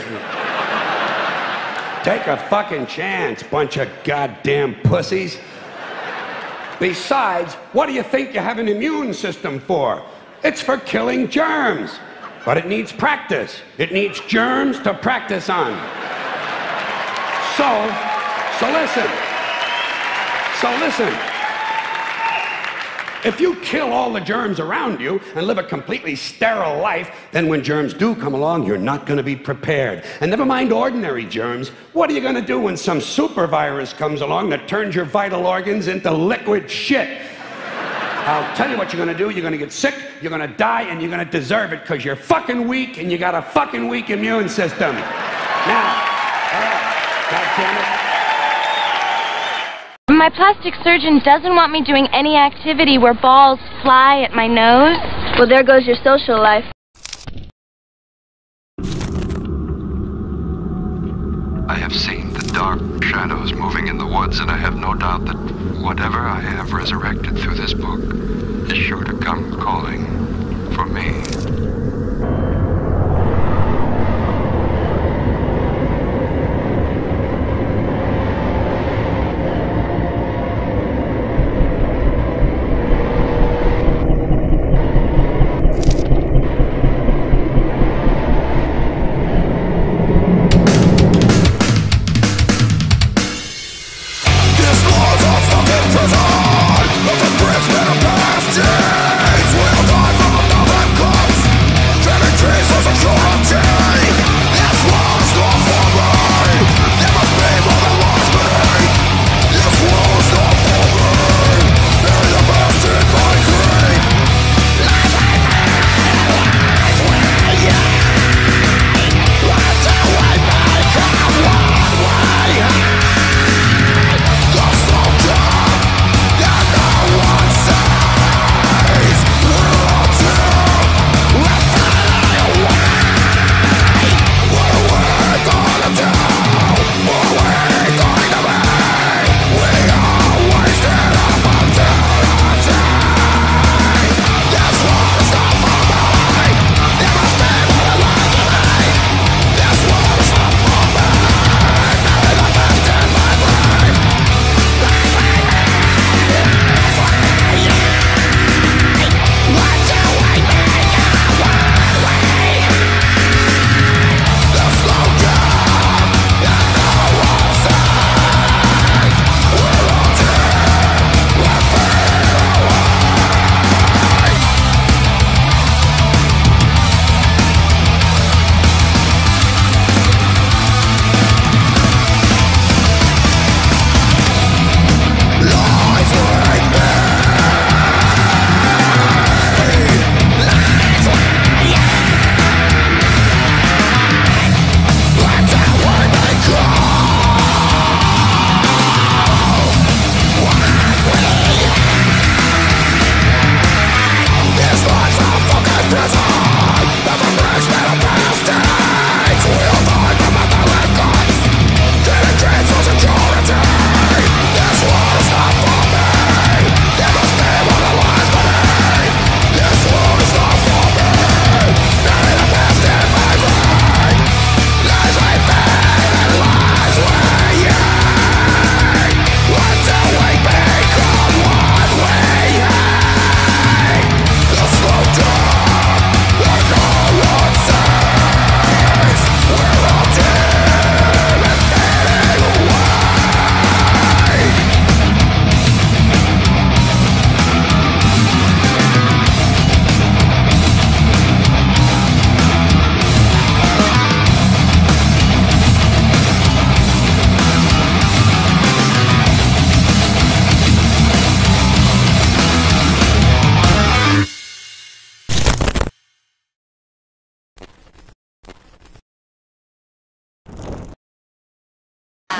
Take a fucking chance, bunch of goddamn pussies. Besides, what do you think you have an immune system for? It's for killing germs. But it needs practice. It needs germs to practice on. So listen. If you kill all the germs around you and live a completely sterile life, then when germs do come along, you're not going to be prepared. And never mind ordinary germs, what are you going to do when some super virus comes along that turns your vital organs into liquid shit? I'll tell you what you're going to do. You're going to get sick, you're going to die, and you're going to deserve it because you're fucking weak and you got a fucking weak immune system. Now, God damn it. My plastic surgeon doesn't want me doing any activity where balls fly at my nose. Well, there goes your social life. I have seen the dark shadows moving in the woods, and I have no doubt that whatever I have resurrected through this book is sure to come calling for me.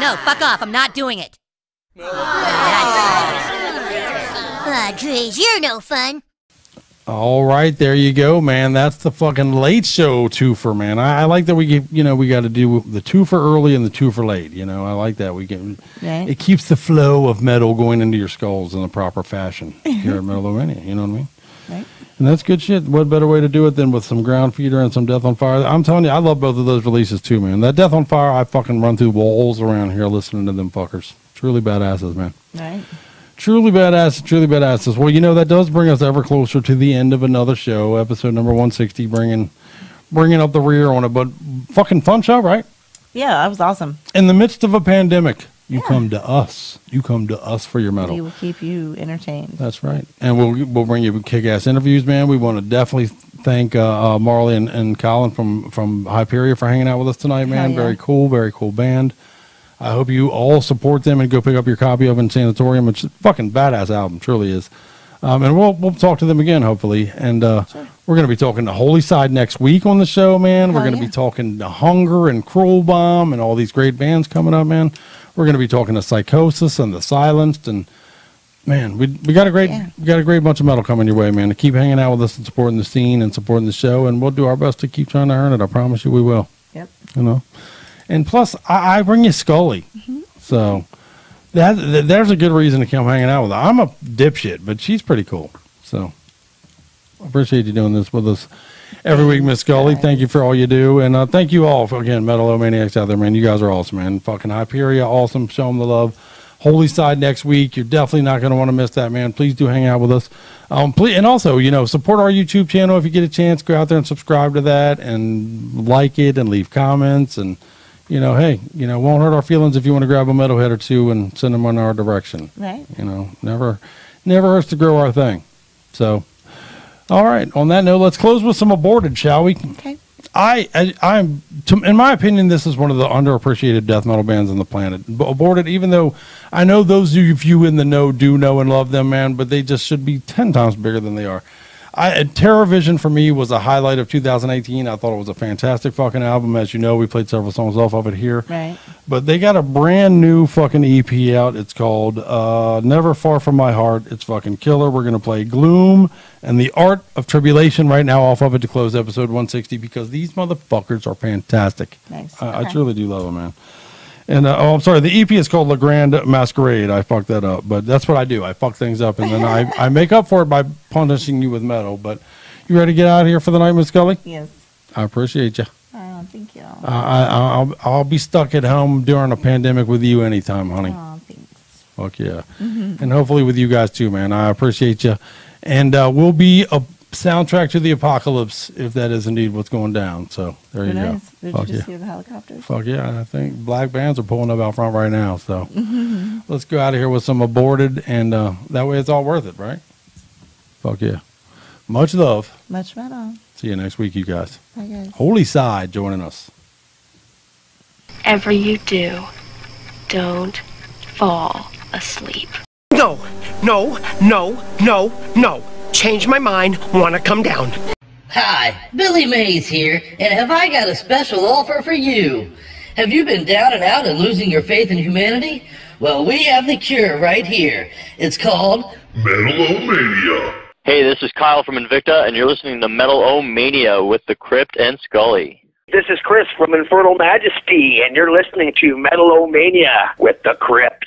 No, fuck off. I'm not doing it. Drees, you're no fun. All right, there you go, man. That's the fucking late show twofer, man. I like that we get, we got to do the twofer early and the twofer late. I like that we get. Right. It keeps the flow of metal going into your skulls in the proper fashion here at Metal-O-Mania. You know what I mean? Right. And that's good shit. What better way to do it than with some Ground Feeder and some Death on Fire? I'm telling you, I love both of those releases too, man. That Death on Fire, I fucking run through walls around here listening to them fuckers. Truly badasses, man. Right. Truly badasses, truly badasses. Well, that does bring us ever closer to the end of another show, episode number 160, bringing up the rear on it. But fucking fun show, right? Yeah, that was awesome. In the midst of a pandemic, you come to us. You come to us for your metal. We will keep you entertained. That's right. And we'll bring you kick-ass interviews, man. We want to definitely thank Marley and Colin from Hyperia for hanging out with us tonight, man. Yeah. Very cool band. I hope you all support them and go pick up your copy of Insanatorium. It's a fucking badass album, truly is. And we'll talk to them again, hopefully. And sure. We're going to be talking to Holy Side next week on the show, man. We're going to be talking to Hunger and Cruel Bomb and all these great bands coming up, man. We're going to be talking to Psychosis and The Silenced, and man, we got a great bunch of metal coming your way, man. To keep hanging out with us and supporting the scene and supporting the show, and we'll do our best to keep trying to earn it. I promise you, we will. Yep. And plus, I bring you Scully, so there's a good reason to come hanging out with her. I'm a dipshit, but she's pretty cool. So I appreciate you doing this with us every week, Miss Scully. Thank you for all you do, and thank you all for, again, Metal-O-Maniacs out there, man. You guys are awesome, man. Fucking Hyperia, awesome. Show them the love. Holy Side next week. You're definitely not going to want to miss that, man. Please do hang out with us. Please, and also, support our YouTube channel if you get a chance. Go out there and subscribe to that and like it and leave comments. And, hey, won't hurt our feelings if you want to grab a metalhead or two and send them in our direction. Right. Never hurts to grow our thing. So, all right. On that note, let's close with some Aborted, shall we? Okay. In my opinion, this is one of the underappreciated death metal bands on the planet. Aborted, even though I know those of you in the know do know and love them, man, but they just should be 10 times bigger than they are. Terror Vision for me was a highlight of 2018. I thought it was a fantastic fucking album. As you know, we played several songs off of it here. Right. But they got a brand new fucking EP out. It's called Never Far From My Heart. It's fucking killer. We're going to play Gloom and The Art of Tribulation right now off of it to close episode 160 because these motherfuckers are fantastic. Nice. I truly do love them, man. And, I'm sorry, the EP is called La Grande Masquerade. I fucked that up, but that's what I do. I fuck things up, and then I make up for it by punishing you with metal. But you ready to get out of here for the night, Miss Scully? Yes. I appreciate you. Oh, thank you. I'll be stuck at home during a pandemic with you anytime, honey. Oh, thanks. Fuck yeah. And hopefully with you guys too, man. I appreciate you. And we'll be a soundtrack to the apocalypse if that is indeed what's going down. So there you go. Did you just hear the helicopters? Fuck yeah. I think black bands are pulling up out front right now. So let's go out of here with some Aborted, and that way it's all worth it, right? Fuck yeah. Much love. Much better. See you next week, you guys. Bye, guys. Holy Side joining us. Whatever you do, don't fall asleep. No, no, no, no, no. Change my mind, wanna come down. Hi, Billy Mays here, and have I got a special offer for you? Have you been down and out and losing your faith in humanity? Well, we have the cure right here. It's called Metal-O-Mania. Hey, this is Kyle from Invicta, and you're listening to Metal-O-Mania with the Crypt and Scully. This is Chris from Infernal Majesty, and you're listening to Metal-O-Mania with the Crypt.